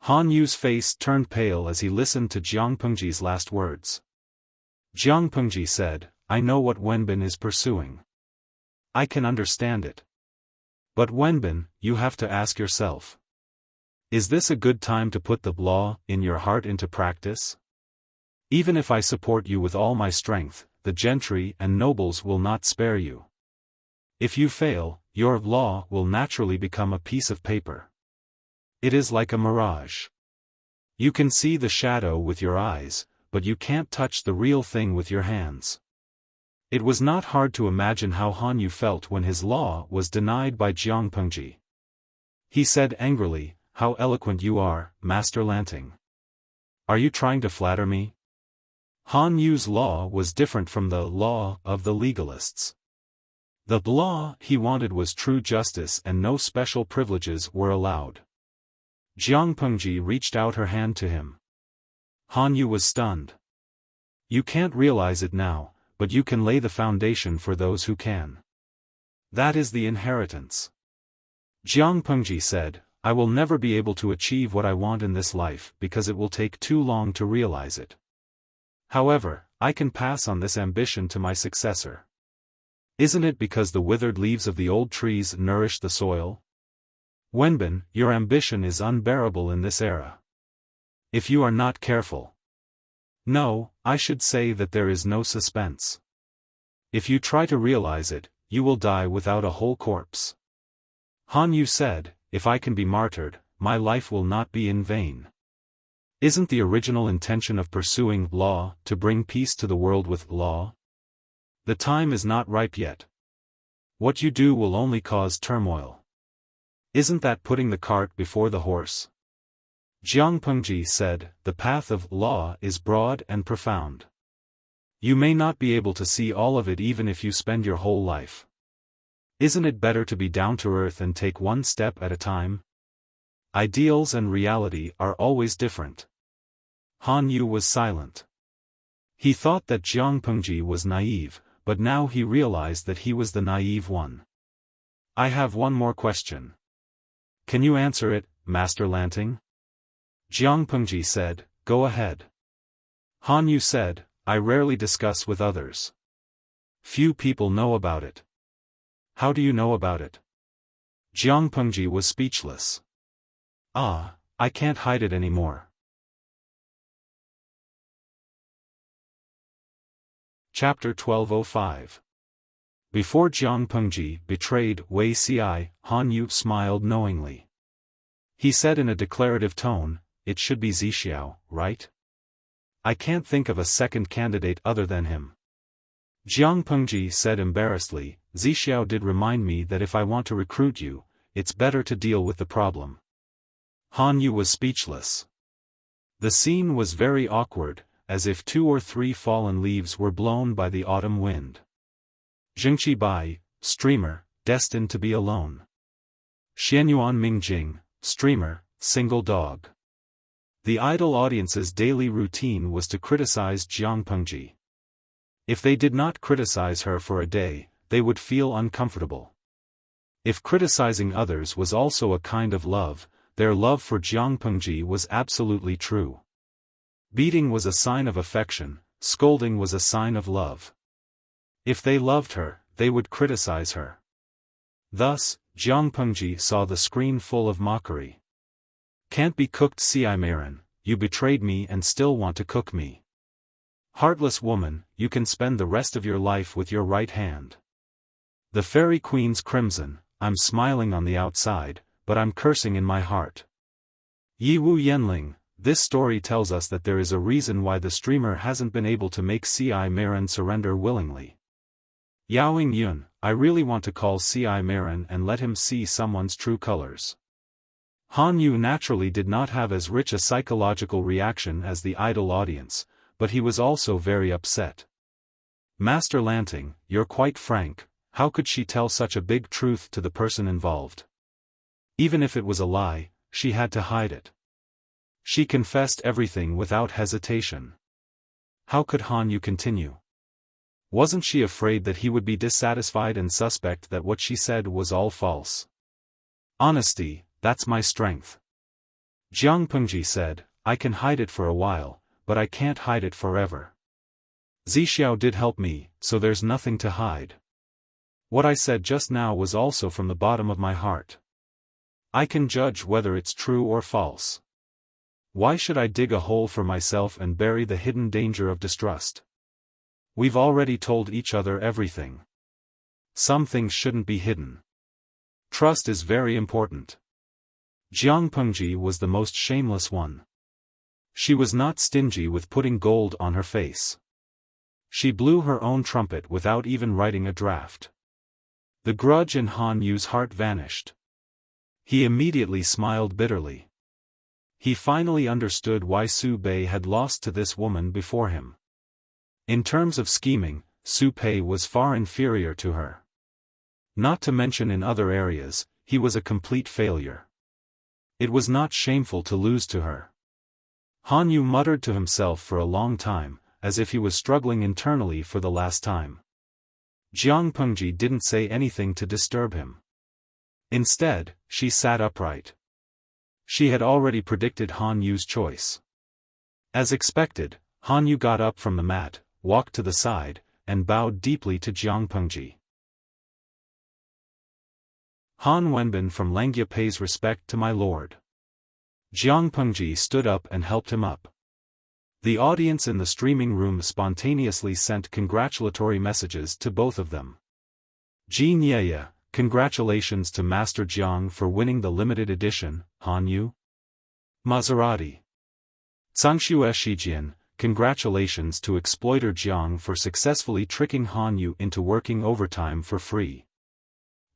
Han Yu's face turned pale as he listened to Jiang Pengji's last words. Jiang Pengji said, I know what Wenbin is pursuing. I can understand it. But Wenbin, you have to ask yourself. Is this a good time to put the law in your heart into practice? Even if I support you with all my strength, the gentry and nobles will not spare you. If you fail, your law will naturally become a piece of paper. It is like a mirage. You can see the shadow with your eyes, but you can't touch the real thing with your hands. It was not hard to imagine how Han Yu felt when his law was denied by Jiang Pengji. He said angrily, How eloquent you are, Master Lanting. Are you trying to flatter me? Han Yu's law was different from the law of the legalists. The law he wanted was true justice and no special privileges were allowed. Jiang Pengji reached out her hand to him. Han Yu was stunned. You can't realize it now, but you can lay the foundation for those who can. That is the inheritance. Jiang Pengji said, I will never be able to achieve what I want in this life because it will take too long to realize it. However, I can pass on this ambition to my successor. Isn't it because the withered leaves of the old trees nourish the soil? Wenbin, your ambition is unbearable in this era. If you are not careful. No, I should say that there is no suspense. If you try to realize it, you will die without a whole corpse. Han Yu said, if I can be martyred, my life will not be in vain. Isn't the original intention of pursuing law to bring peace to the world with law? The time is not ripe yet. What you do will only cause turmoil. Isn't that putting the cart before the horse? Jiang Pengji said, the path of law is broad and profound. You may not be able to see all of it even if you spend your whole life. Isn't it better to be down to earth and take one step at a time? Ideals and reality are always different. Han Yu was silent. He thought that Jiang Pengji was naive, but now he realized that he was the naive one. I have one more question. Can you answer it, Master Lanting? Jiang Pengji said, go ahead. Han Yu said, I rarely discuss with others. Few people know about it. How do you know about it? Jiang Pengji was speechless. Ah, I can't hide it anymore. Chapter 1205. Before Jiang Pengji betrayed Wei Xi, Han Yu smiled knowingly. He said in a declarative tone, it should be Zixiao, right? I can't think of a second candidate other than him. Jiang Pengji said embarrassedly, Zixiao did remind me that if I want to recruit you, it's better to deal with the problem. Han Yu was speechless. The scene was very awkward, as if 2 or 3 fallen leaves were blown by the autumn wind. Jingqi Bai, streamer, destined to be alone. Xianyuan Mingjing, streamer, single dog. The idol audience's daily routine was to criticize Jiang Pengji. If they did not criticize her for a day, they would feel uncomfortable. If criticizing others was also a kind of love, their love for Jiang Pengji was absolutely true. Beating was a sign of affection, scolding was a sign of love. If they loved her, they would criticize her. Thus, Jiang Pengji saw the screen full of mockery. Can't be cooked Xiaimaran, you betrayed me and still want to cook me. Heartless woman, you can spend the rest of your life with your right hand. The fairy queen's crimson, I'm smiling on the outside, but I'm cursing in my heart. Yi Wu Yanling, this story tells us that there is a reason why the streamer hasn't been able to make Xiaimaran surrender willingly. Yaoing Yun, I really want to call Xiaimaran and let him see someone's true colors. Han Yu naturally did not have as rich a psychological reaction as the idol audience, but he was also very upset. Master Lanting, you're quite frank, how could she tell such a big truth to the person involved? Even if it was a lie, she had to hide it. She confessed everything without hesitation. How could Han Yu continue? Wasn't she afraid that he would be dissatisfied and suspect that what she said was all false? Honesty, that's my strength. Jiang Pengji said, I can hide it for a while, but I can't hide it forever. Zixiao did help me, so there's nothing to hide. What I said just now was also from the bottom of my heart. I can judge whether it's true or false. Why should I dig a hole for myself and bury the hidden danger of distrust? We've already told each other everything. Some things shouldn't be hidden. Trust is very important. Jiang Pengji was the most shameless one. She was not stingy with putting gold on her face. She blew her own trumpet without even writing a draft. The grudge in Han Yu's heart vanished. He immediately smiled bitterly. He finally understood why Su Bei had lost to this woman before him. In terms of scheming, Su Bei was far inferior to her. Not to mention in other areas, he was a complete failure. It was not shameful to lose to her. Han Yu muttered to himself for a long time, as if he was struggling internally for the last time. Jiang Pengji didn't say anything to disturb him. Instead, she sat upright. She had already predicted Han Yu's choice. As expected, Han Yu got up from the mat, walked to the side, and bowed deeply to Jiang Pengji. Han Wenbin from Langia pays respect to my lord. Jiang Pengji stood up and helped him up. The audience in the streaming room spontaneously sent congratulatory messages to both of them. Jin Ye, congratulations to Master Jiang for winning the limited edition, Han Yu. Maserati. Zhangxue Shijian, congratulations to exploiter Jiang for successfully tricking Han Yu into working overtime for free.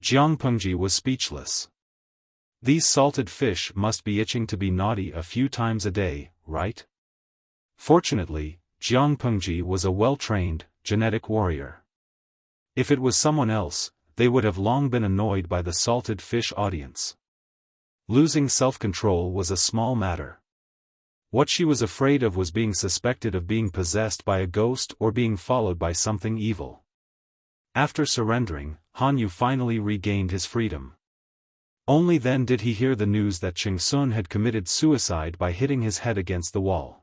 Jiang Pengji was speechless. These salted fish must be itching to be naughty a few times a day, right? Fortunately, Jiang Pengji was a well-trained, genetic warrior. If it was someone else, they would have long been annoyed by the salted fish audience. Losing self-control was a small matter. What she was afraid of was being suspected of being possessed by a ghost or being followed by something evil. After surrendering, Han Yu finally regained his freedom. Only then did he hear the news that Cheng Sun had committed suicide by hitting his head against the wall.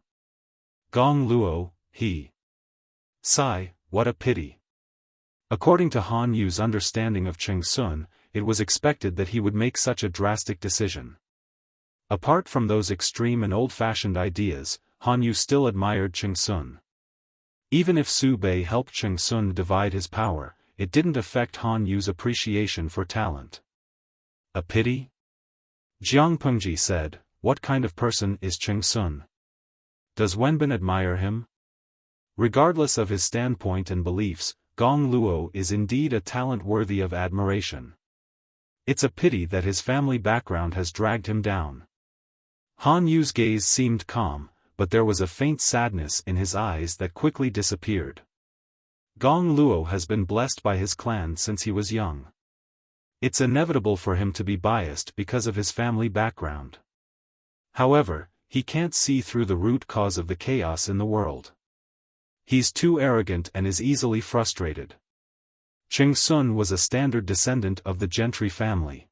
Gong Luo, he. Sigh, what a pity. According to Han Yu's understanding of Cheng Sun, it was expected that he would make such a drastic decision. Apart from those extreme and old-fashioned ideas, Han Yu still admired Cheng Sun. Even if Su Bei helped Cheng Sun divide his power, it didn't affect Han Yu's appreciation for talent. A pity? Jiang Pengji said, what kind of person is Cheng Sun? Does Wenbin admire him? Regardless of his standpoint and beliefs, Gong Luo is indeed a talent worthy of admiration. It's a pity that his family background has dragged him down. Han Yu's gaze seemed calm, but there was a faint sadness in his eyes that quickly disappeared. Gong Luo has been blessed by his clan since he was young. It's inevitable for him to be biased because of his family background. However, he can't see through the root cause of the chaos in the world. He's too arrogant and is easily frustrated. Cheng Sun was a standard descendant of the gentry family.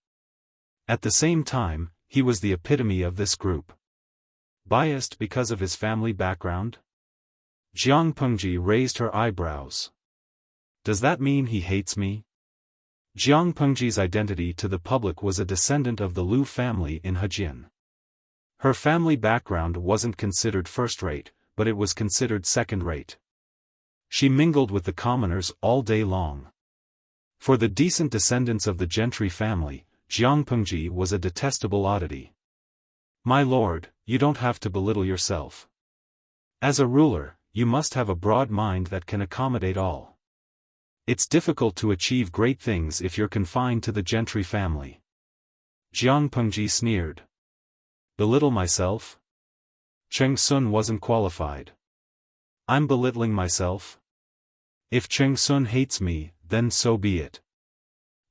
At the same time, he was the epitome of this group. Biased because of his family background? Jiang Pengji raised her eyebrows. Does that mean he hates me? Jiang Pengji's identity to the public was a descendant of the Liu family in Hejian. Her family background wasn't considered first-rate, but it was considered second-rate. She mingled with the commoners all day long. For the decent descendants of the gentry family, Jiang Pengji was a detestable oddity. My lord, you don't have to belittle yourself. As a ruler, you must have a broad mind that can accommodate all. It's difficult to achieve great things if you're confined to the gentry family. Jiang Pengji sneered. Belittle myself? Cheng Sun wasn't qualified. I'm belittling myself? If Cheng Sun hates me, then so be it.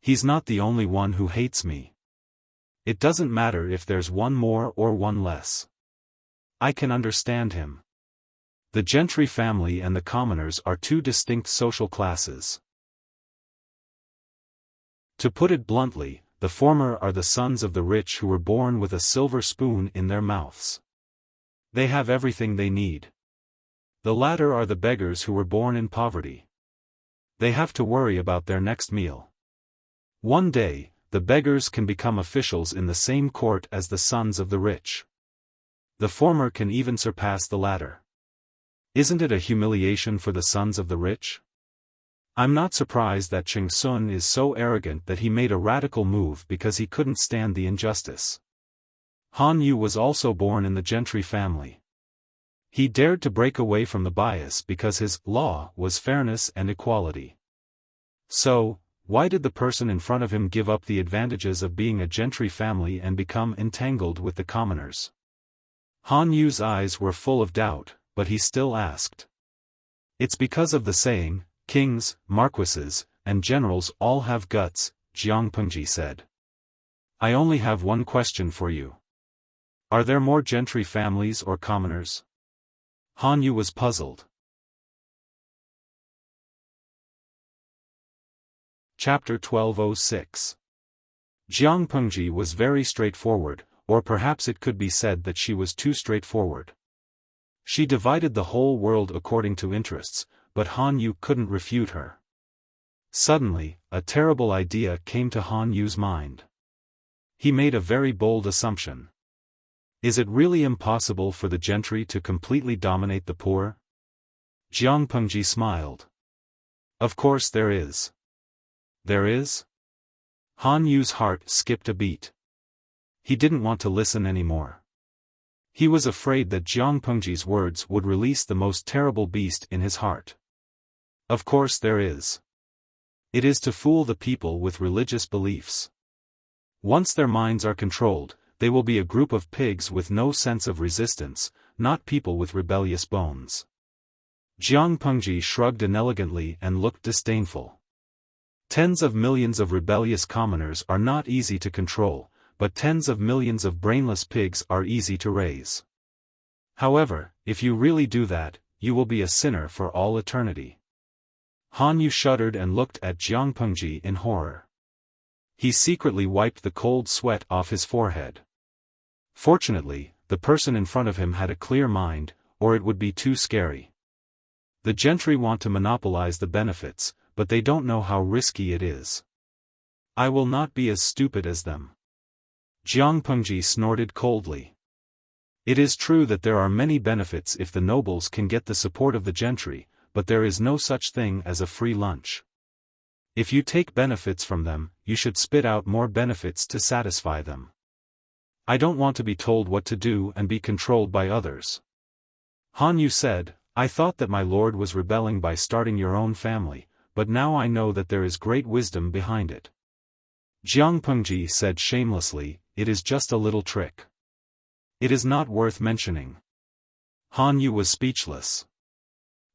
He's not the only one who hates me. It doesn't matter if there's one more or one less. I can understand him. The gentry family and the commoners are two distinct social classes. To put it bluntly, the former are the sons of the rich who were born with a silver spoon in their mouths. They have everything they need. The latter are the beggars who were born in poverty. They have to worry about their next meal. One day, the beggars can become officials in the same court as the sons of the rich. The former can even surpass the latter. Isn't it a humiliation for the sons of the rich? I'm not surprised that Cheng Sun is so arrogant that he made a radical move because he couldn't stand the injustice. Han Yu was also born in the gentry family. He dared to break away from the bias because his law was fairness and equality. So, why did the person in front of him give up the advantages of being a gentry family and become entangled with the commoners? Han Yu's eyes were full of doubt, but he still asked. It's because of the saying, kings, marquises, and generals all have guts, Jiang Pengji said. I only have one question for you. Are there more gentry families or commoners? Han Yu was puzzled. Chapter 1206. Jiang Pengji was very straightforward, or perhaps it could be said that she was too straightforward. She divided the whole world according to interests, but Han Yu couldn't refute her. Suddenly, a terrible idea came to Han Yu's mind. He made a very bold assumption. Is it really impossible for the gentry to completely dominate the poor? Jiang Pengji smiled. Of course there is. There is? Han Yu's heart skipped a beat. He didn't want to listen anymore. He was afraid that Jiang Pengji's words would release the most terrible beast in his heart. Of course there is. It is to fool the people with religious beliefs. Once their minds are controlled, they will be a group of pigs with no sense of resistance, not people with rebellious bones. Jiang Pengji shrugged inelegantly and looked disdainful. Tens of millions of rebellious commoners are not easy to control, but tens of millions of brainless pigs are easy to raise. However, if you really do that, you will be a sinner for all eternity. Han Yu shuddered and looked at Jiang Pengji in horror. He secretly wiped the cold sweat off his forehead. Fortunately, the person in front of him had a clear mind, or it would be too scary. The gentry want to monopolize the benefits, but they don't know how risky it is. I will not be as stupid as them. Jiang Pengji snorted coldly. It is true that there are many benefits if the nobles can get the support of the gentry, but there is no such thing as a free lunch. If you take benefits from them, you should spit out more benefits to satisfy them. I don't want to be told what to do and be controlled by others. Han Yu said, I thought that my lord was rebelling by starting your own family, but now I know that there is great wisdom behind it. Jiang Pengji said shamelessly, it is just a little trick. It is not worth mentioning. Han Yu was speechless.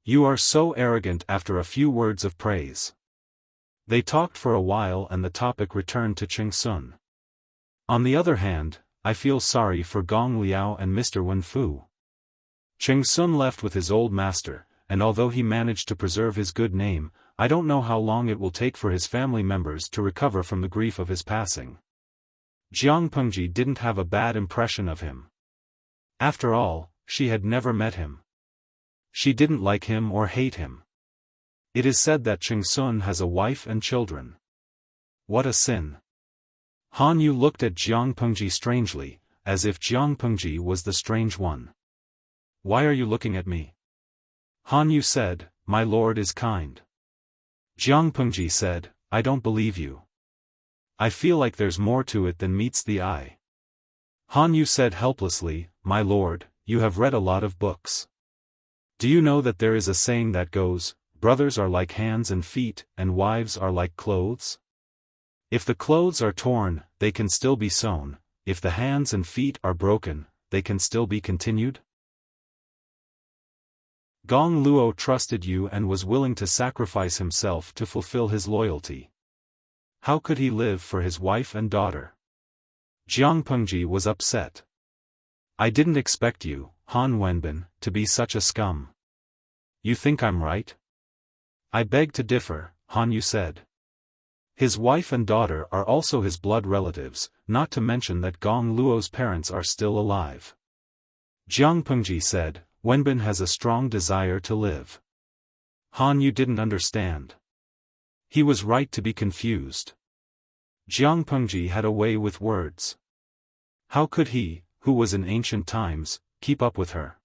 You are so arrogant after a few words of praise. They talked for a while and the topic returned to Cheng Sun. On the other hand, I feel sorry for Gong Liao and Mr. Wen Fu. Cheng Sun left with his old master, and although he managed to preserve his good name, I don't know how long it will take for his family members to recover from the grief of his passing. Jiang Pengji didn't have a bad impression of him. After all, she had never met him. She didn't like him or hate him. It is said that Cheng Sun has a wife and children. What a sin. Han Yu looked at Jiang Pengji strangely, as if Jiang Pengji was the strange one. Why are you looking at me? Han Yu said, my lord is kind. Jiang Pengji said, I don't believe you. I feel like there's more to it than meets the eye. Han Yu said helplessly, my lord, you have read a lot of books. Do you know that there is a saying that goes, brothers are like hands and feet, and wives are like clothes? If the clothes are torn, they can still be sewn, if the hands and feet are broken, they can still be continued? Gong Luo trusted you and was willing to sacrifice himself to fulfill his loyalty. How could he live for his wife and daughter? Jiang Pengji was upset. I didn't expect you, Han Wenbin, to be such a scum. You think I'm right? I beg to differ, Han Yu said. His wife and daughter are also his blood relatives, not to mention that Gong Luo's parents are still alive. Jiang Pengji said, Wenbin has a strong desire to live. Han Yu didn't understand. He was right to be confused. Jiang Pengji had a way with words. How could he, who was in ancient times, keep up with her?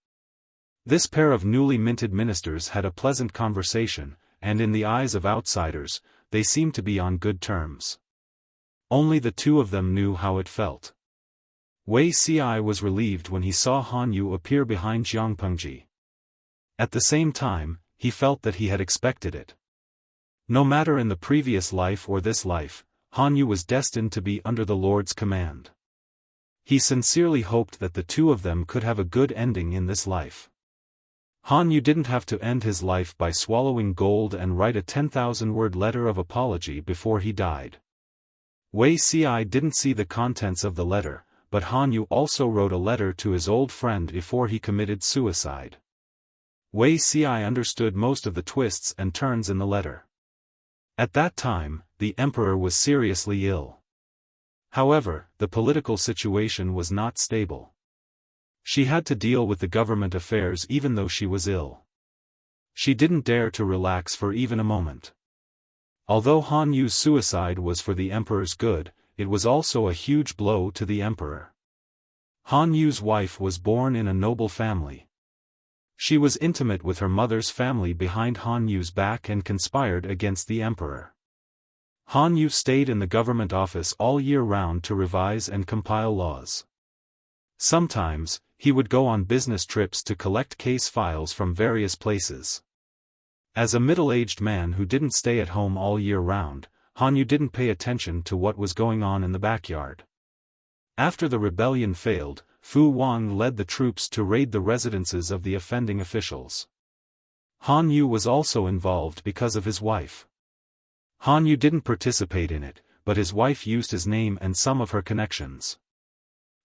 This pair of newly minted ministers had a pleasant conversation, and in the eyes of outsiders, they seemed to be on good terms. Only the two of them knew how it felt. Wei Ci was relieved when he saw Han Yu appear behind Jiang Pengji. At the same time, he felt that he had expected it. No matter in the previous life or this life, Han Yu was destined to be under the Lord's command. He sincerely hoped that the two of them could have a good ending in this life. Han Yu didn't have to end his life by swallowing gold and write a 10,000-word letter of apology before he died. Wei Ci didn't see the contents of the letter, but Han Yu also wrote a letter to his old friend before he committed suicide. Wei Ci understood most of the twists and turns in the letter. At that time, the emperor was seriously ill. However, the political situation was not stable. She had to deal with the government affairs even though she was ill. She didn't dare to relax for even a moment. Although Han Yu's suicide was for the emperor's good, it was also a huge blow to the emperor. Han Yu's wife was born in a noble family. She was intimate with her mother's family behind Han Yu's back and conspired against the emperor. Han Yu stayed in the government office all year round to revise and compile laws. Sometimes, he would go on business trips to collect case files from various places. As a middle-aged man who didn't stay at home all year round, Han Yu didn't pay attention to what was going on in the backyard. After the rebellion failed, Fu Wang led the troops to raid the residences of the offending officials. Han Yu was also involved because of his wife. Han Yu didn't participate in it, but his wife used his name and some of her connections.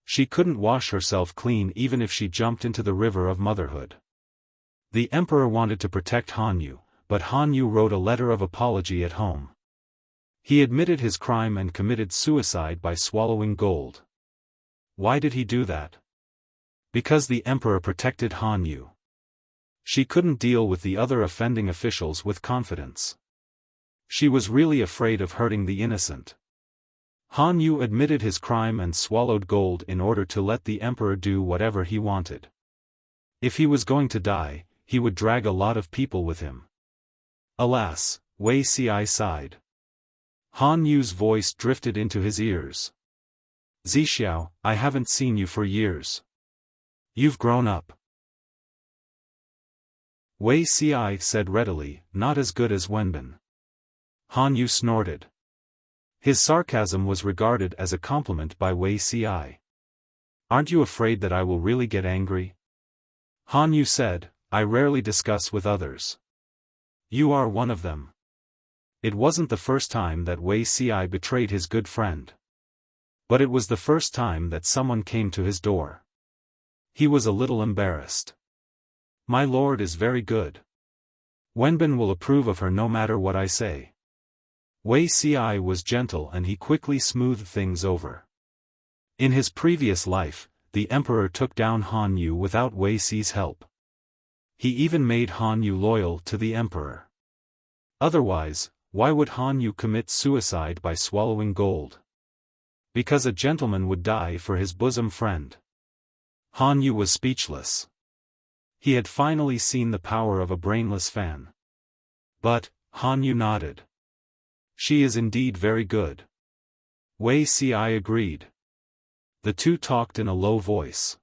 She couldn't wash herself clean even if she jumped into the river of motherhood. The emperor wanted to protect Han Yu, but Han Yu wrote a letter of apology at home. He admitted his crime and committed suicide by swallowing gold. Why did he do that? Because the emperor protected Han Yu. She couldn't deal with the other offending officials with confidence. She was really afraid of hurting the innocent. Han Yu admitted his crime and swallowed gold in order to let the emperor do whatever he wanted. If he was going to die, he would drag a lot of people with him. Alas, Wuxia sighed. Han Yu's voice drifted into his ears. Zixiao, I haven't seen you for years. You've grown up. Wuxia said readily, not as good as Wenbin. Han Yu snorted. His sarcasm was regarded as a compliment by Wuxia. Aren't you afraid that I will really get angry? Han Yu said, I rarely discuss with others. You are one of them. It wasn't the first time that Wuxia betrayed his good friend. But it was the first time that someone came to his door. He was a little embarrassed. My lord is very good. Wenbin will approve of her no matter what I say. Wuxia was gentle and he quickly smoothed things over. In his previous life, the emperor took down Han Yu without Wuxia's help. He even made Han Yu loyal to the emperor. Otherwise, why would Han Yu commit suicide by swallowing gold? Because a gentleman would die for his bosom friend. Han Yu was speechless. He had finally seen the power of a brainless fan. But, Han Yu nodded. She is indeed very good. Wuxia agreed. The two talked in a low voice.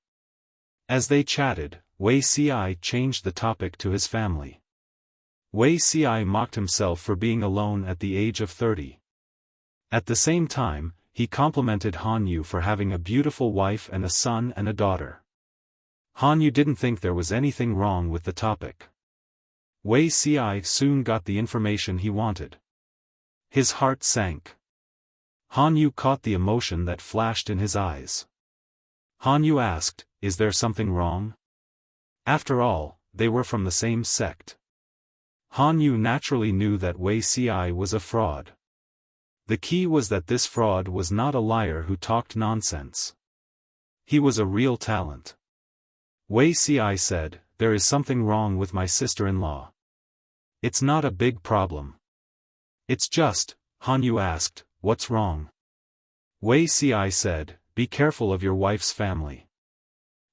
As they chatted, Wuxia changed the topic to his family. Wuxia mocked himself for being alone at the age of 30. At the same time, he complimented Han Yu for having a beautiful wife and a son and a daughter. Han Yu didn't think there was anything wrong with the topic. Wuxia soon got the information he wanted. His heart sank. Han Yu caught the emotion that flashed in his eyes. Han Yu asked, is there something wrong? After all, they were from the same sect. Han Yu naturally knew that Wuxia was a fraud. The key was that this fraud was not a liar who talked nonsense. He was a real talent. Wuxia said, there is something wrong with my sister-in-law. It's not a big problem. It's just, Han Yu asked, what's wrong? Wuxia said, be careful of your wife's family.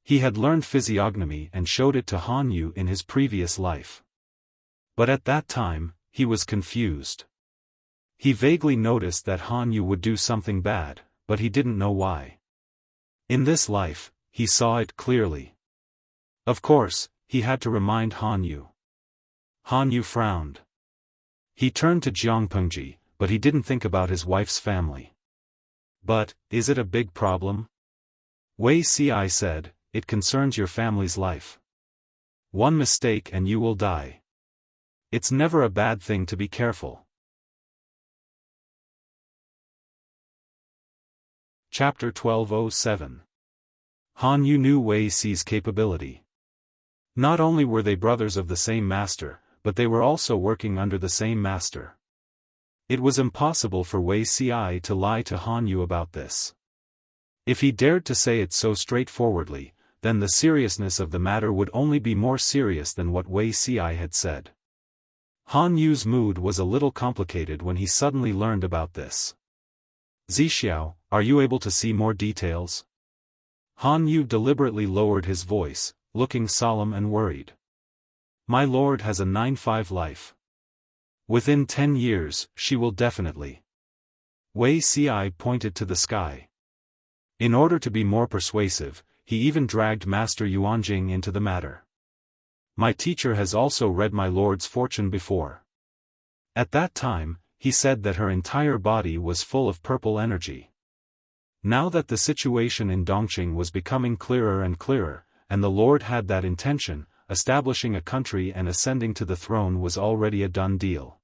He had learned physiognomy and showed it to Han Yu in his previous life. But at that time, he was confused. He vaguely noticed that Han Yu would do something bad, but he didn't know why. In this life, he saw it clearly. Of course, he had to remind Han Yu. Han Yu frowned. He turned to Jiangpengji, but he didn't think about his wife's family. But, is it a big problem? Wuxia said, it concerns your family's life. One mistake and you will die. It's never a bad thing to be careful. Chapter 1207. Han Yu knew Wuxia's capability. Not only were they brothers of the same master, but they were also working under the same master. It was impossible for Wei Ci to lie to Han Yu about this. If he dared to say it so straightforwardly, then the seriousness of the matter would only be more serious than what Wei Ci had said. Han Yu's mood was a little complicated when he suddenly learned about this. Zixiao, are you able to see more details? Han Yu deliberately lowered his voice, looking solemn and worried. My lord has a 9-5 life. Within 10 years, she will definitely. Wei Ci pointed to the sky. In order to be more persuasive, he even dragged Master Yuanjing into the matter. My teacher has also read my lord's fortune before. At that time, he said that her entire body was full of purple energy. Now that the situation in Dongqing was becoming clearer and clearer, and the lord had that intention, establishing a country and ascending to the throne was already a done deal.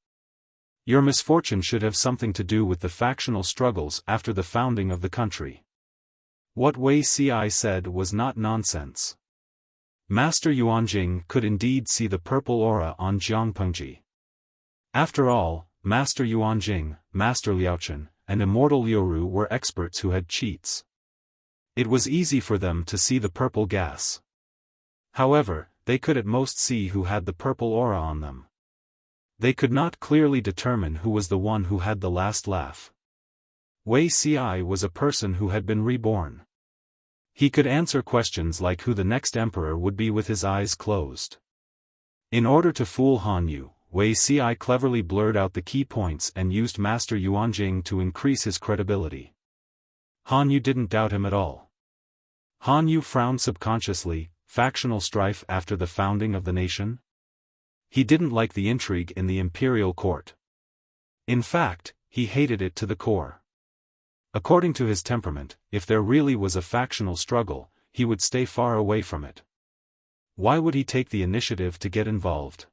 Your misfortune should have something to do with the factional struggles after the founding of the country. What Wei Ci said was not nonsense. Master Yuanjing could indeed see the purple aura on Jiang Pengji. After all, Master Yuanjing, Master Liaochen, and Immortal Liuru were experts who had cheats. It was easy for them to see the purple gas. However, they could at most see who had the purple aura on them. They could not clearly determine who was the one who had the last laugh. Wei Ci was a person who had been reborn. He could answer questions like who the next emperor would be with his eyes closed. In order to fool Han Yu, Wei Ci cleverly blurred out the key points and used Master Yuanjing to increase his credibility. Han Yu didn't doubt him at all. Han Yu frowned subconsciously. Factional strife after the founding of the nation? He didn't like the intrigue in the imperial court. In fact, he hated it to the core. According to his temperament, if there really was a factional struggle, he would stay far away from it. Why would he take the initiative to get involved?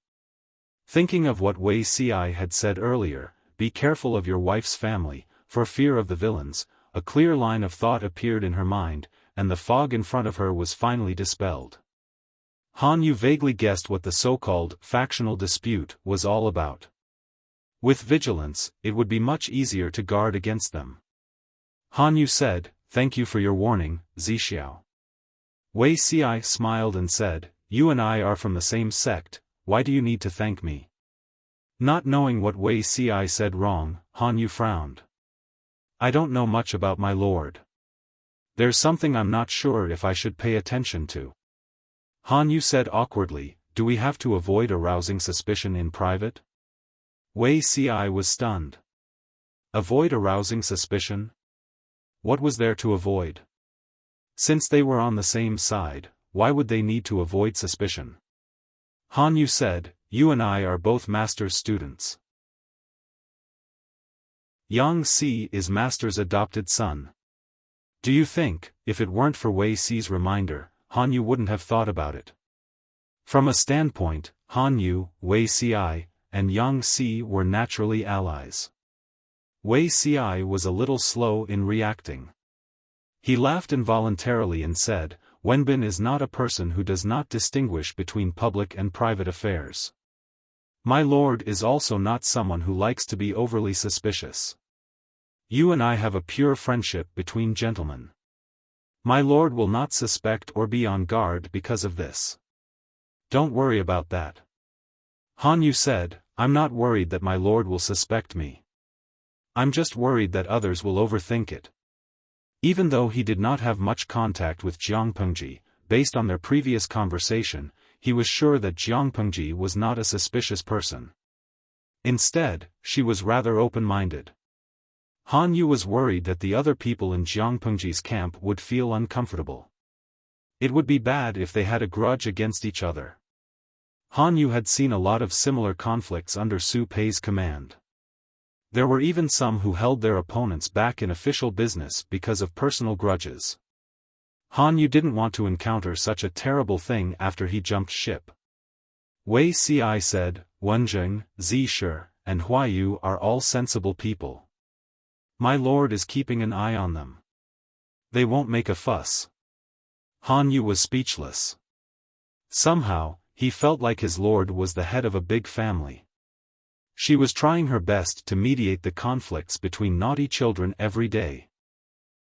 Thinking of what Wei Ci had said earlier, be careful of your wife's family, for fear of the villains, a clear line of thought appeared in her mind, and the fog in front of her was finally dispelled. Han Yu vaguely guessed what the so-called factional dispute was all about. With vigilance, it would be much easier to guard against them. Han Yu said, "Thank you for your warning, Zixiao." Wei Ci smiled and said, "You and I are from the same sect, why do you need to thank me?" Not knowing what Wei Ci said wrong, Han Yu frowned. "I don't know much about my lord. There's something I'm not sure if I should pay attention to." Han Yu said awkwardly, "Do we have to avoid arousing suspicion in private?" Wei Ci was stunned. Avoid arousing suspicion? What was there to avoid? Since they were on the same side, why would they need to avoid suspicion? Han Yu said, "You and I are both master's students. Yang Si is master's adopted son. Do you think, if it weren't for Wei Ci's reminder, Han Yu wouldn't have thought about it?" From a standpoint, Han Yu, Wei Ci, and Yang Si were naturally allies. Wei Ci was a little slow in reacting. He laughed involuntarily and said, "Wenbin is not a person who does not distinguish between public and private affairs. My lord is also not someone who likes to be overly suspicious. You and I have a pure friendship between gentlemen. My lord will not suspect or be on guard because of this. Don't worry about that." Han Yu said, "I'm not worried that my lord will suspect me. I'm just worried that others will overthink it." Even though he did not have much contact with Jiang Pengji, based on their previous conversation, he was sure that Jiang Pengji was not a suspicious person. Instead, she was rather open-minded. Han Yu was worried that the other people in Jiang Pengji's camp would feel uncomfortable. It would be bad if they had a grudge against each other. Han Yu had seen a lot of similar conflicts under Su Pei's command. There were even some who held their opponents back in official business because of personal grudges. Han Yu didn't want to encounter such a terrible thing after he jumped ship. Wei Ci said, "Wenjing, Zhi, and Huayu are all sensible people. My lord is keeping an eye on them. They won't make a fuss." Han Yu was speechless. Somehow, he felt like his lord was the head of a big family. She was trying her best to mediate the conflicts between naughty children every day.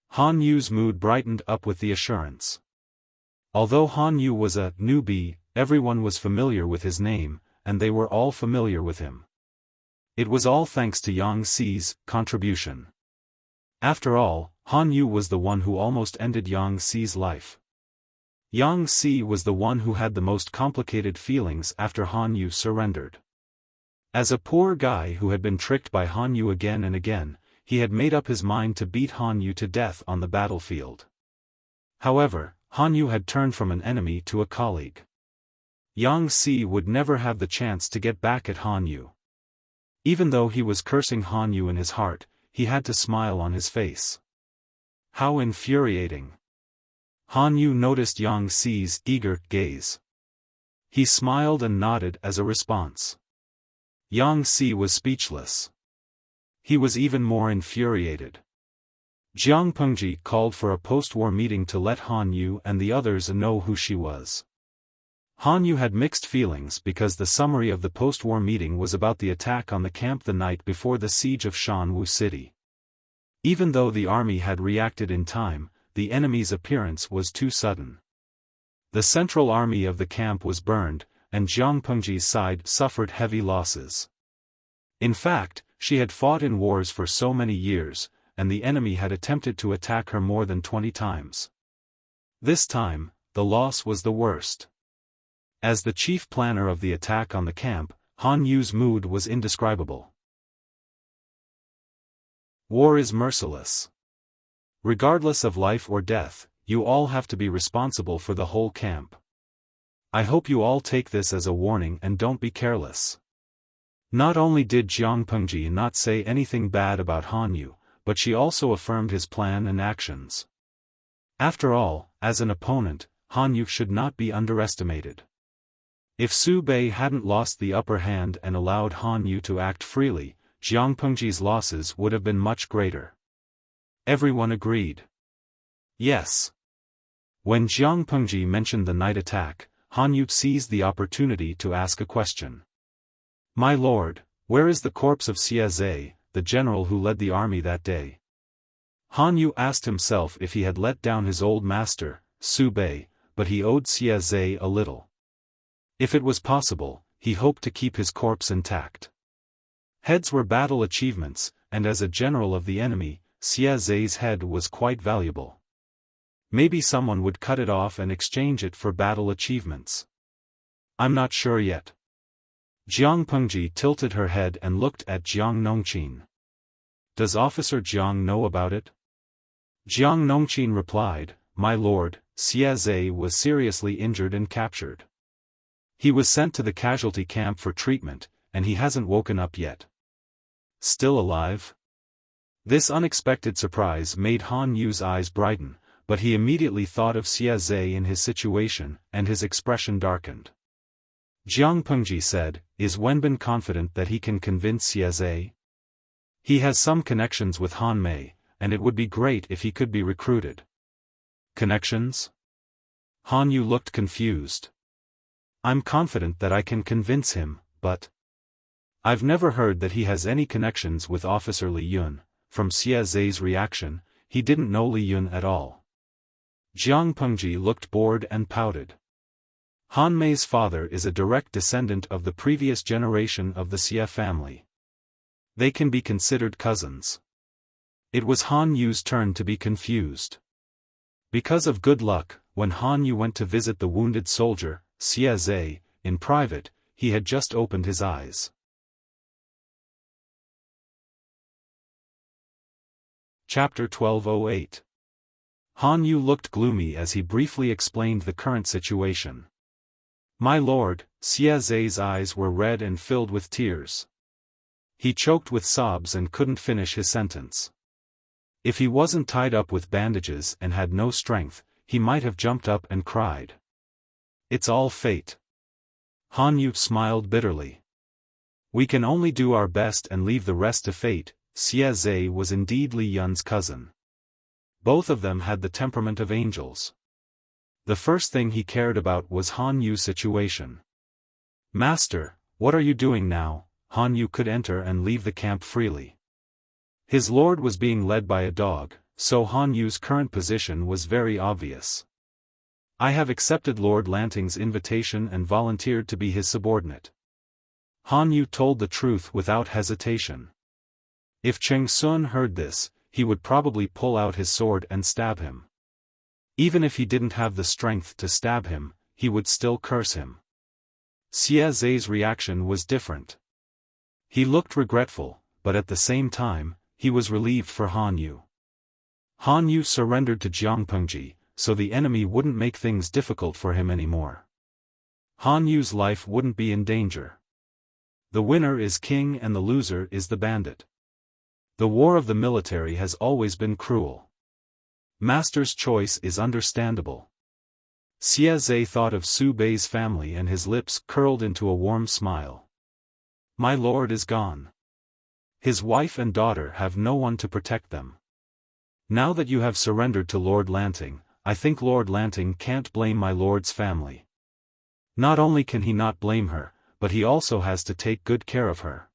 Han Yu's mood brightened up with the assurance. Although Han Yu was a newbie, everyone was familiar with his name, and they were all familiar with him. It was all thanks to Yang Xi's contribution. After all, Han Yu was the one who almost ended Yang Xi's life. Yang Xi was the one who had the most complicated feelings after Han Yu surrendered. As a poor guy who had been tricked by Han Yu again and again, he had made up his mind to beat Han Yu to death on the battlefield. However, Han Yu had turned from an enemy to a colleague. Yang Xi would never have the chance to get back at Han Yu. Even though he was cursing Han Yu in his heart, he had to smile on his face. How infuriating! Han Yu noticed Yang Xi's eager gaze. He smiled and nodded as a response. Yang Xi was speechless. He was even more infuriated. Jiang Pengji called for a post-war meeting to let Han Yu and the others know who she was. Han Yu had mixed feelings because the summary of the post-war meeting was about the attack on the camp the night before the siege of Shanwu City. Even though the army had reacted in time, the enemy's appearance was too sudden. The central army of the camp was burned, and Jiang Pengji's side suffered heavy losses. In fact, she had fought in wars for so many years, and the enemy had attempted to attack her more than 20 times. This time, the loss was the worst. As the chief planner of the attack on the camp, Han Yu's mood was indescribable. War is merciless. Regardless of life or death, you all have to be responsible for the whole camp. I hope you all take this as a warning and don't be careless. Not only did Jiang Pengji not say anything bad about Han Yu, but she also affirmed his plan and actions. After all, as an opponent, Han Yu should not be underestimated. If Su Bei hadn't lost the upper hand and allowed Han Yu to act freely, Jiang Pengji's losses would have been much greater. Everyone agreed. Yes. When Jiang Pengji mentioned the night attack, Han Yu seized the opportunity to ask a question. My lord, where is the corpse of Xie Zhe, the general who led the army that day? Han Yu asked himself if he had let down his old master, Su Bei, but he owed Xie Zhe a little. If it was possible, he hoped to keep his corpse intact. Heads were battle achievements, and as a general of the enemy, Xie Zhe's head was quite valuable. Maybe someone would cut it off and exchange it for battle achievements. I'm not sure yet. Jiang Pengji tilted her head and looked at Jiang Nongqin. Does Officer Jiang know about it? Jiang Nongqin replied, My lord, Xie Zhe was seriously injured and captured. He was sent to the casualty camp for treatment, and he hasn't woken up yet. Still alive? This unexpected surprise made Han Yu's eyes brighten, but he immediately thought of Xie Zhe in his situation, and his expression darkened. Jiang Pengji said, Is Wenbin confident that he can convince Xie Zhe? He has some connections with Han Mei, and it would be great if he could be recruited. Connections? Han Yu looked confused. I'm confident that I can convince him, but I've never heard that he has any connections with Officer Li Yun. From Xie Zhe's reaction, he didn't know Li Yun at all. Jiang Pengji looked bored and pouted. Han Mei's father is a direct descendant of the previous generation of the Xie family. They can be considered cousins. It was Han Yu's turn to be confused. Because of good luck, when Han Yu went to visit the wounded soldier, Xie Zhe, in private, he had just opened his eyes. Chapter 1208. Han Yu looked gloomy as he briefly explained the current situation. My lord, Xie Zhe's eyes were red and filled with tears. He choked with sobs and couldn't finish his sentence. If he wasn't tied up with bandages and had no strength, he might have jumped up and cried. It's all fate. Han Yu smiled bitterly. We can only do our best and leave the rest to fate. Xie Zhe was indeed Li Yun's cousin. Both of them had the temperament of angels. The first thing he cared about was Han Yu's situation. Master, what are you doing now? Han Yu could enter and leave the camp freely. His lord was being led by a dog, so Han Yu's current position was very obvious. I have accepted Lord Lanting's invitation and volunteered to be his subordinate. Han Yu told the truth without hesitation. If Cheng Sun heard this, he would probably pull out his sword and stab him. Even if he didn't have the strength to stab him, he would still curse him. Xia Zhe's reaction was different. He looked regretful, but at the same time, he was relieved for Han Yu. Han Yu surrendered to Jiang Pengji, so the enemy wouldn't make things difficult for him anymore. Han Yu's life wouldn't be in danger. The winner is king and the loser is the bandit. The war of the military has always been cruel. Master's choice is understandable. Xia Zhe thought of Su Bei's family and his lips curled into a warm smile. My lord is gone. His wife and daughter have no one to protect them. Now that you have surrendered to Lord Lanting, I think Lord Lanting can't blame my lord's family. Not only can he not blame her, but he also has to take good care of her.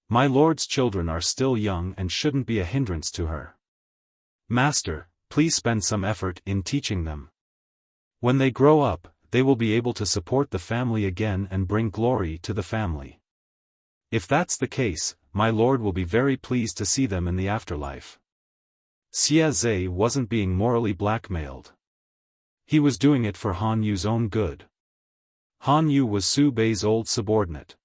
My lord's children are still young and shouldn't be a hindrance to her. Master, please spend some effort in teaching them. When they grow up, they will be able to support the family again and bring glory to the family. If that's the case, my lord will be very pleased to see them in the afterlife. Xia Zhe wasn't being morally blackmailed. He was doing it for Han Yu's own good. Han Yu was Su Bei's old subordinate.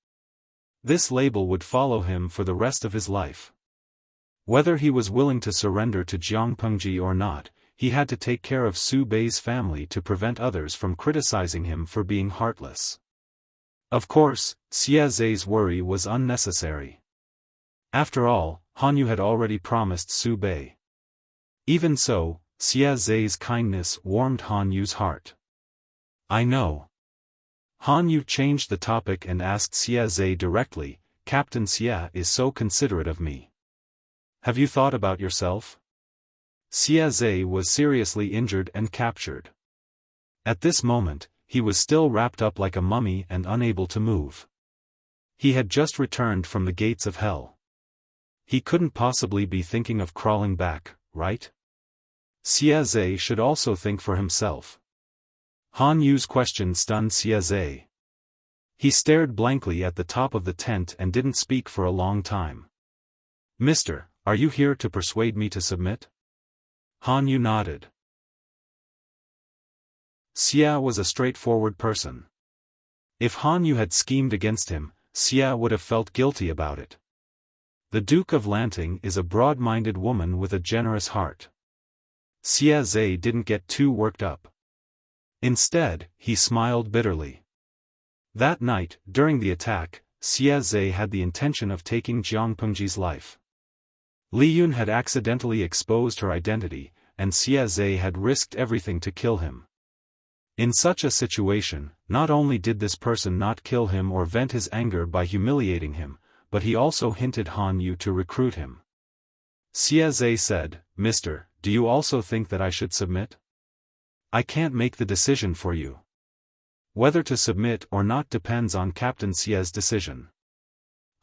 This label would follow him for the rest of his life. Whether he was willing to surrender to Jiang Pengji or not, he had to take care of Su Bei's family to prevent others from criticizing him for being heartless. Of course, Xia Zhe's worry was unnecessary. After all, Han Yu had already promised Su Bei. Even so, Xia Zhe's kindness warmed Han Yu's heart. I know. Han Yu changed the topic and asked Xia Zhe directly, Captain Xia is so considerate of me. Have you thought about yourself? Xia Zhe was seriously injured and captured. At this moment, he was still wrapped up like a mummy and unable to move. He had just returned from the gates of hell. He couldn't possibly be thinking of crawling back, right? Xia Zhe should also think for himself. Han Yu's question stunned Xia Zhe. He stared blankly at the top of the tent and didn't speak for a long time. Mister, are you here to persuade me to submit? Han Yu nodded. Xia was a straightforward person. If Han Yu had schemed against him, Xia would have felt guilty about it. The Duke of Lanting is a broad-minded woman with a generous heart. Xia Zhe didn't get too worked up. Instead, he smiled bitterly. That night, during the attack, Xia Zhe had the intention of taking Jiang Pengji's life. Li Yun had accidentally exposed her identity, and Xia Zhe had risked everything to kill him. In such a situation, not only did this person not kill him or vent his anger by humiliating him, but he also hinted Han Yu to recruit him. Xia Zhe said, Mister, do you also think that I should submit? I can't make the decision for you. Whether to submit or not depends on Captain Xia's decision.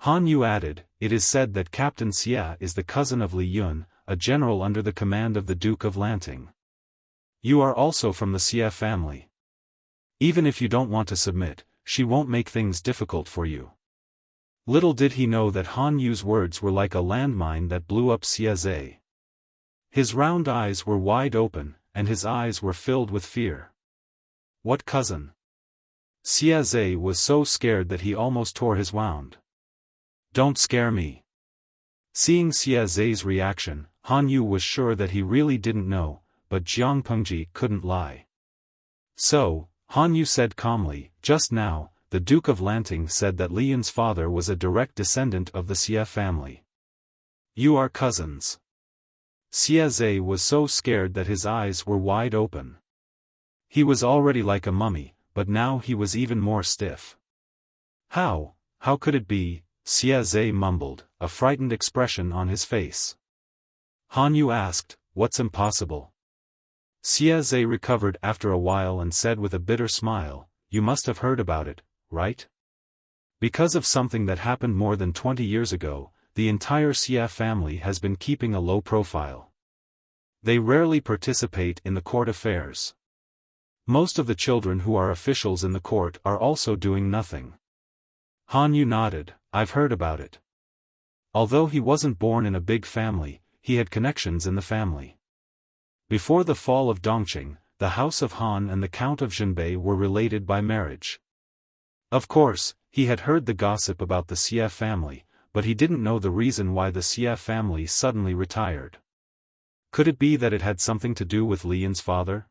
Han Yu added, it is said that Captain Xia is the cousin of Li Yun, a general under the command of the Duke of Lanting. You are also from the Xia family. Even if you don't want to submit, she won't make things difficult for you. Little did he know that Han Yu's words were like a landmine that blew up Xia Zhe. His round eyes were wide open, and his eyes were filled with fear. What cousin? Xia Zhe was so scared that he almost tore his wound. Don't scare me. Seeing Xia Zhe's reaction, Han Yu was sure that he really didn't know, but Jiang Pengji couldn't lie. So, Han Yu said calmly, just now, the Duke of Lanting said that Li Yun's father was a direct descendant of the Xia family. You are cousins. Xia Zhe was so scared that his eyes were wide open. He was already like a mummy, but now he was even more stiff. How could it be? Xia Zhe mumbled, a frightened expression on his face. Han Yu asked, what's impossible? Xia Zhe recovered after a while and said with a bitter smile, you must have heard about it, right? Because of something that happened more than 20 years ago, the entire Xia family has been keeping a low profile. They rarely participate in the court affairs. Most of the children who are officials in the court are also doing nothing. Han Yu nodded. I've heard about it. Although he wasn't born in a big family, he had connections in the family. Before the fall of Dongqing, the house of Han and the Count of Zhenbei were related by marriage. Of course, he had heard the gossip about the Xia family, but he didn't know the reason why the Xia family suddenly retired. Could it be that it had something to do with Li Yun's father?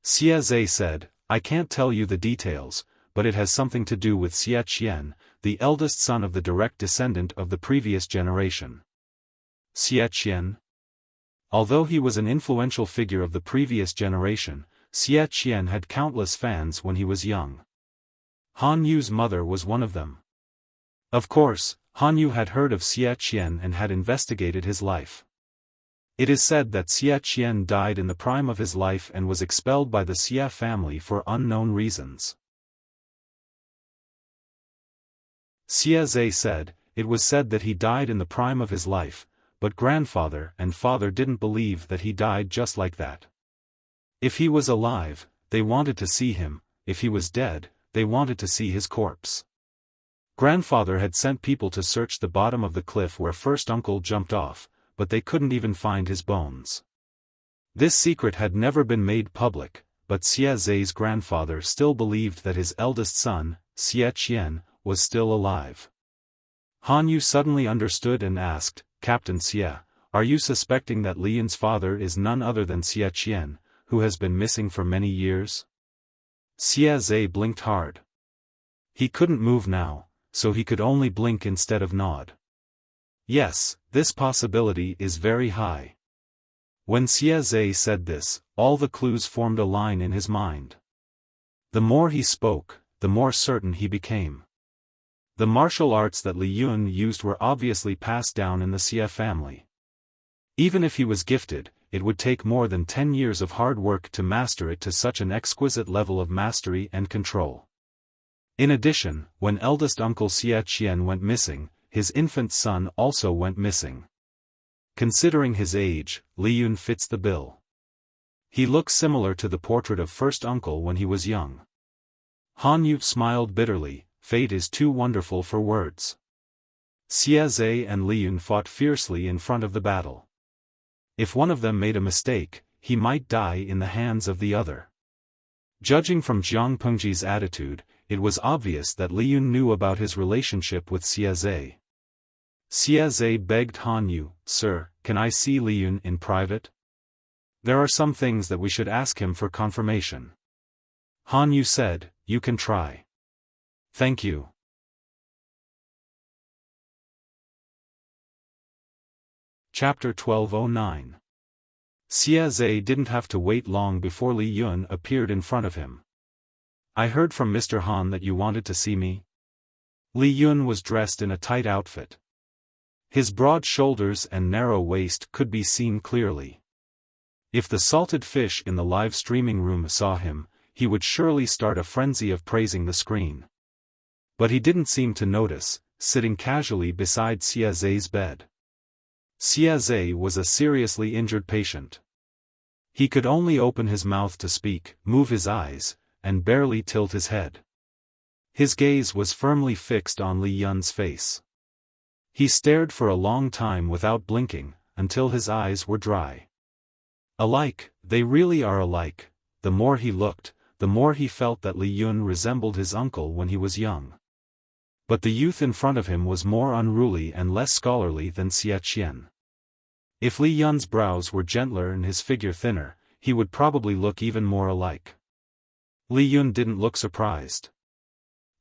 Xia Zhe said, I can't tell you the details, but it has something to do with Xia Qian, the eldest son of the direct descendant of the previous generation. Xia Qian? Although he was an influential figure of the previous generation, Xia Qian had countless fans when he was young. Han Yu's mother was one of them. Of course, Han Yu had heard of Xia Qian and had investigated his life. It is said that Xia Qian died in the prime of his life and was expelled by the Xia family for unknown reasons. Xia Zhe said, it was said that he died in the prime of his life, but grandfather and father didn't believe that he died just like that. If he was alive, they wanted to see him; if he was dead, they wanted to see his corpse. Grandfather had sent people to search the bottom of the cliff where first uncle jumped off, but they couldn't even find his bones. This secret had never been made public, but Xia Zhe's grandfather still believed that his eldest son, Xia Qian, was still alive. Han Yu suddenly understood and asked, Captain Xia, are you suspecting that Li Yun's father is none other than Xia Qian, who has been missing for many years? Xia Zhe blinked hard. He couldn't move now, so he could only blink instead of nod. Yes, this possibility is very high. When Xia Zhe said this, all the clues formed a line in his mind. The more he spoke, the more certain he became. The martial arts that Li Yun used were obviously passed down in the Xia family. Even if he was gifted, it would take more than 10 years of hard work to master it to such an exquisite level of mastery and control. In addition, when eldest uncle Xia Qian went missing, his infant son also went missing. Considering his age, Li Yun fits the bill. He looks similar to the portrait of first uncle when he was young. Han Yu smiled bitterly. Fate is too wonderful for words. Xia Zhe and Li Yun fought fiercely in front of the battle. If one of them made a mistake, he might die in the hands of the other. Judging from Jiang Pengji's attitude, it was obvious that Li Yun knew about his relationship with Xia Zhe. Xia Zhe begged Han Yu, Sir, can I see Li Yun in private? There are some things that we should ask him for confirmation. Han Yu said, You can try. Thank you. Chapter 1209. Xia Zhe didn't have to wait long before Li Yun appeared in front of him. I heard from Mr. Han that you wanted to see me. Li Yun was dressed in a tight outfit. His broad shoulders and narrow waist could be seen clearly. If the salted fish in the live streaming room saw him, he would surely start a frenzy of praising the screen. But he didn't seem to notice, sitting casually beside Xia Zhe's bed. Xia Zhe was a seriously injured patient. He could only open his mouth to speak, move his eyes, and barely tilt his head. His gaze was firmly fixed on Li Yun's face. He stared for a long time without blinking, until his eyes were dry. Alike, they really are alike. The more he looked, the more he felt that Li Yun resembled his uncle when he was young. But the youth in front of him was more unruly and less scholarly than Xia Qian. If Li Yun's brows were gentler and his figure thinner, he would probably look even more alike. Li Yun didn't look surprised.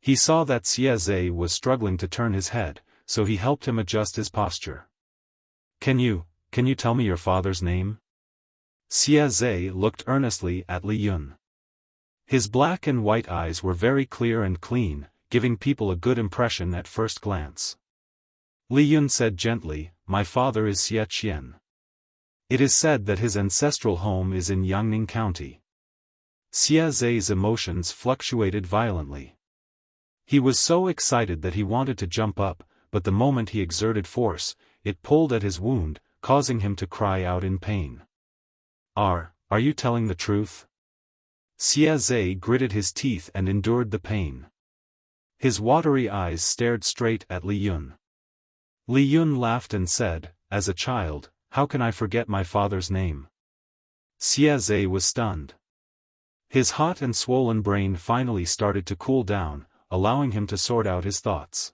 He saw that Xia Zhe was struggling to turn his head, so he helped him adjust his posture. Can you tell me your father's name? Xia Zhe looked earnestly at Li Yun. His black and white eyes were very clear and clean, giving people a good impression at first glance. Li Yun said gently, My father is Xia Qian. It is said that his ancestral home is in Yangning County. Xia Zhe's emotions fluctuated violently. He was so excited that he wanted to jump up, but the moment he exerted force, it pulled at his wound, causing him to cry out in pain. Are you telling the truth? Xie gritted his teeth and endured the pain. His watery eyes stared straight at Li Yun. Li Yun laughed and said, "As a child, how can I forget my father's name?" Xie was stunned. His hot and swollen brain finally started to cool down, allowing him to sort out his thoughts.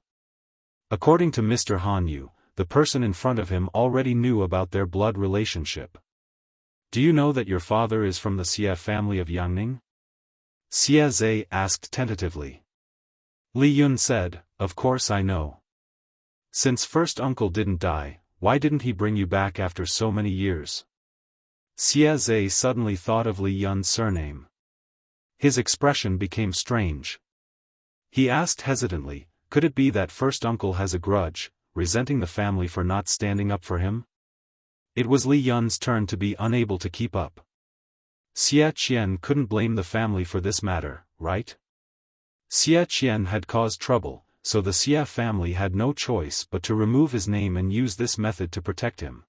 According to Mr. Han Yu, the person in front of him already knew about their blood relationship. "Do you know that your father is from the Xie family of Yangning?" Xie asked tentatively. Li Yun said, "Of course I know. Since first uncle didn't die, why didn't he bring you back after so many years?" Xie suddenly thought of Li Yun's surname. His expression became strange. He asked hesitantly, could it be that first uncle has a grudge, resenting the family for not standing up for him? It was Li Yun's turn to be unable to keep up. Xie Qian couldn't blame the family for this matter, right? Xie Qian had caused trouble, so the Xie family had no choice but to remove his name and use this method to protect him.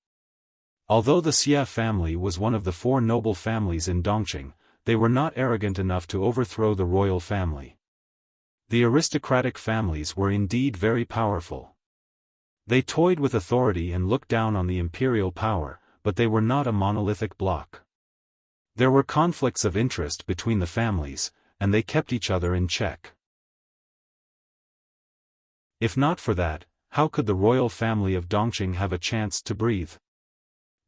Although the Xie family was one of the 4 noble families in Dongqing, they were not arrogant enough to overthrow the royal family. The aristocratic families were indeed very powerful. They toyed with authority and looked down on the imperial power, but they were not a monolithic bloc. There were conflicts of interest between the families, and they kept each other in check. If not for that, how could the royal family of Dongqing have a chance to breathe?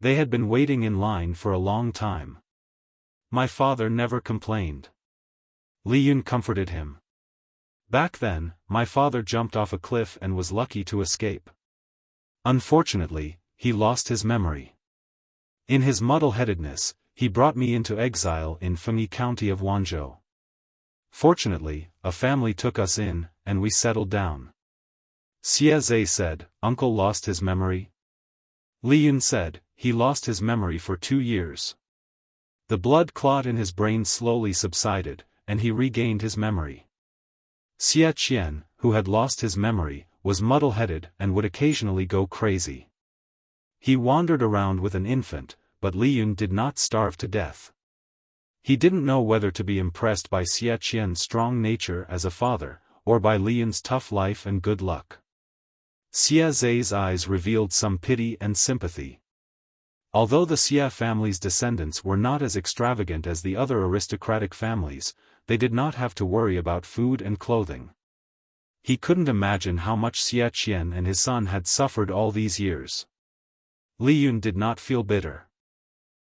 They had been waiting in line for a long time. My father never complained. Li Yun comforted him. Back then, my father jumped off a cliff and was lucky to escape. Unfortunately, he lost his memory. In his muddle-headedness, he brought me into exile in Fengyi County of Wanzhou. Fortunately, a family took us in, and we settled down. Xie said, "Uncle lost his memory?" Li Yun said, "He lost his memory for 2 years. The blood clot in his brain slowly subsided, and he regained his memory." Xie Qian, who had lost his memory, was muddle-headed and would occasionally go crazy. He wandered around with an infant, but Li Yun did not starve to death. He didn't know whether to be impressed by Xie Qian's strong nature as a father, or by Li Yun's tough life and good luck. Xie's eyes revealed some pity and sympathy. Although the Xie family's descendants were not as extravagant as the other aristocratic families, they did not have to worry about food and clothing. He couldn't imagine how much Xie Qian and his son had suffered all these years. Li Yun did not feel bitter.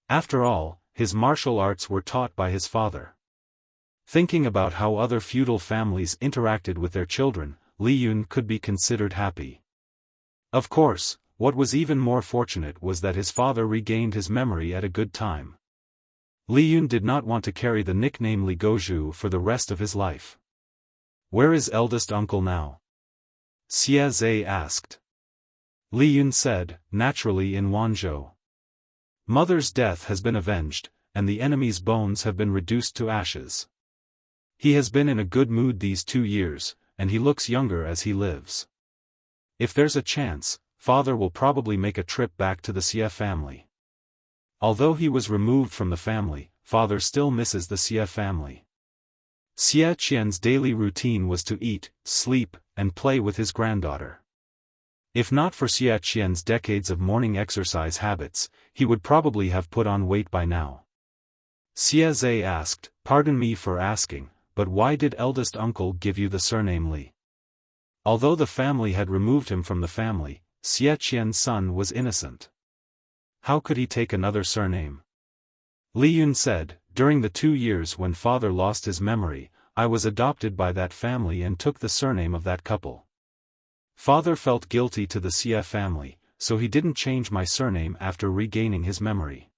After all, his martial arts were taught by his father. Thinking about how other feudal families interacted with their children, Li Yun could be considered happy. Of course, what was even more fortunate was that his father regained his memory at a good time. Li Yun did not want to carry the nickname Li Gozhu for the rest of his life. "Where is eldest uncle now?" Xie asked. Li Yun said, "Naturally in Wanzhou. Mother's death has been avenged, and the enemy's bones have been reduced to ashes. He has been in a good mood these 2 years, and he looks younger as he lives. If there's a chance, father will probably make a trip back to the Xie family. Although he was removed from the family, father still misses the Xie family." Xie Qian's daily routine was to eat, sleep, and play with his granddaughter. If not for Xie Qian's decades of morning exercise habits, he would probably have put on weight by now. Xie asked, "Pardon me for asking, but why did eldest uncle give you the surname Li?" Although the family had removed him from the family, Xie Qian's son was innocent. How could he take another surname? Li Yun said, "During the 2 years when father lost his memory, I was adopted by that family and took the surname of that couple. Father felt guilty to the Xie family, so he didn't change my surname after regaining his memory.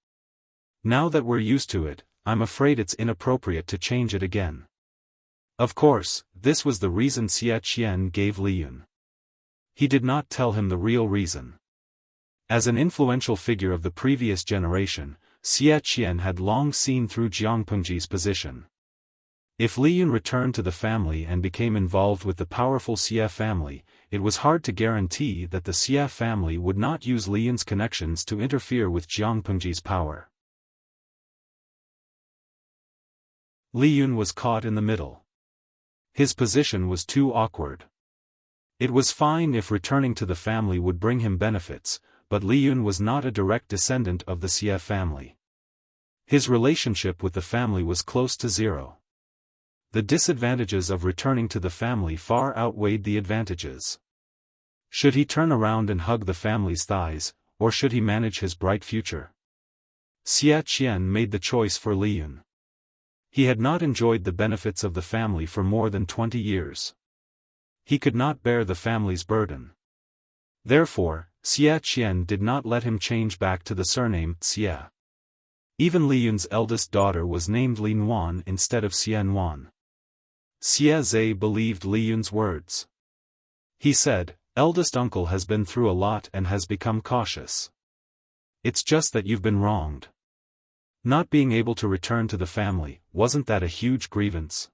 Now that we're used to it, I'm afraid it's inappropriate to change it again." Of course, this was the reason Xie Qian gave Li Yun. He did not tell him the real reason. As an influential figure of the previous generation, Xie Qian had long seen through Jiang Pengji's position. If Li Yun returned to the family and became involved with the powerful Xia family, it was hard to guarantee that the Xia family would not use Li Yun's connections to interfere with Jiang Pengji's power. Li Yun was caught in the middle. His position was too awkward. It was fine if returning to the family would bring him benefits, but Li Yun was not a direct descendant of the Xia family. His relationship with the family was close to zero. The disadvantages of returning to the family far outweighed the advantages. Should he turn around and hug the family's thighs, or should he manage his bright future? Xia Qian made the choice for Li Yun. He had not enjoyed the benefits of the family for more than 20 years. He could not bear the family's burden. Therefore, Xia Qian did not let him change back to the surname Xia. Even Li Yun's eldest daughter was named Li Nuan instead of Xia Nuan. Xia Zhe believed Li Yun's words. He said, "Eldest uncle has been through a lot and has become cautious. It's just that you've been wronged. Not being able to return to the family, wasn't that a huge grievance?"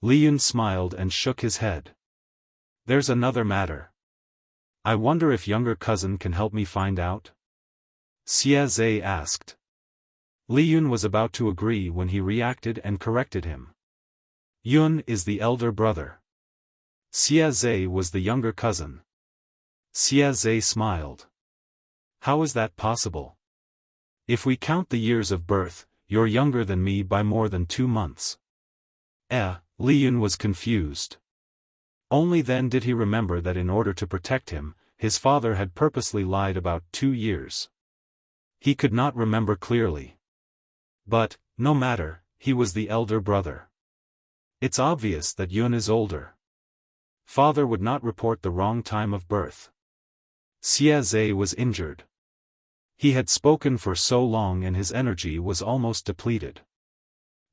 Li Yun smiled and shook his head. "There's another matter. I wonder if younger cousin can help me find out?" Xia Zhe asked. Li Yun was about to agree when he reacted and corrected him. Yun is the elder brother. Xia Zhe was the younger cousin. Xia Zhe smiled. "How is that possible? If we count the years of birth, you're younger than me by more than 2 months. Li Yun was confused. Only then did he remember that in order to protect him, his father had purposely lied about 2 years. He could not remember clearly. But, no matter, he was the elder brother. It's obvious that Yun is older. Father would not report the wrong time of birth. Xia Zhe was injured. He had spoken for so long and his energy was almost depleted.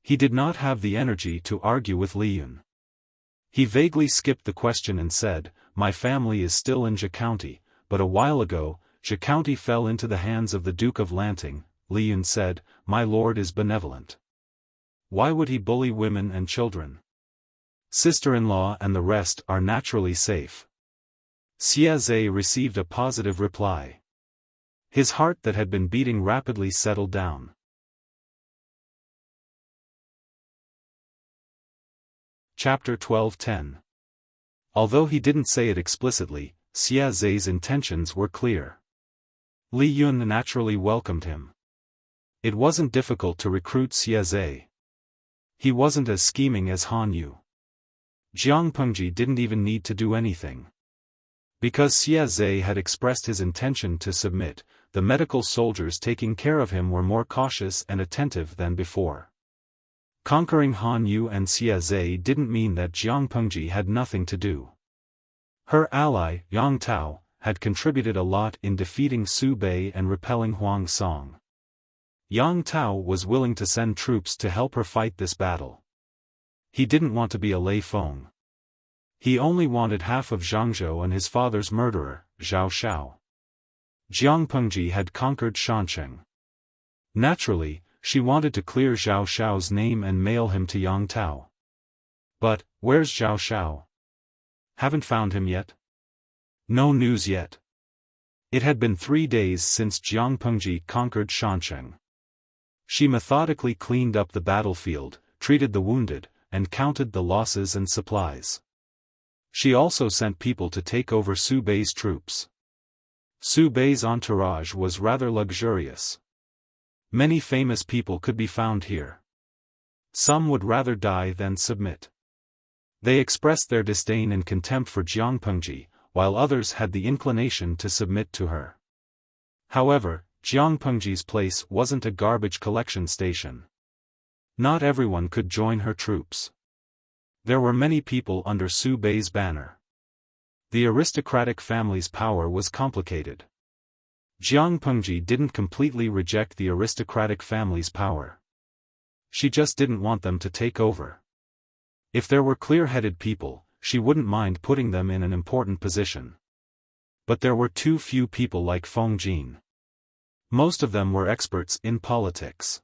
He did not have the energy to argue with Li Yun. He vaguely skipped the question and said, "My family is still in Zhe County, but a while ago, Zhe County fell into the hands of the Duke of Lanting." Li Yun said, "My lord is benevolent. Why would he bully women and children? Sister-in-law and the rest are naturally safe." Xia Zhe received a positive reply. His heart that had been beating rapidly settled down. Chapter 12:10. Although he didn't say it explicitly, Xia Zhe's intentions were clear. Li Yun naturally welcomed him. It wasn't difficult to recruit Xia Zhe. He wasn't as scheming as Han Yu. Jiang Pengji didn't even need to do anything. Because Xia Zhe had expressed his intention to submit, the medical soldiers taking care of him were more cautious and attentive than before. Conquering Han Yu and Xia Zhe didn't mean that Jiang Pengji had nothing to do. Her ally, Yang Tao, had contributed a lot in defeating Su Bei and repelling Huang Song. Yang Tao was willing to send troops to help her fight this battle. He didn't want to be a Lei Feng. He only wanted half of Zhangzhou and his father's murderer, Zhao Shao. Jiang Pengji had conquered Shancheng. Naturally, she wanted to clear Zhao Shao's name and mail him to Yang Tao. But, where's Zhao Shao? Haven't found him yet? No news yet. It had been 3 days since Jiang Pengji conquered Shancheng. She methodically cleaned up the battlefield, treated the wounded, and counted the losses and supplies. She also sent people to take over Su Bei's troops. Su Bei's entourage was rather luxurious. Many famous people could be found here. Some would rather die than submit. They expressed their disdain and contempt for Jiang Pengji, while others had the inclination to submit to her. However, Jiang Pengji's place wasn't a garbage collection station. Not everyone could join her troops. There were many people under Su Bei's banner. The aristocratic family's power was complicated. Jiang Pengji didn't completely reject the aristocratic family's power. She just didn't want them to take over. If there were clear-headed people, she wouldn't mind putting them in an important position. But there were too few people like Feng Jin. Most of them were experts in politics.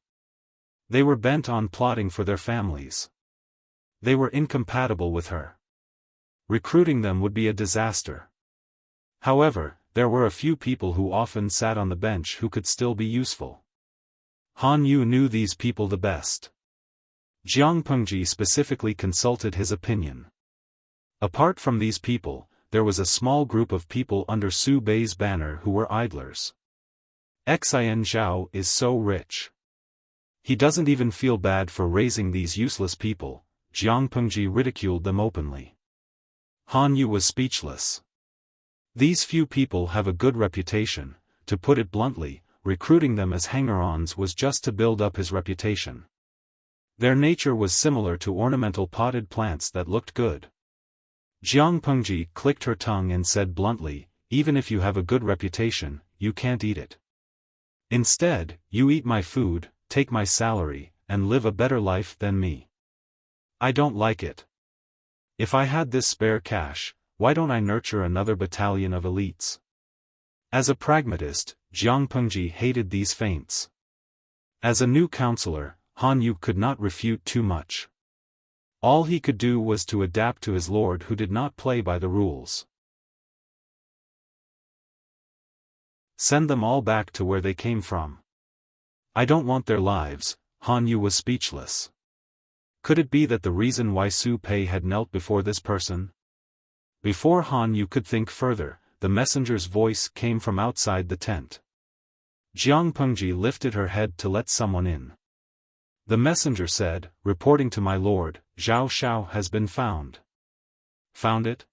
They were bent on plotting for their families. They were incompatible with her. Recruiting them would be a disaster. However, there were a few people who often sat on the bench who could still be useful. Han Yu knew these people the best. Jiang Pengji specifically consulted his opinion. Apart from these people, there was a small group of people under Su Bei's banner who were idlers. Xian Zhao is so rich. He doesn't even feel bad for raising these useless people. Jiang Pengji ridiculed them openly. Han Yu was speechless. These few people have a good reputation. To put it bluntly, recruiting them as hanger-ons was just to build up his reputation. Their nature was similar to ornamental potted plants that looked good. Jiang Pengji clicked her tongue and said bluntly, even if you have a good reputation, you can't eat it. Instead, you eat my food, take my salary, and live a better life than me. I don't like it. If I had this spare cash, why don't I nurture another battalion of elites? As a pragmatist, Jiang Pengji hated these feints. As a new counselor, Han Yu could not refute too much. All he could do was to adapt to his lord who did not play by the rules. Send them all back to where they came from. I don't want their lives. Han Yu was speechless. Could it be that the reason why Su Pei had knelt before this person? Before Han Yu could think further, the messenger's voice came from outside the tent. Jiang Pengji lifted her head to let someone in. The messenger said, reporting to my lord, Zhao Xiao has been found. Found it?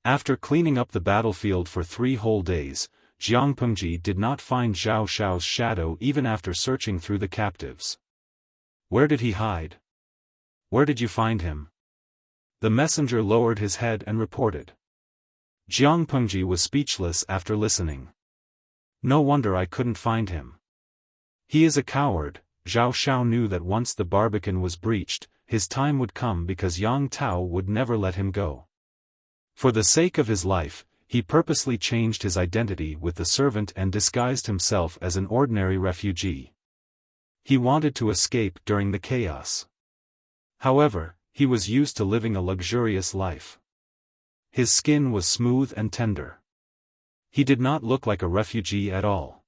After cleaning up the battlefield for 3 whole days, Jiang Pengji did not find Zhao Xiao's shadow even after searching through the captives. Where did he hide? Where did you find him? The messenger lowered his head and reported. Jiang Pengji was speechless after listening. No wonder I couldn't find him. He is a coward. Zhao Xiao knew that once the Barbican was breached, his time would come because Yang Tao would never let him go. For the sake of his life, he purposely changed his identity with the servant and disguised himself as an ordinary refugee. He wanted to escape during the chaos. However, he was used to living a luxurious life. His skin was smooth and tender. He did not look like a refugee at all.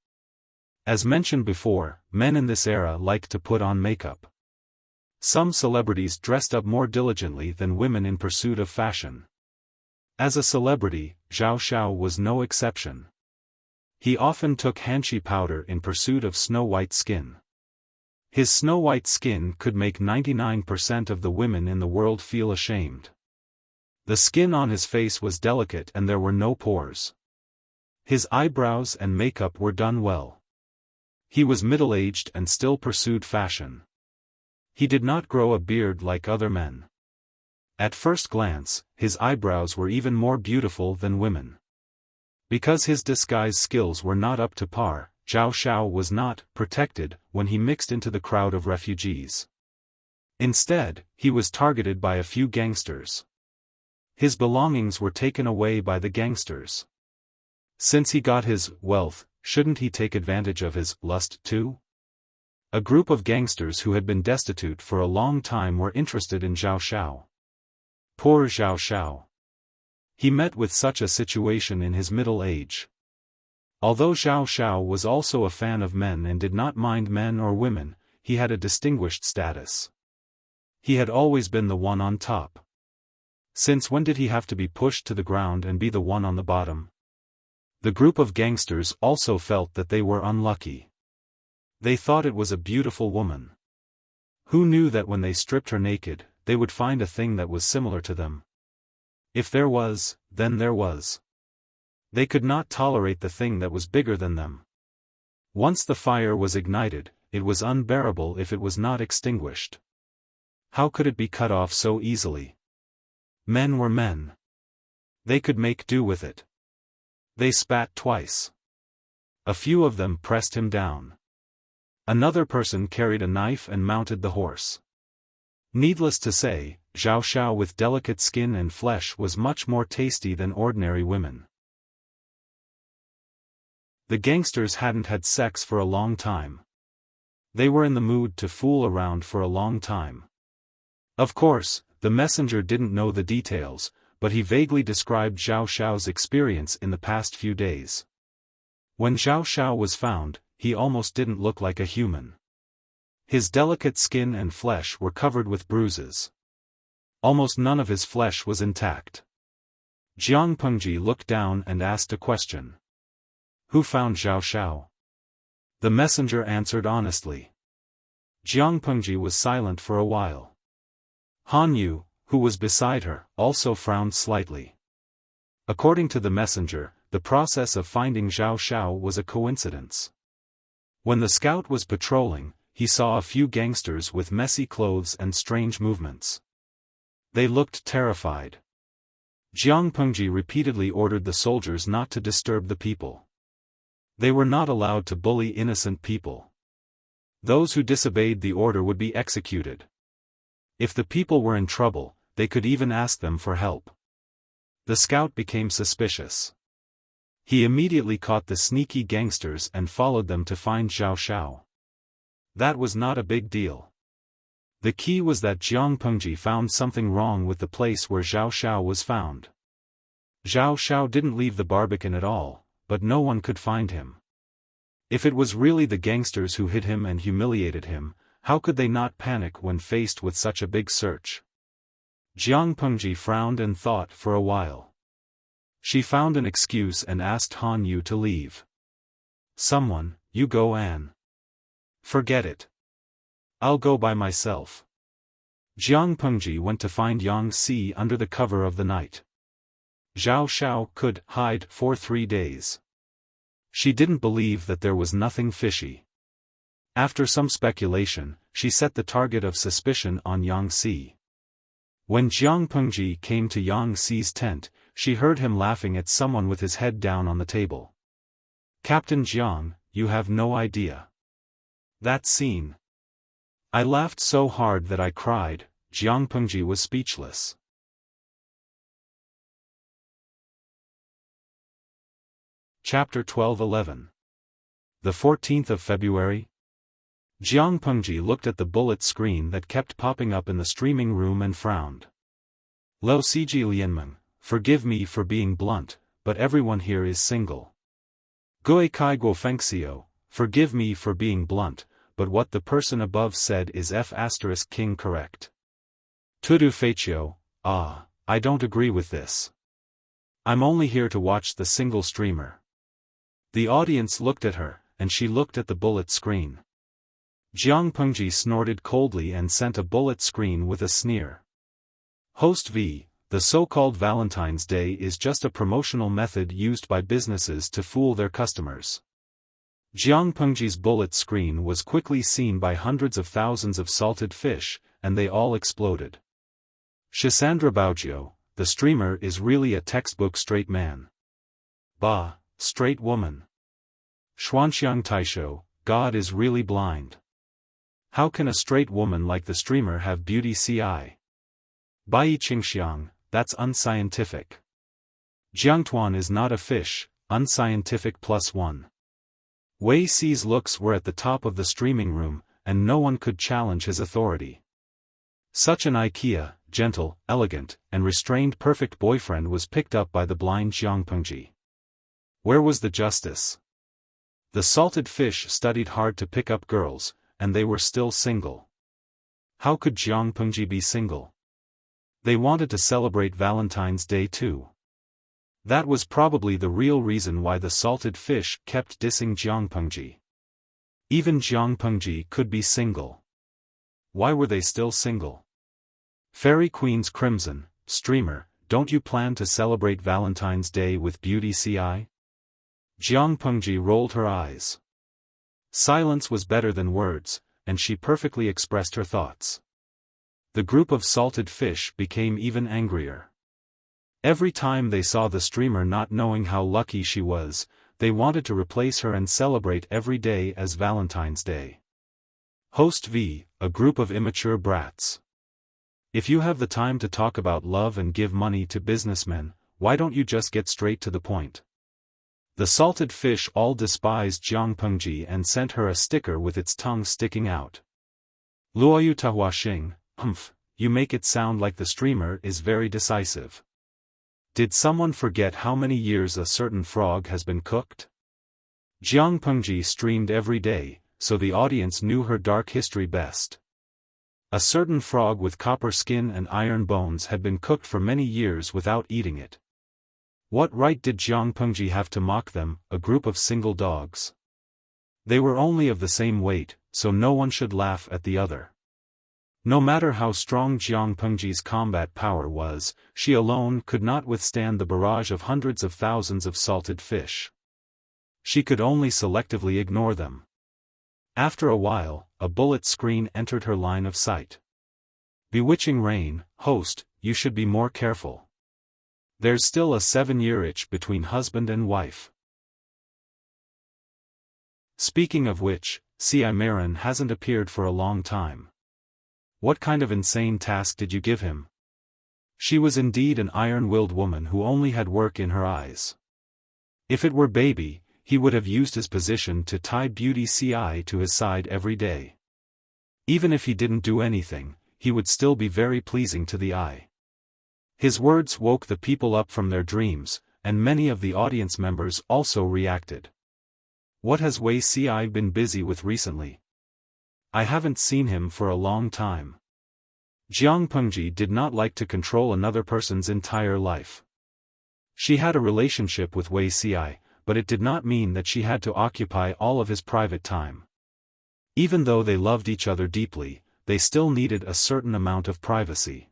As mentioned before, men in this era liked to put on makeup. Some celebrities dressed up more diligently than women in pursuit of fashion. As a celebrity, Zhao Xiao was no exception. He often took hanshi powder in pursuit of snow-white skin. His snow-white skin could make 99% of the women in the world feel ashamed. The skin on his face was delicate and there were no pores. His eyebrows and makeup were done well. He was middle-aged and still pursued fashion. He did not grow a beard like other men. At first glance, his eyebrows were even more beautiful than women. Because his disguise skills were not up to par, Zhao Xiao was not protected when he mixed into the crowd of refugees. Instead, he was targeted by a few gangsters. His belongings were taken away by the gangsters. Since he got his wealth, shouldn't he take advantage of his lust too? A group of gangsters who had been destitute for a long time were interested in Zhao Xiao. Poor Zhao Xiao. He met with such a situation in his middle age. Although Zhao Xiao was also a fan of men and did not mind men or women, he had a distinguished status. He had always been the one on top. Since when did he have to be pushed to the ground and be the one on the bottom? The group of gangsters also felt that they were unlucky. They thought it was a beautiful woman. Who knew that when they stripped her naked, they would find a thing that was similar to them? If there was, then there was. They could not tolerate the thing that was bigger than them. Once the fire was ignited, it was unbearable if it was not extinguished. How could it be cut off so easily? Men were men. They could make do with it. They spat twice. A few of them pressed him down. Another person carried a knife and mounted the horse. Needless to say, Zhao Xiao with delicate skin and flesh was much more tasty than ordinary women. The gangsters hadn't had sex for a long time. They were in the mood to fool around for a long time. Of course, The messenger didn't know the details, but he vaguely described Zhao Xiao's experience in the past few days. When Zhao Xiao was found, he almost didn't look like a human. His delicate skin and flesh were covered with bruises. Almost none of his flesh was intact. Jiang Pengji looked down and asked a question. Who found Zhao Xiao? The messenger answered honestly. Jiang Pengji was silent for a while. Han Yu, who was beside her, also frowned slightly. According to the messenger, the process of finding Zhao Xiao was a coincidence. When the scout was patrolling, he saw a few gangsters with messy clothes and strange movements. They looked terrified. Jiang Pengji repeatedly ordered the soldiers not to disturb the people. They were not allowed to bully innocent people. Those who disobeyed the order would be executed. If the people were in trouble, they could even ask them for help. The scout became suspicious. He immediately caught the sneaky gangsters and followed them to find Zhao Xiao. That was not a big deal. The key was that Jiang Pengji found something wrong with the place where Zhao Xiao was found. Zhao Xiao didn't leave the Barbican at all, but no one could find him. If it was really the gangsters who hid him and humiliated him, how could they not panic when faced with such a big search? Jiang Pengji frowned and thought for a while. She found an excuse and asked Han Yu to leave. Someone, you go An. Forget it. I'll go by myself. Jiang Pengji went to find Yang Si under the cover of the night. Zhao Xiao could hide for 3 days. She didn't believe that there was nothing fishy. After some speculation, she set the target of suspicion on Yang Si. When Jiang Pengji came to Yang Si's tent, she heard him laughing at someone with his head down on the table. Captain Jiang, you have no idea. That scene. I laughed so hard that I cried. Jiang Pengji was speechless. Chapter 12:11. The 14th of February. Jiang Pengji looked at the bullet screen that kept popping up in the streaming room and frowned. Lo Siji Lianmeng, forgive me for being blunt, but everyone here is single. Gui Kai Guo Fengxiu, forgive me for being blunt, but what the person above said is F*King correct. Tudu Feichio, I don't agree with this. I'm only here to watch the single streamer. The audience looked at her, and she looked at the bullet screen. Jiang Pengji snorted coldly and sent a bullet screen with a sneer. Host V, the so-called Valentine's Day is just a promotional method used by businesses to fool their customers. Jiang Pengji's bullet screen was quickly seen by hundreds of thousands of salted fish, and they all exploded. Shisandra Baojiu, the streamer is really a textbook straight man. Bah, straight woman. Xuanxiang Taisho, God is really blind. How can a straight woman like the streamer have beauty CI? Bai Qingxiang, that's unscientific. Jiangtuan is not a fish, unscientific +1. Wei Si's looks were at the top of the streaming room, and no one could challenge his authority. Such an IKEA, gentle, elegant, and restrained perfect boyfriend was picked up by the blind Jiang Pengji. Where was the justice? The salted fish studied hard to pick up girls, and they were still single. How could Jiang Pengji be single? They wanted to celebrate Valentine's Day too. That was probably the real reason why the salted fish kept dissing Jiang Pengji. Even Jiang Pengji could be single. Why were they still single? Fairy Queen's Crimson, streamer, don't you plan to celebrate Valentine's Day with beauty CI? Jiang Pengji rolled her eyes. Silence was better than words, and she perfectly expressed her thoughts. The group of salted fish became even angrier. Every time they saw the streamer not knowing how lucky she was, they wanted to replace her and celebrate every day as Valentine's Day. Host V, a group of immature brats. If you have the time to talk about love and give money to businessmen, why don't you just get straight to the point? The salted fish all despised Jiang Pengji and sent her a sticker with its tongue sticking out. Luoyu Tahuaxing, you make it sound like the streamer is very decisive. Did someone forget how many years a certain frog has been cooked? Jiang Pengji streamed every day, so the audience knew her dark history best. A certain frog with copper skin and iron bones had been cooked for many years without eating it. What right did Jiang Pengji have to mock them, a group of single dogs? They were only of the same weight, so no one should laugh at the other. No matter how strong Jiang Pengji's combat power was, she alone could not withstand the barrage of hundreds of thousands of salted fish. She could only selectively ignore them. After a while, a bullet screen entered her line of sight. Bewitching rain, host, you should be more careful. There's still a 7-year itch between husband and wife. Speaking of which, Ci Marin hasn't appeared for a long time. What kind of insane task did you give him? She was indeed an iron-willed woman who only had work in her eyes. If it were baby, he would have used his position to tie Beauty Ci to his side every day. Even if he didn't do anything, he would still be very pleasing to the eye. His words woke the people up from their dreams, and many of the audience members also reacted. What has Wei Ci been busy with recently? I haven't seen him for a long time. Jiang Pengji did not like to control another person's entire life. She had a relationship with Wei Ci, but it did not mean that she had to occupy all of his private time. Even though they loved each other deeply, they still needed a certain amount of privacy.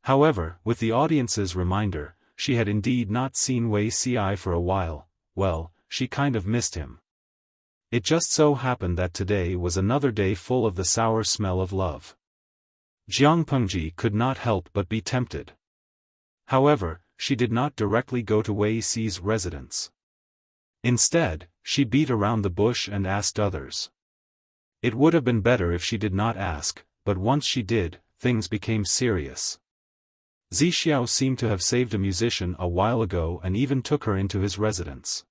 However, with the audience's reminder, she had indeed not seen Wei Ci for a while. Well, she kind of missed him. It just so happened that today was another day full of the sour smell of love. Jiang Pengji could not help but be tempted. However, she did not directly go to Wei Ci's residence. Instead, she beat around the bush and asked others. It would have been better if she did not ask, but once she did, things became serious. Zixiao seemed to have saved a musician a while ago and even took her into his residence.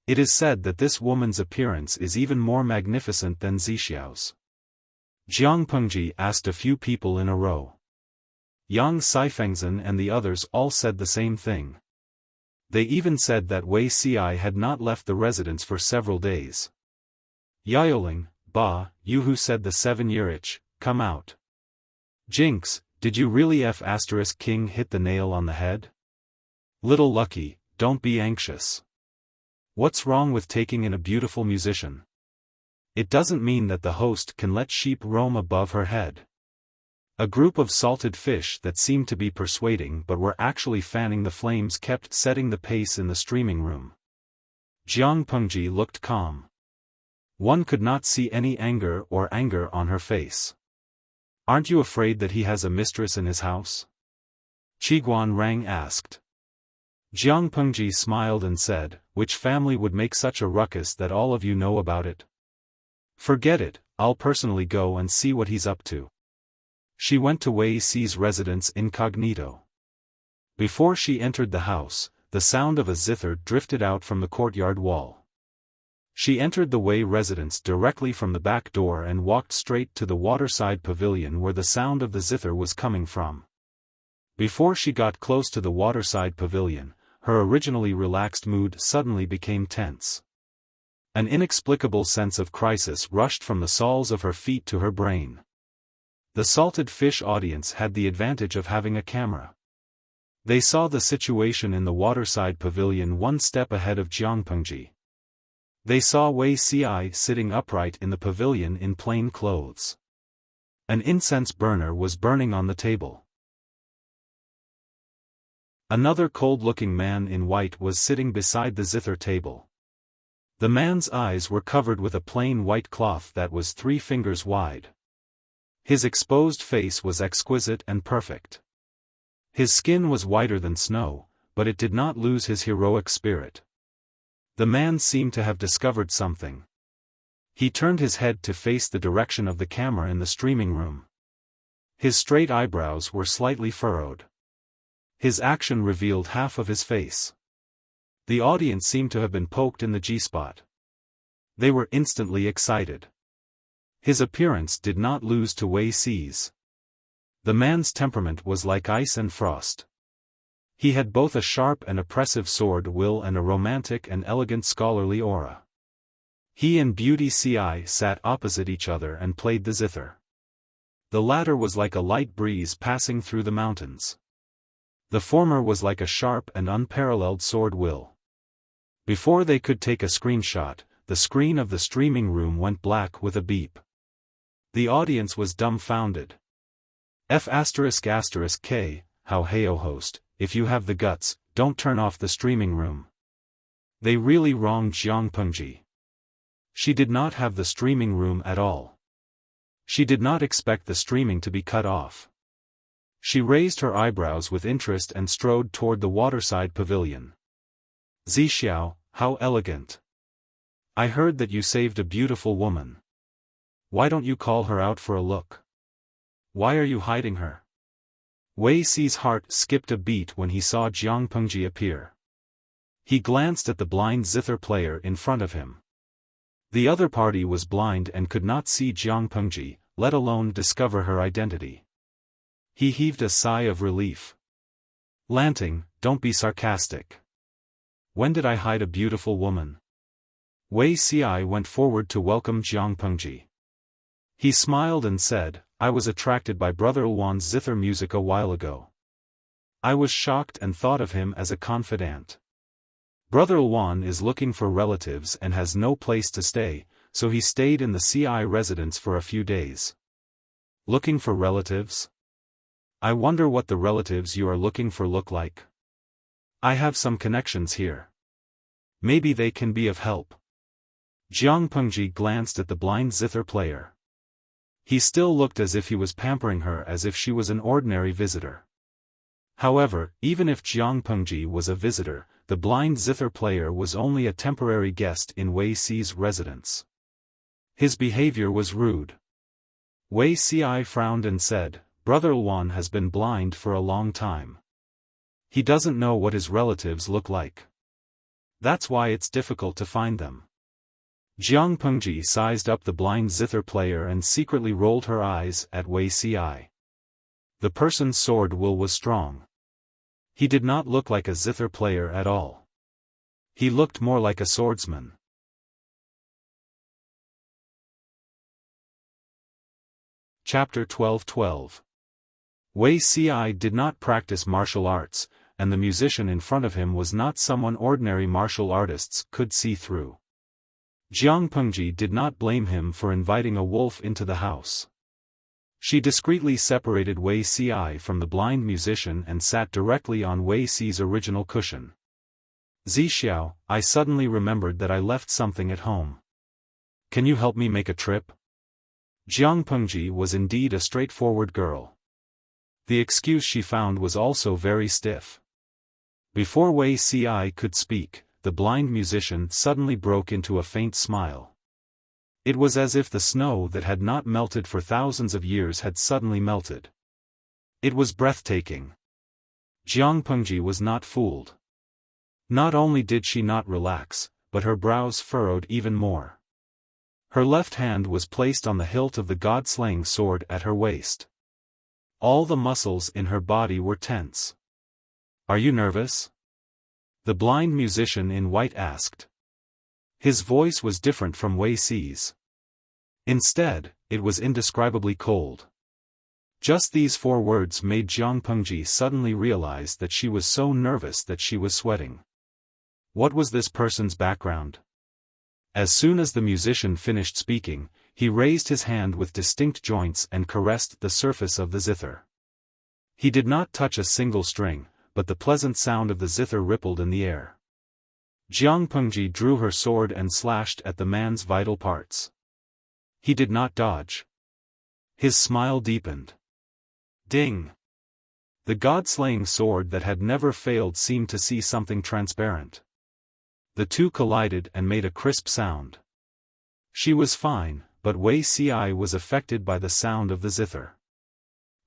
It is said that this woman's appearance is even more magnificent than Zixiao's. Jiang Pengji asked a few people in a row. Yang Saifengzhen and the others all said the same thing. They even said that Wei Ci had not left the residence for several days. Yaoling, Ba, you who said the 7-year itch, come out. Jinx, did you really King hit the nail on the head? Little Lucky, don't be anxious. What's wrong with taking in a beautiful musician? It doesn't mean that the host can let sheep roam above her head. A group of salted fish that seemed to be persuading but were actually fanning the flames kept setting the pace in the streaming room. Jiang Pengji looked calm. One could not see any anger on her face. Aren't you afraid that he has a mistress in his house? Qiguan Rang asked. Jiang Pengji smiled and said, which family would make such a ruckus that all of you know about it? Forget it, I'll personally go and see what he's up to. She went to Wei Ci's residence incognito. Before she entered the house, the sound of a zither drifted out from the courtyard wall. She entered the Wei residence directly from the back door and walked straight to the waterside pavilion where the sound of the zither was coming from. Before she got close to the waterside pavilion, her originally relaxed mood suddenly became tense. An inexplicable sense of crisis rushed from the soles of her feet to her brain. The salted fish audience had the advantage of having a camera. They saw the situation in the waterside pavilion one step ahead of Jiang Pengji. They saw Wei Ci sitting upright in the pavilion in plain clothes. An incense burner was burning on the table. Another cold-looking man in white was sitting beside the zither table. The man's eyes were covered with a plain white cloth that was 3 fingers wide. His exposed face was exquisite and perfect. His skin was whiter than snow, but it did not lose his heroic spirit. The man seemed to have discovered something. He turned his head to face the direction of the camera in the streaming room. His straight eyebrows were slightly furrowed. His action revealed half of his face. The audience seemed to have been poked in the G-spot. They were instantly excited. His appearance did not lose to Wei Ci's. The man's temperament was like ice and frost. He had both a sharp and oppressive sword will and a romantic and elegant scholarly aura. He and Beauty Ci sat opposite each other and played the zither. The latter was like a light breeze passing through the mountains. The former was like a sharp and unparalleled sword will. Before they could take a screenshot, the screen of the streaming room went black with a beep. The audience was dumbfounded. F***K, how heyo host, if you have the guts, don't turn off the streaming room. They really wronged Jiang Pengji. She did not have the streaming room at all. She did not expect the streaming to be cut off. She raised her eyebrows with interest and strode toward the waterside pavilion. Zixiao, how elegant. I heard that you saved a beautiful woman. Why don't you call her out for a look? Why are you hiding her? Wei Xi's heart skipped a beat when he saw Jiang Pengji appear. He glanced at the blind zither player in front of him. The other party was blind and could not see Jiang Pengji, let alone discover her identity. He heaved a sigh of relief. Lanting, don't be sarcastic. When did I hide a beautiful woman? Wei Ci went forward to welcome Jiang Pengji. He smiled and said, I was attracted by Brother Luan's zither music a while ago. I was shocked and thought of him as a confidant. Brother Luan is looking for relatives and has no place to stay, so he stayed in the Ci residence for a few days. Looking for relatives? I wonder what the relatives you are looking for look like. I have some connections here. Maybe they can be of help. Jiang Pengji glanced at the blind zither player. He still looked as if he was pampering her as if she was an ordinary visitor. However, even if Jiang Pengji was a visitor, the blind zither player was only a temporary guest in Wei Xi's residence. His behavior was rude. Wei Ci frowned and said, Brother Luan has been blind for a long time. He doesn't know what his relatives look like. That's why it's difficult to find them. Jiang Pengji sized up the blind zither player and secretly rolled her eyes at Wei Ci. The person's sword will was strong. He did not look like a zither player at all. He looked more like a swordsman. Chapter 12:12. Wei Ci did not practice martial arts, and the musician in front of him was not someone ordinary martial artists could see through. Jiang Pengji did not blame him for inviting a wolf into the house. She discreetly separated Wei Ci from the blind musician and sat directly on Wei Xi's original cushion. Zixiao, I suddenly remembered that I left something at home. Can you help me make a trip? Jiang Pengji was indeed a straightforward girl. The excuse she found was also very stiff. Before Wei Ci could speak, the blind musician suddenly broke into a faint smile. It was as if the snow that had not melted for thousands of years had suddenly melted. It was breathtaking. Jiang Pengji was not fooled. Not only did she not relax, but her brows furrowed even more. Her left hand was placed on the hilt of the god-slaying sword at her waist. All the muscles in her body were tense. Are you nervous? The blind musician in white asked. His voice was different from Wei Xi's. Instead, it was indescribably cold. Just these 4 words made Jiang Pengji suddenly realize that she was so nervous that she was sweating. What was this person's background? As soon as the musician finished speaking, he raised his hand with distinct joints and caressed the surface of the zither. He did not touch a single string, but the pleasant sound of the zither rippled in the air. Jiang Pengji drew her sword and slashed at the man's vital parts. He did not dodge. His smile deepened. Ding! The god-slaying sword that had never failed seemed to see something transparent. The two collided and made a crisp sound. She was fine, but Wei Ci was affected by the sound of the zither.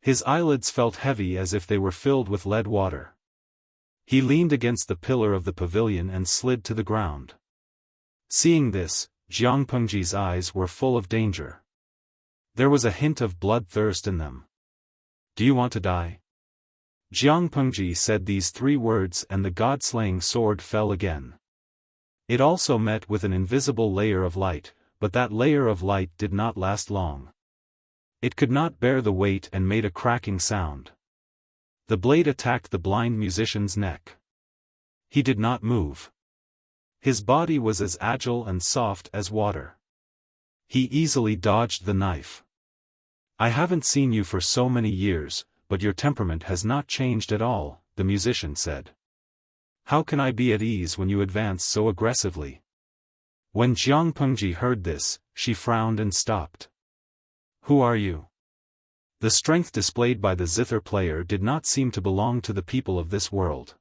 His eyelids felt heavy as if they were filled with lead water. He leaned against the pillar of the pavilion and slid to the ground. Seeing this, Jiang Pengji's eyes were full of danger. There was a hint of bloodthirst in them. Do you want to die? Jiang Pengji said these 3 words and the god-slaying sword fell again. It also met with an invisible layer of light, but that layer of light did not last long. It could not bear the weight and made a cracking sound. The blade attacked the blind musician's neck. He did not move. His body was as agile and soft as water. He easily dodged the knife. I haven't seen you for so many years, but your temperament has not changed at all, the musician said. How can I be at ease when you advance so aggressively? When Jiang Pengji heard this, she frowned and stopped. Who are you? The strength displayed by the zither player did not seem to belong to the people of this world.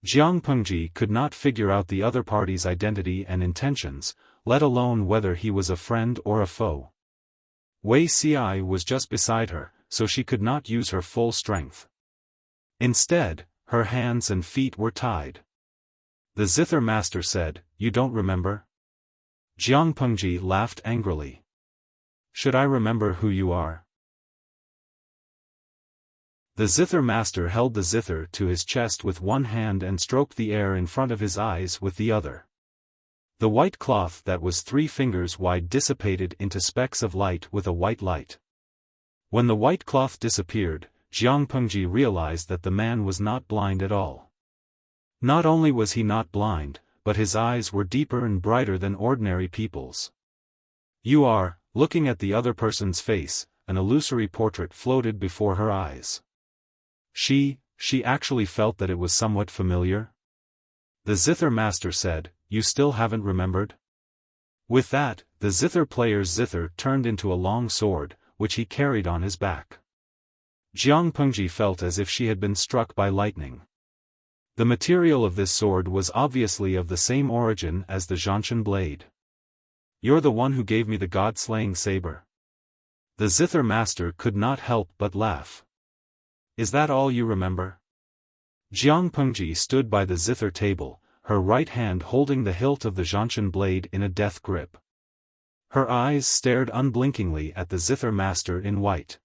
Jiang Pengji could not figure out the other party's identity and intentions, let alone whether he was a friend or a foe. Wei Xiai was just beside her, so she could not use her full strength. Instead, her hands and feet were tied. The zither master said, "You don't remember?" Jiang Pengji laughed angrily. "Should I remember who you are?" The zither master held the zither to his chest with one hand and stroked the air in front of his eyes with the other. The white cloth that was 3 fingers wide dissipated into specks of light with a white light. When the white cloth disappeared, Jiang Pengji realized that the man was not blind at all. Not only was he not blind, but his eyes were deeper and brighter than ordinary people's. "You are," looking at the other person's face, an illusory portrait floated before her eyes. She actually felt that it was somewhat familiar. The zither master said, "You still haven't remembered?" With that, the zither player's zither turned into a long sword, which he carried on his back. Jiang Pengji felt as if she had been struck by lightning. The material of this sword was obviously of the same origin as the Zhanshan blade. "You're the one who gave me the god-slaying saber." The zither master could not help but laugh. "Is that all you remember?" Jiang Pengji stood by the zither table, her right hand holding the hilt of the Zhanshan blade in a death grip. Her eyes stared unblinkingly at the zither master in white.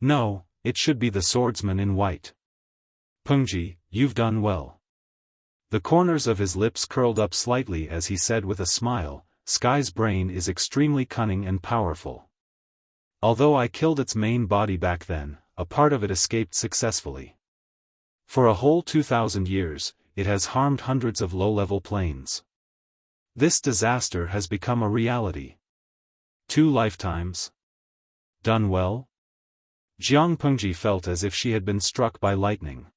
No, it should be the swordsman in white. "Pengji, you've done well." The corners of his lips curled up slightly as he said with a smile, "Sky's brain is extremely cunning and powerful. Although I killed its main body back then, a part of it escaped successfully. For a whole 2,000 years, it has harmed hundreds of low-level planes. This disaster has become a reality. 2 lifetimes. Done well?" Jiang Pengji felt as if she had been struck by lightning.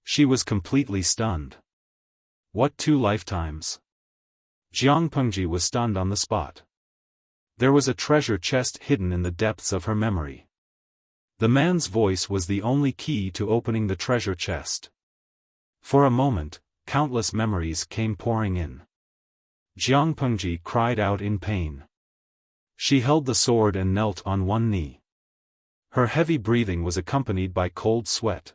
She was completely stunned. What 2 lifetimes? Jiang Pengji was stunned on the spot. There was a treasure chest hidden in the depths of her memory. The man's voice was the only key to opening the treasure chest. For a moment, countless memories came pouring in. Jiang Pengji cried out in pain. She held the sword and knelt on one knee. Her heavy breathing was accompanied by cold sweat.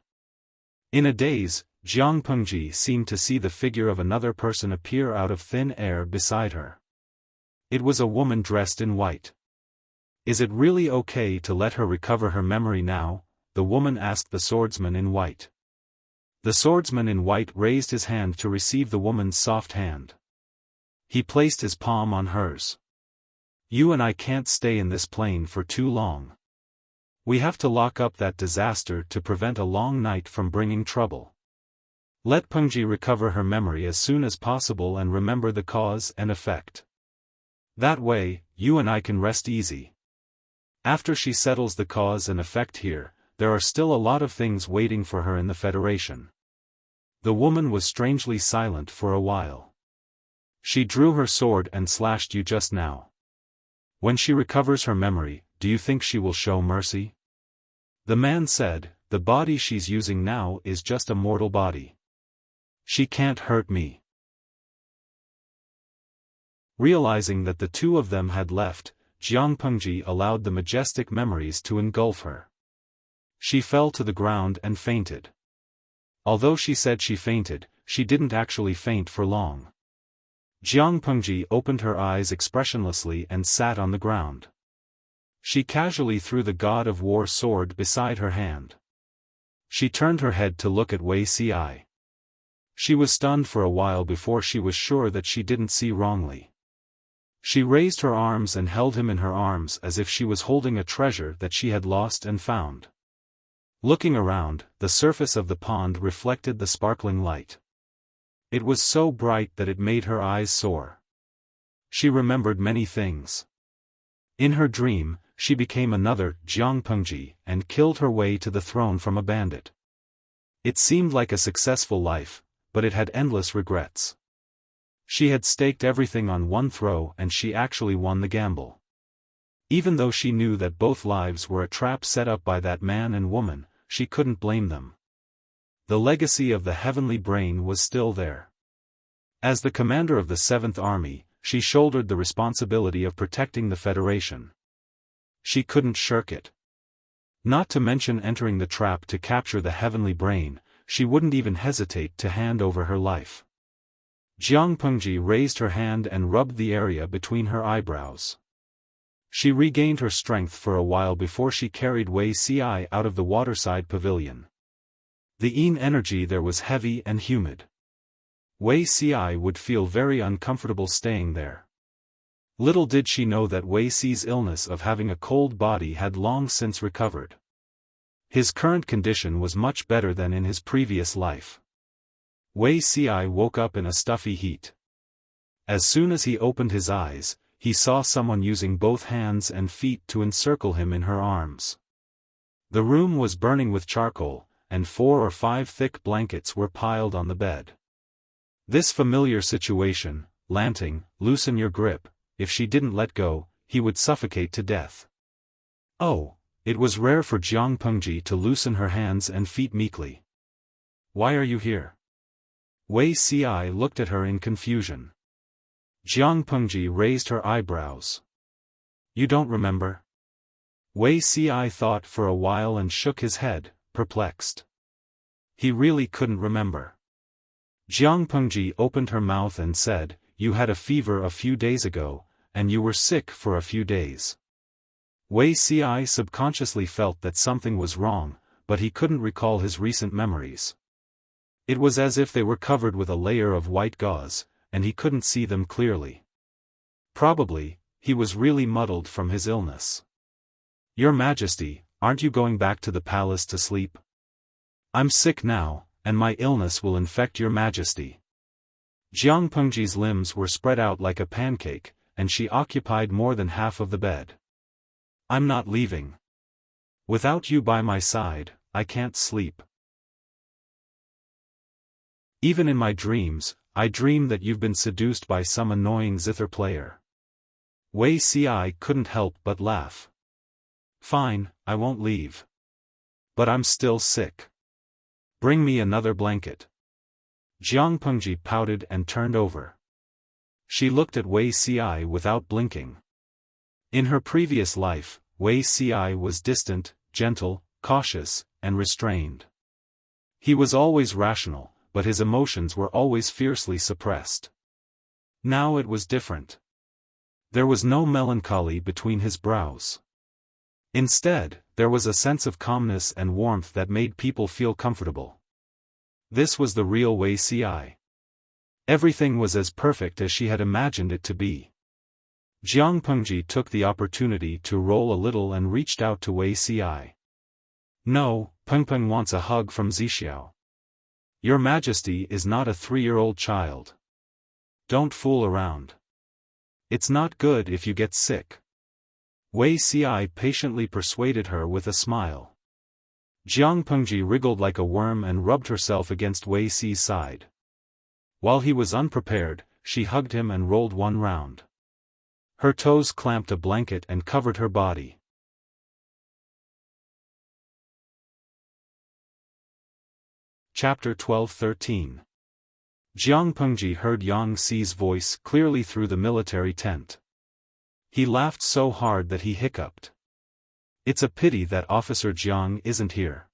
In a daze, Jiang Pengji seemed to see the figure of another person appear out of thin air beside her. It was a woman dressed in white. "Is it really okay to let her recover her memory now?" the woman asked the swordsman in white. The swordsman in white raised his hand to receive the woman's soft hand. He placed his palm on hers. "You and I can't stay in this plane for too long. We have to lock up that disaster to prevent a long night from bringing trouble. Let Pengji recover her memory as soon as possible and remember the cause and effect. That way, you and I can rest easy. After she settles the cause and effect here, there are still a lot of things waiting for her in the Federation." The woman was strangely silent for a while. "She drew her sword and slashed you just now. When she recovers her memory, do you think she will show mercy?" The man said, "The body she's using now is just a mortal body. She can't hurt me." Realizing that the 2 of them had left, Jiang Pengji allowed the majestic memories to engulf her. She fell to the ground and fainted. Although she said she fainted, she didn't actually faint for long. Jiang Pengji opened her eyes expressionlessly and sat on the ground. She casually threw the god of war sword beside her hand. She turned her head to look at Wuxia. She was stunned for a while before she was sure that she didn't see wrongly. She raised her arms and held him in her arms as if she was holding a treasure that she had lost and found. Looking around, the surface of the pond reflected the sparkling light. It was so bright that it made her eyes soar. She remembered many things. In her dream, she became another Jiangpengji and killed her way to the throne from a bandit. It seemed like a successful life, but it had endless regrets. She had staked everything on one throw and she actually won the gamble. Even though she knew that both lives were a trap set up by that man and woman, she couldn't blame them. The legacy of the heavenly brain was still there. As the commander of the 7th Army, she shouldered the responsibility of protecting the Federation. She couldn't shirk it. Not to mention entering the trap to capture the heavenly brain, she wouldn't even hesitate to hand over her life. Jiangpengji raised her hand and rubbed the area between her eyebrows. She regained her strength for a while before she carried Wuxia out of the waterside pavilion. The yin energy there was heavy and humid. Wuxia would feel very uncomfortable staying there. Little did she know that Wuxi's illness of having a cold body had long since recovered. His current condition was much better than in his previous life. Wuxia woke up in a stuffy heat. As soon as he opened his eyes, he saw someone using both hands and feet to encircle him in her arms. The room was burning with charcoal, and 4 or 5 thick blankets were piled on the bed. This familiar situation, Lanting, loosen your grip, if she didn't let go, he would suffocate to death. Oh, it was rare for Jiangpengji to loosen her hands and feet meekly. Why are you here? Wuxia looked at her in confusion. Jiangpengji raised her eyebrows. You don't remember? Wuxia thought for a while and shook his head, perplexed. He really couldn't remember. Jiangpengji opened her mouth and said, You had a fever a few days ago, and you were sick for a few days. Wuxia subconsciously felt that something was wrong, but he couldn't recall his recent memories. It was as if they were covered with a layer of white gauze, and he couldn't see them clearly. Probably, he was really muddled from his illness. Your Majesty, aren't you going back to the palace to sleep? I'm sick now, and my illness will infect your Majesty. Jiangpengji's limbs were spread out like a pancake, and she occupied more than half of the bed. I'm not leaving. Without you by my side, I can't sleep. Even in my dreams, I dream that you've been seduced by some annoying zither player. Wuxia couldn't help but laugh. Fine, I won't leave. But I'm still sick. Bring me another blanket. Jiangpengji pouted and turned over. She looked at Wuxia without blinking. In her previous life, Wuxia was distant, gentle, cautious, and restrained. He was always rational, but his emotions were always fiercely suppressed. Now it was different. There was no melancholy between his brows. Instead, there was a sense of calmness and warmth that made people feel comfortable. This was the real Wuxia. Everything was as perfect as she had imagined it to be. Jiangpengji took the opportunity to roll a little and reached out to Wuxia. No, Pengpeng wants a hug from Zixiao. Your Majesty is not a 3-year-old child. Don't fool around. It's not good if you get sick. Wuxia patiently persuaded her with a smile. Jiangpengji wriggled like a worm and rubbed herself against Wuxi's side. While he was unprepared, she hugged him and rolled one round. Her toes clamped a blanket and covered her body. Chapter 12-13. Jiangpengji heard Yang Xi's voice clearly through the military tent. He laughed so hard that he hiccuped. It's a pity that Officer Jiang isn't here.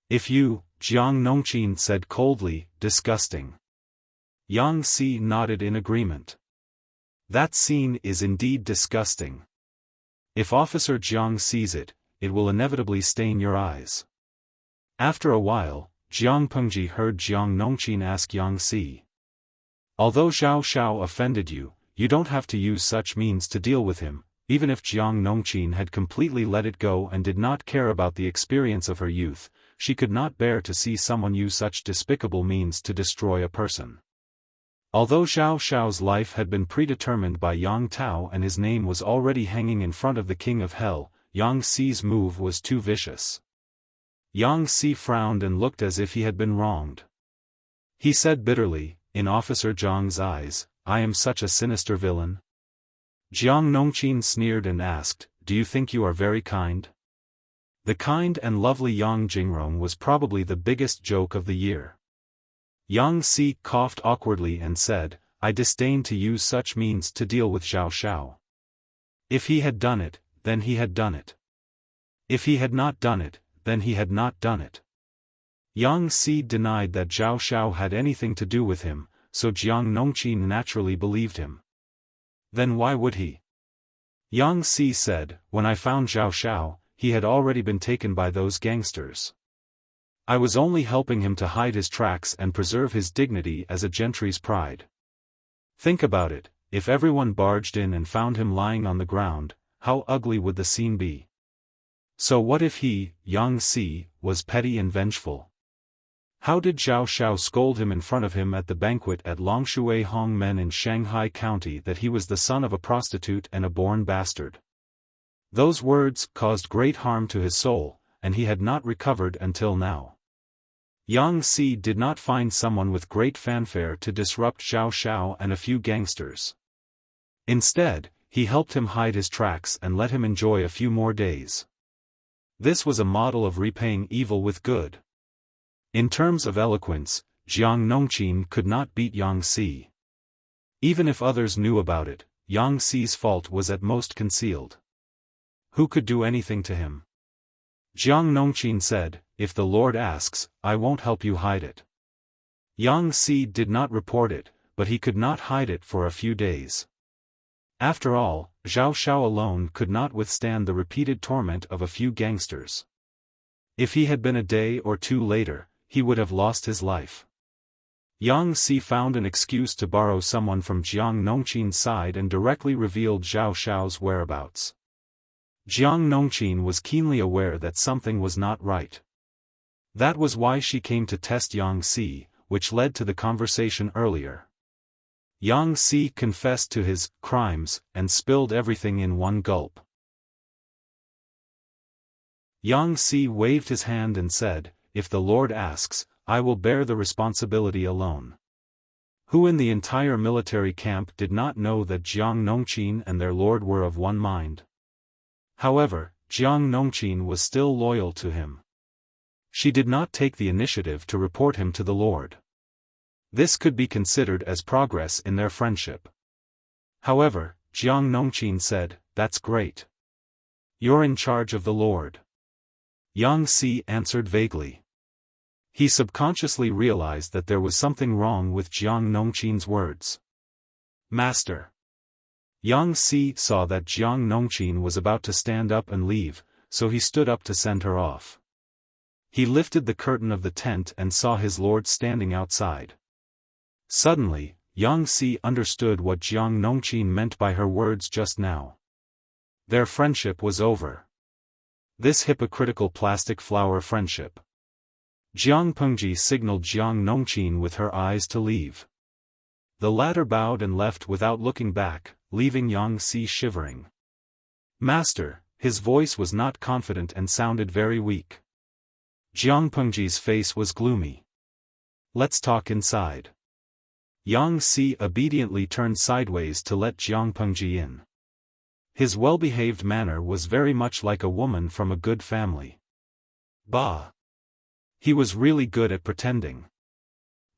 If you, Jiang Nongqin said coldly, disgusting. Yang Xi nodded in agreement. That scene is indeed disgusting. If Officer Jiang sees it, it will inevitably stain your eyes. After a while, Jiang Pengji heard Jiang Nongqin ask Yang Si. Although Zhao Xiao offended you, you don't have to use such means to deal with him. Even if Jiang Nongqin had completely let it go and did not care about the experience of her youth, she could not bear to see someone use such despicable means to destroy a person. Although Zhao Xiao's life had been predetermined by Yang Tao and his name was already hanging in front of the King of Hell, Yang Si's move was too vicious. Yang Si frowned and looked as if he had been wronged. He said bitterly, in Officer Zhang's eyes, I am such a sinister villain. Jiang Nongqin sneered and asked, do you think you are very kind? The kind and lovely Yang Jingrong was probably the biggest joke of the year. Yang Si coughed awkwardly and said, I disdain to use such means to deal with Zhao Xiao. If he had done it, then he had done it. If he had not done it, then he had not done it. Yang Si denied that Zhao Xiao had anything to do with him, so Jiang Nongqin naturally believed him. Then why would he? Yang Si said, when I found Zhao Xiao, he had already been taken by those gangsters. I was only helping him to hide his tracks and preserve his dignity as a gentry's pride. Think about it, if everyone barged in and found him lying on the ground, how ugly would the scene be? So what if he, Yang Si, was petty and vengeful? How did Zhao Xiao scold him in front of him at the banquet at Longshui Hongmen in Shanghai County that he was the son of a prostitute and a born bastard? Those words caused great harm to his soul, and he had not recovered until now. Yang Si did not find someone with great fanfare to disrupt Zhao Xiao and a few gangsters. Instead, he helped him hide his tracks and let him enjoy a few more days. This was a model of repaying evil with good. In terms of eloquence, Jiang Nongqin could not beat Yang Si. Even if others knew about it, Yang Si's fault was at most concealed. Who could do anything to him? Jiang Nongqin said, if the Lord asks, I won't help you hide it. Yang Si did not report it, but he could not hide it for a few days. After all, Zhao Xiao alone could not withstand the repeated torment of a few gangsters. If he had been a day or two later, he would have lost his life. Yang Si found an excuse to borrow someone from Jiang Nongqin's side and directly revealed Zhao Xiao's whereabouts. Jiang Nongqin was keenly aware that something was not right. That was why she came to test Yang Si, which led to the conversation earlier. Yang Si confessed to his crimes and spilled everything in one gulp. Yang Si waved his hand and said, if the Lord asks, I will bear the responsibility alone. Who in the entire military camp did not know that Jiang Nongqin and their lord were of one mind? However, Jiang Nongqin was still loyal to him. She did not take the initiative to report him to the Lord. This could be considered as progress in their friendship. However, Jiang Nongqin said, that's great. You're in charge of the Lord. Yang Si answered vaguely. He subconsciously realized that there was something wrong with Jiang Nongqin's words. Master. Yang Si saw that Jiang Nongqin was about to stand up and leave, so he stood up to send her off. He lifted the curtain of the tent and saw his lord standing outside. Suddenly, Yang Si understood what Jiang Nongqin meant by her words just now. Their friendship was over. This hypocritical plastic flower friendship. Jiang Pengji signaled Jiang Nongqin with her eyes to leave. The latter bowed and left without looking back, leaving Yang Si shivering. Master, his voice was not confident and sounded very weak. Jiang Pengji's face was gloomy. Let's talk inside. Yang Si obediently turned sideways to let Jiang Pengji in. His well-behaved manner was very much like a woman from a good family. Bah! He was really good at pretending.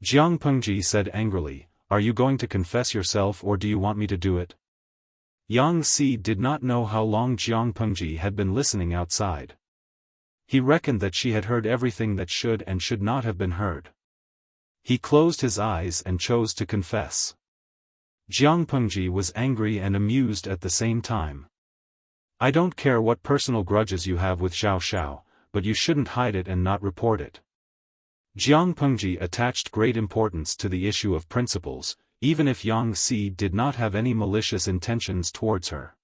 Jiang Pengji said angrily, are you going to confess yourself or do you want me to do it? Yang Si did not know how long Jiang Pengji had been listening outside. He reckoned that she had heard everything that should and should not have been heard. He closed his eyes and chose to confess. Jiang Pengji was angry and amused at the same time. I don't care what personal grudges you have with Xiao Xiao, but you shouldn't hide it and not report it. Jiang Pengji attached great importance to the issue of principles, even if Yang Si did not have any malicious intentions towards her.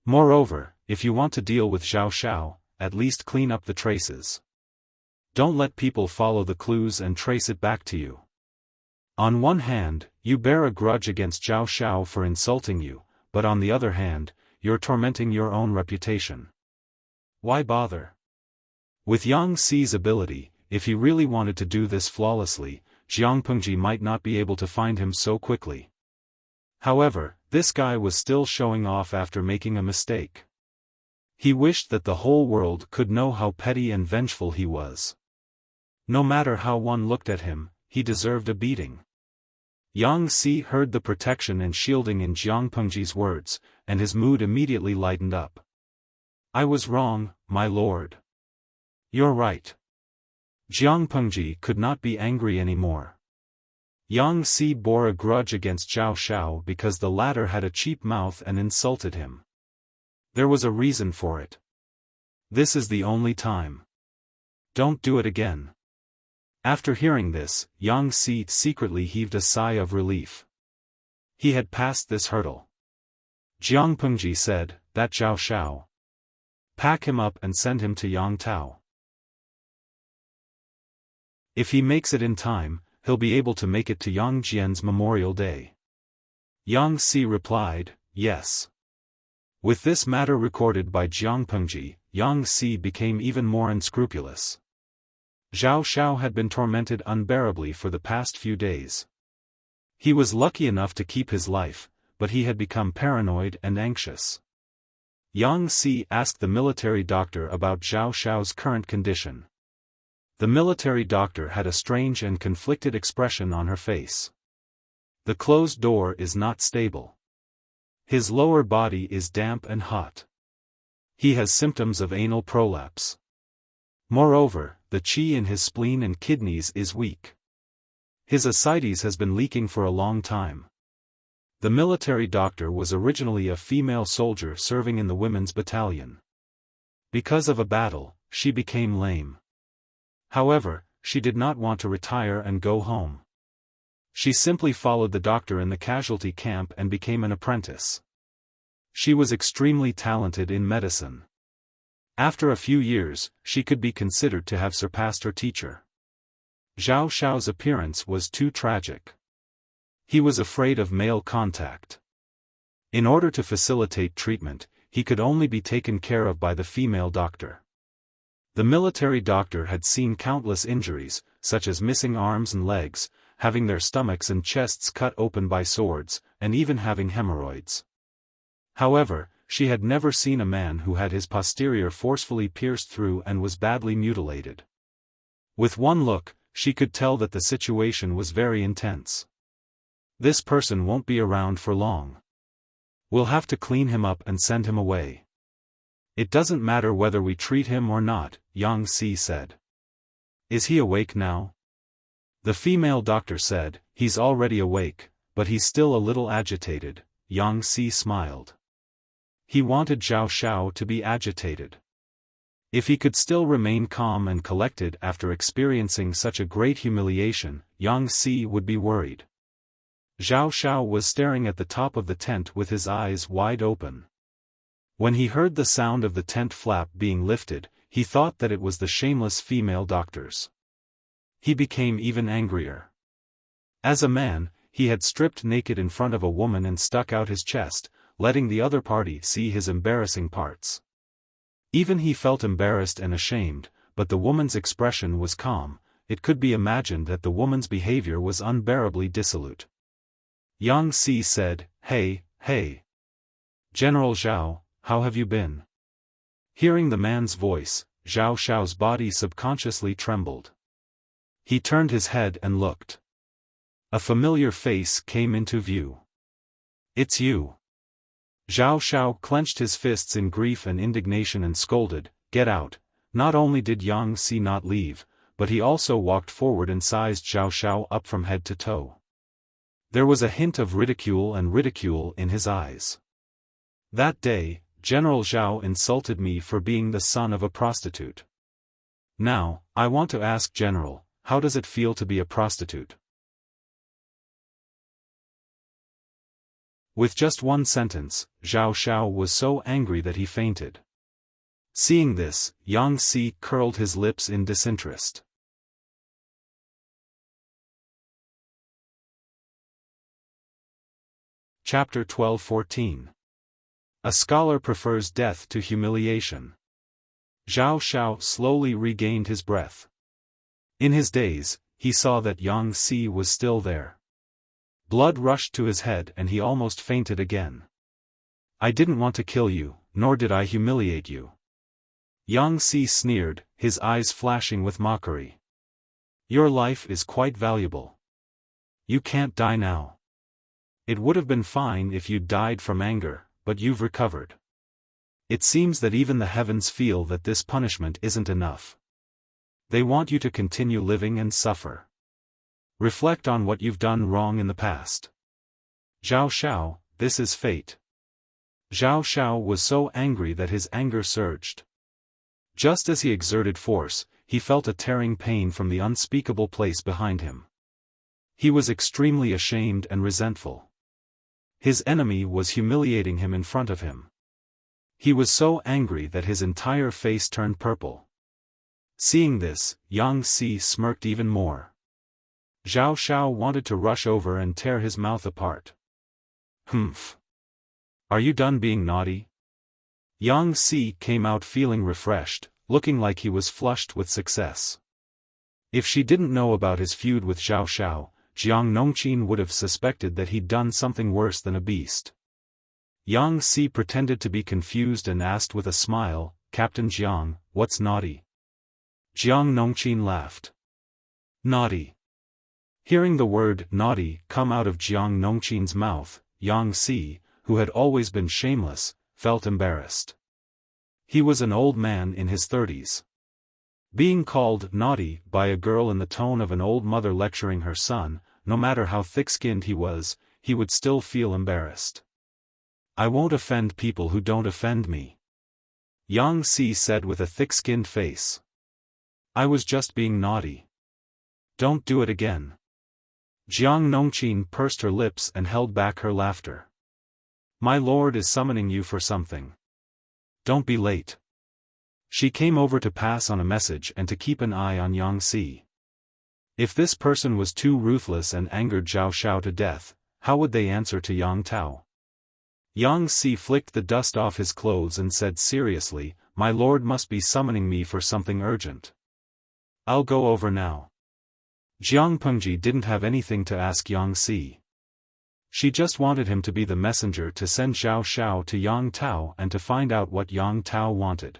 Moreover, if you want to deal with Xiao Xiao, at least clean up the traces. Don't let people follow the clues and trace it back to you. On one hand, you bear a grudge against Xiao Xiao for insulting you, but on the other hand, you're tormenting your own reputation. Why bother? With Yang Si's ability, if he really wanted to do this flawlessly, Jiang Pengji might not be able to find him so quickly. However, this guy was still showing off after making a mistake. He wished that the whole world could know how petty and vengeful he was. No matter how one looked at him, he deserved a beating. Yang Si heard the protection and shielding in Jiang Pengji's words, and his mood immediately lightened up. I was wrong, my lord. You're right. Jiang Pengji could not be angry anymore. Yang Si bore a grudge against Xiao Xiao because the latter had a cheap mouth and insulted him. There was a reason for it. This is the only time. Don't do it again. After hearing this, Yang Si secretly heaved a sigh of relief. He had passed this hurdle. Jiang Pengji said, that Xiao Xiao. Pack him up and send him to Yang Tao. If he makes it in time, he'll be able to make it to Yang Jian's Memorial Day. Yang Si replied, yes. With this matter recorded by Jiang Pengji, Yang Si became even more unscrupulous. Xiao Xiao had been tormented unbearably for the past few days. He was lucky enough to keep his life, but he had become paranoid and anxious. Yang Si asked the military doctor about Xiao Xiao's current condition. The military doctor had a strange and conflicted expression on her face. The closed door is not stable. His lower body is damp and hot. He has symptoms of anal prolapse. Moreover, the qi in his spleen and kidneys is weak. His ascites has been leaking for a long time. The military doctor was originally a female soldier serving in the women's battalion. Because of a battle, she became lame. However, she did not want to retire and go home. She simply followed the doctor in the casualty camp and became an apprentice. She was extremely talented in medicine. After a few years, she could be considered to have surpassed her teacher. Xiao Xiao's appearance was too tragic. He was afraid of male contact. In order to facilitate treatment, he could only be taken care of by the female doctor. The military doctor had seen countless injuries, such as missing arms and legs, having their stomachs and chests cut open by swords, and even having hemorrhoids. However, she had never seen a man who had his posterior forcefully pierced through and was badly mutilated. With one look, she could tell that the situation was very intense. This person won't be around for long. We'll have to clean him up and send him away. It doesn't matter whether we treat him or not, Yang Si said. Is he awake now? The female doctor said, he's already awake, but he's still a little agitated. Yang Si smiled. He wanted Xiao Xiao to be agitated. If he could still remain calm and collected after experiencing such a great humiliation, Yang Si would be worried. Xiao Xiao was staring at the top of the tent with his eyes wide open. When he heard the sound of the tent flap being lifted, he thought that it was the shameless female doctors. He became even angrier. As a man, he had stripped naked in front of a woman and stuck out his chest, letting the other party see his embarrassing parts. Even he felt embarrassed and ashamed, but the woman's expression was calm. It could be imagined that the woman's behavior was unbearably dissolute. Yang Si said, Hey, General Zhao, how have you been? Hearing the man's voice, Xiao Xiao's body subconsciously trembled. He turned his head and looked. A familiar face came into view. It's you. Xiao Xiao clenched his fists in grief and indignation and scolded, Get out. Not only did Yang Si not leave, but he also walked forward and sized Xiao Xiao up from head to toe. There was a hint of ridicule in his eyes. That day, General Zhao insulted me for being the son of a prostitute. Now, I want to ask General, how does it feel to be a prostitute? With just one sentence, Zhao Xiao was so angry that he fainted. Seeing this, Yang Si curled his lips in disinterest. Chapter 12-14. A scholar prefers death to humiliation. Zhao Xiao slowly regained his breath. In his daze, he saw that Yang Si was still there. Blood rushed to his head and he almost fainted again. I didn't want to kill you, nor did I humiliate you. Yang Si sneered, his eyes flashing with mockery. Your life is quite valuable. You can't die now. It would have been fine if you'd died from anger, but you've recovered. It seems that even the heavens feel that this punishment isn't enough. They want you to continue living and suffer. Reflect on what you've done wrong in the past. Zhao Xiao, this is fate. Zhao Xiao was so angry that his anger surged. Just as he exerted force, he felt a tearing pain from the unspeakable place behind him. He was extremely ashamed and resentful. His enemy was humiliating him in front of him. He was so angry that his entire face turned purple. Seeing this, Yang Si smirked even more. Zhao Xiao wanted to rush over and tear his mouth apart. Humph. Are you done being naughty? Yang Si came out feeling refreshed, looking like he was flushed with success. If she didn't know about his feud with Zhao Xiao, Jiang Nongqin would have suspected that he'd done something worse than a beast. Yang Si pretended to be confused and asked with a smile, Captain Jiang, what's naughty? Jiang Nongqin laughed. Naughty. Hearing the word naughty come out of Jiang Nongqin's mouth, Yang Si, who had always been shameless, felt embarrassed. He was an old man in his 30s. Being called naughty by a girl in the tone of an old mother lecturing her son, no matter how thick-skinned he would still feel embarrassed. I won't offend people who don't offend me. Yang Si said with a thick-skinned face. I was just being naughty. Don't do it again. Jiang Nongqin pursed her lips and held back her laughter. My lord is summoning you for something. Don't be late. She came over to pass on a message and to keep an eye on Yang Si. If this person was too ruthless and angered Zhao Xiao to death, how would they answer to Yang Tao? Yang Si flicked the dust off his clothes and said seriously, my lord must be summoning me for something urgent. I'll go over now. Jiang Pengji didn't have anything to ask Yang Si. She just wanted him to be the messenger to send Zhao Xiao to Yang Tao and to find out what Yang Tao wanted.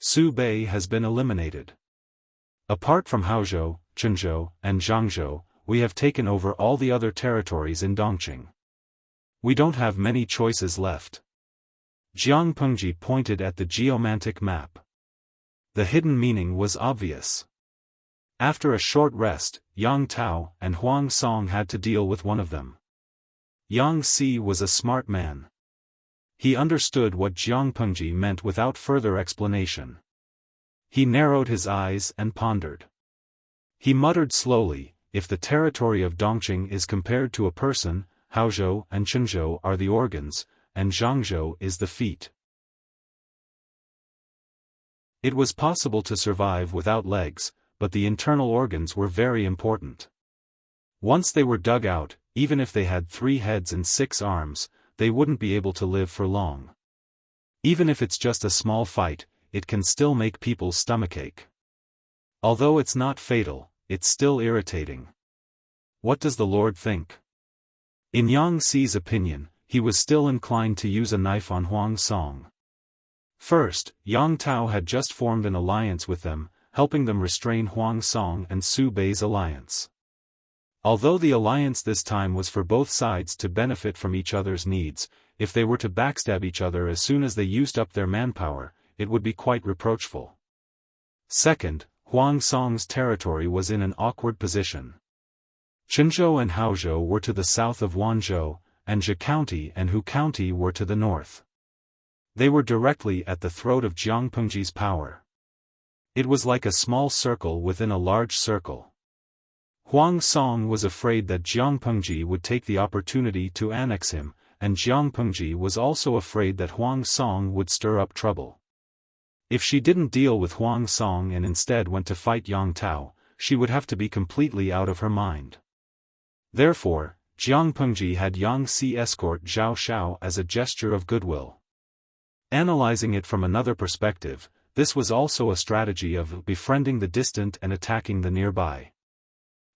Su Bei has been eliminated. Apart from Haozhou, Chenzhou, and Zhangzhou, we have taken over all the other territories in Dongqing. We don't have many choices left. Jiang Pengji pointed at the geomantic map. The hidden meaning was obvious. After a short rest, Yang Tao and Huang Song had to deal with one of them. Yang Si was a smart man. He understood what Jiang Pengji meant without further explanation. He narrowed his eyes and pondered. He muttered slowly, if the territory of Dongqing is compared to a person, Haozhou and Chenzhou are the organs, and Zhangzhou is the feet. It was possible to survive without legs, but the internal organs were very important. Once they were dug out, even if they had 3 heads and 6 arms, they wouldn't be able to live for long. Even if it's just a small fight, it can still make people's stomachache. Although it's not fatal, it's still irritating. What does the Lord think? In Yang Si's opinion, he was still inclined to use a knife on Huang Song. First, Yang Tao had just formed an alliance with them, helping them restrain Huang Song and Su Bei's alliance. Although the alliance this time was for both sides to benefit from each other's needs, if they were to backstab each other as soon as they used up their manpower, it would be quite reproachful. Second, Huang Song's territory was in an awkward position. Chenzhou and Haozhou were to the south of Wanzhou, and Zhe County and Hu County were to the north. They were directly at the throat of Jiang Pengji's power. It was like a small circle within a large circle. Huang Song was afraid that Jiang Pengji would take the opportunity to annex him, and Jiang Pengji was also afraid that Huang Song would stir up trouble. If she didn't deal with Huang Song and instead went to fight Yang Tao, she would have to be completely out of her mind. Therefore, Jiang Pengji had Yang Si escort Zhao Xiao as a gesture of goodwill. Analyzing it from another perspective, this was also a strategy of befriending the distant and attacking the nearby.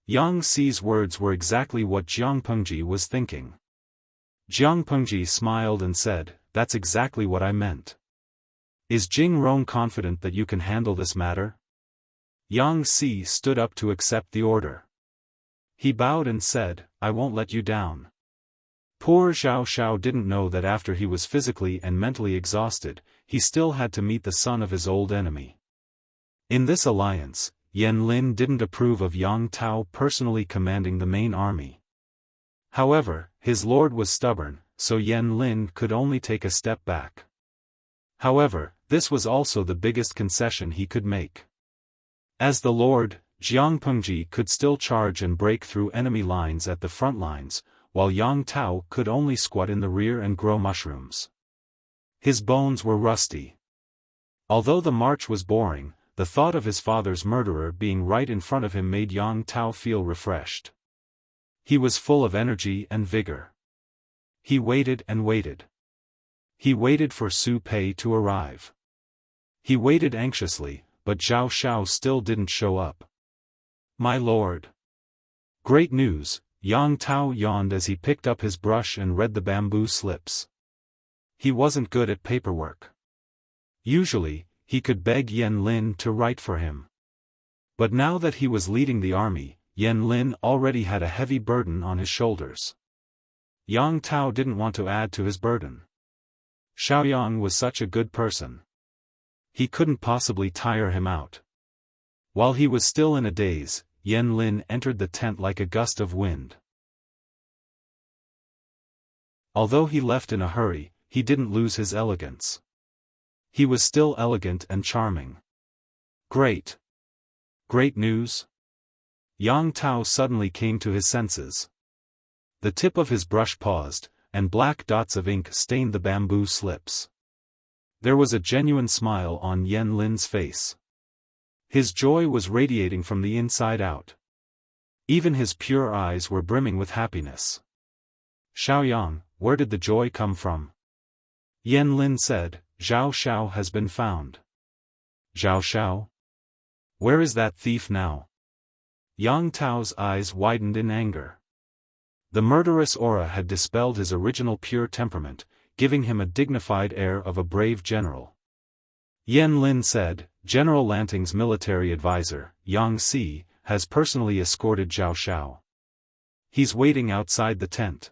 Yang Si's words were exactly what Jiang Pengji was thinking. Jiang Pengji smiled and said, "That's exactly what I meant. Is Jing Rong confident that you can handle this matter?" Yang Si stood up to accept the order. He bowed and said, "I won't let you down." Poor Zhao Xiao didn't know that after he was physically and mentally exhausted, he still had to meet the son of his old enemy. In this alliance, Yan Lin didn't approve of Yang Tao personally commanding the main army. However, his lord was stubborn, so Yan Lin could only take a step back. However, this was also the biggest concession he could make. As the lord, Jiang Pengji could still charge and break through enemy lines at the front lines, while Yang Tao could only squat in the rear and grow mushrooms. His bones were rusty. Although the march was boring, the thought of his father's murderer being right in front of him made Yang Tao feel refreshed. He was full of energy and vigor. He waited and waited. He waited for Su Pei to arrive. He waited anxiously, but Zhao Xiao still didn't show up. "My lord." "Great news," Yang Tao yawned as he picked up his brush and read the bamboo slips. He wasn't good at paperwork. Usually, he could beg Yan Lin to write for him. But now that he was leading the army, Yan Lin already had a heavy burden on his shoulders. Yang Tao didn't want to add to his burden. Xiaoyang was such a good person. He couldn't possibly tire him out. While he was still in a daze, Yan Lin entered the tent like a gust of wind. Although he left in a hurry, he didn't lose his elegance. He was still elegant and charming. "Great. Great news?" Yang Tao suddenly came to his senses. The tip of his brush paused, and black dots of ink stained the bamboo slips. There was a genuine smile on Yan Lin's face. His joy was radiating from the inside out. Even his pure eyes were brimming with happiness. "Xiaoyang, where did the joy come from?" Yan Lin said, "Zhao Xiao has been found." "Zhao Xiao? Where is that thief now?" Yang Tao's eyes widened in anger. The murderous aura had dispelled his original pure temperament, giving him a dignified air of a brave general. Yan Lin said, "General Lanting's military advisor, Yang Si, has personally escorted Zhao Xiao. He's waiting outside the tent."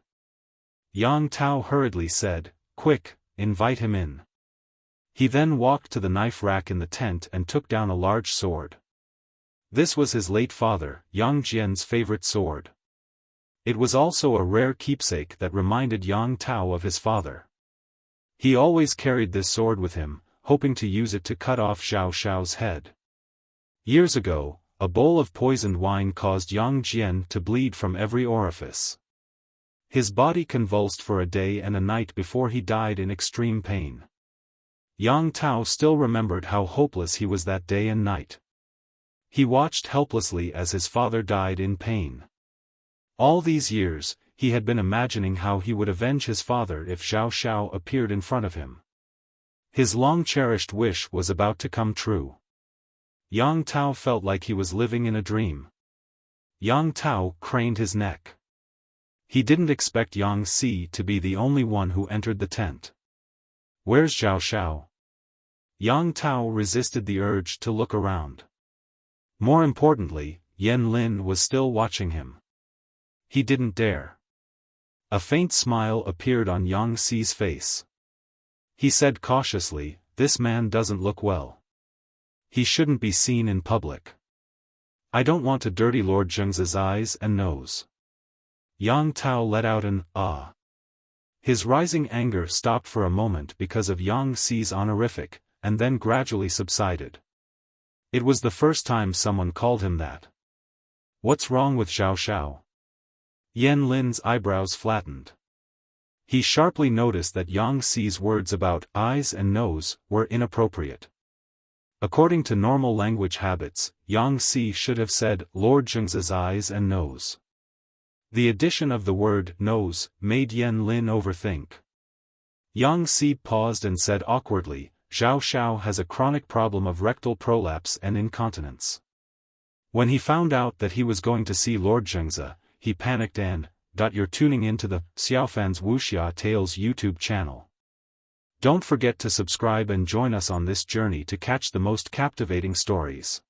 Yang Tao hurriedly said, "Quick, invite him in." He then walked to the knife rack in the tent and took down a large sword. This was his late father, Yang Jian's favorite sword. It was also a rare keepsake that reminded Yang Tao of his father. He always carried this sword with him, hoping to use it to cut off Zhao Xiao's head. Years ago, a bowl of poisoned wine caused Yang Jian to bleed from every orifice. His body convulsed for a day and a night before he died in extreme pain. Yang Tao still remembered how hopeless he was that day and night. He watched helplessly as his father died in pain. All these years, he had been imagining how he would avenge his father if Zhao Xiao appeared in front of him. His long-cherished wish was about to come true. Yang Tao felt like he was living in a dream. Yang Tao craned his neck. He didn't expect Yang Si to be the only one who entered the tent. "Where's Zhao Xiao?" Yang Tao resisted the urge to look around. More importantly, Yan Lin was still watching him. He didn't dare. A faint smile appeared on Yang Si's face. He said cautiously, "This man doesn't look well. He shouldn't be seen in public. I don't want to dirty Lord Zheng's eyes and nose." Yang Tao let out an "ah." His rising anger stopped for a moment because of Yang Xi's honorific, and then gradually subsided. It was the first time someone called him that. What's wrong with Xiao Xiao? Yan Lin's eyebrows flattened. He sharply noticed that Yang Xi's words about eyes and nose were inappropriate. According to normal language habits, Yang Xi should have said Lord Zheng's eyes and nose. The addition of the word nose made Yan Lin overthink. Yang Xi paused and said awkwardly, Xiao Xiao has a chronic problem of rectal prolapse and incontinence. When he found out that he was going to see Lord Zhengze, he panicked and, You're tuning into the Xiaofan's Wuxia Tales YouTube channel. Don't forget to subscribe and join us on this journey to catch the most captivating stories.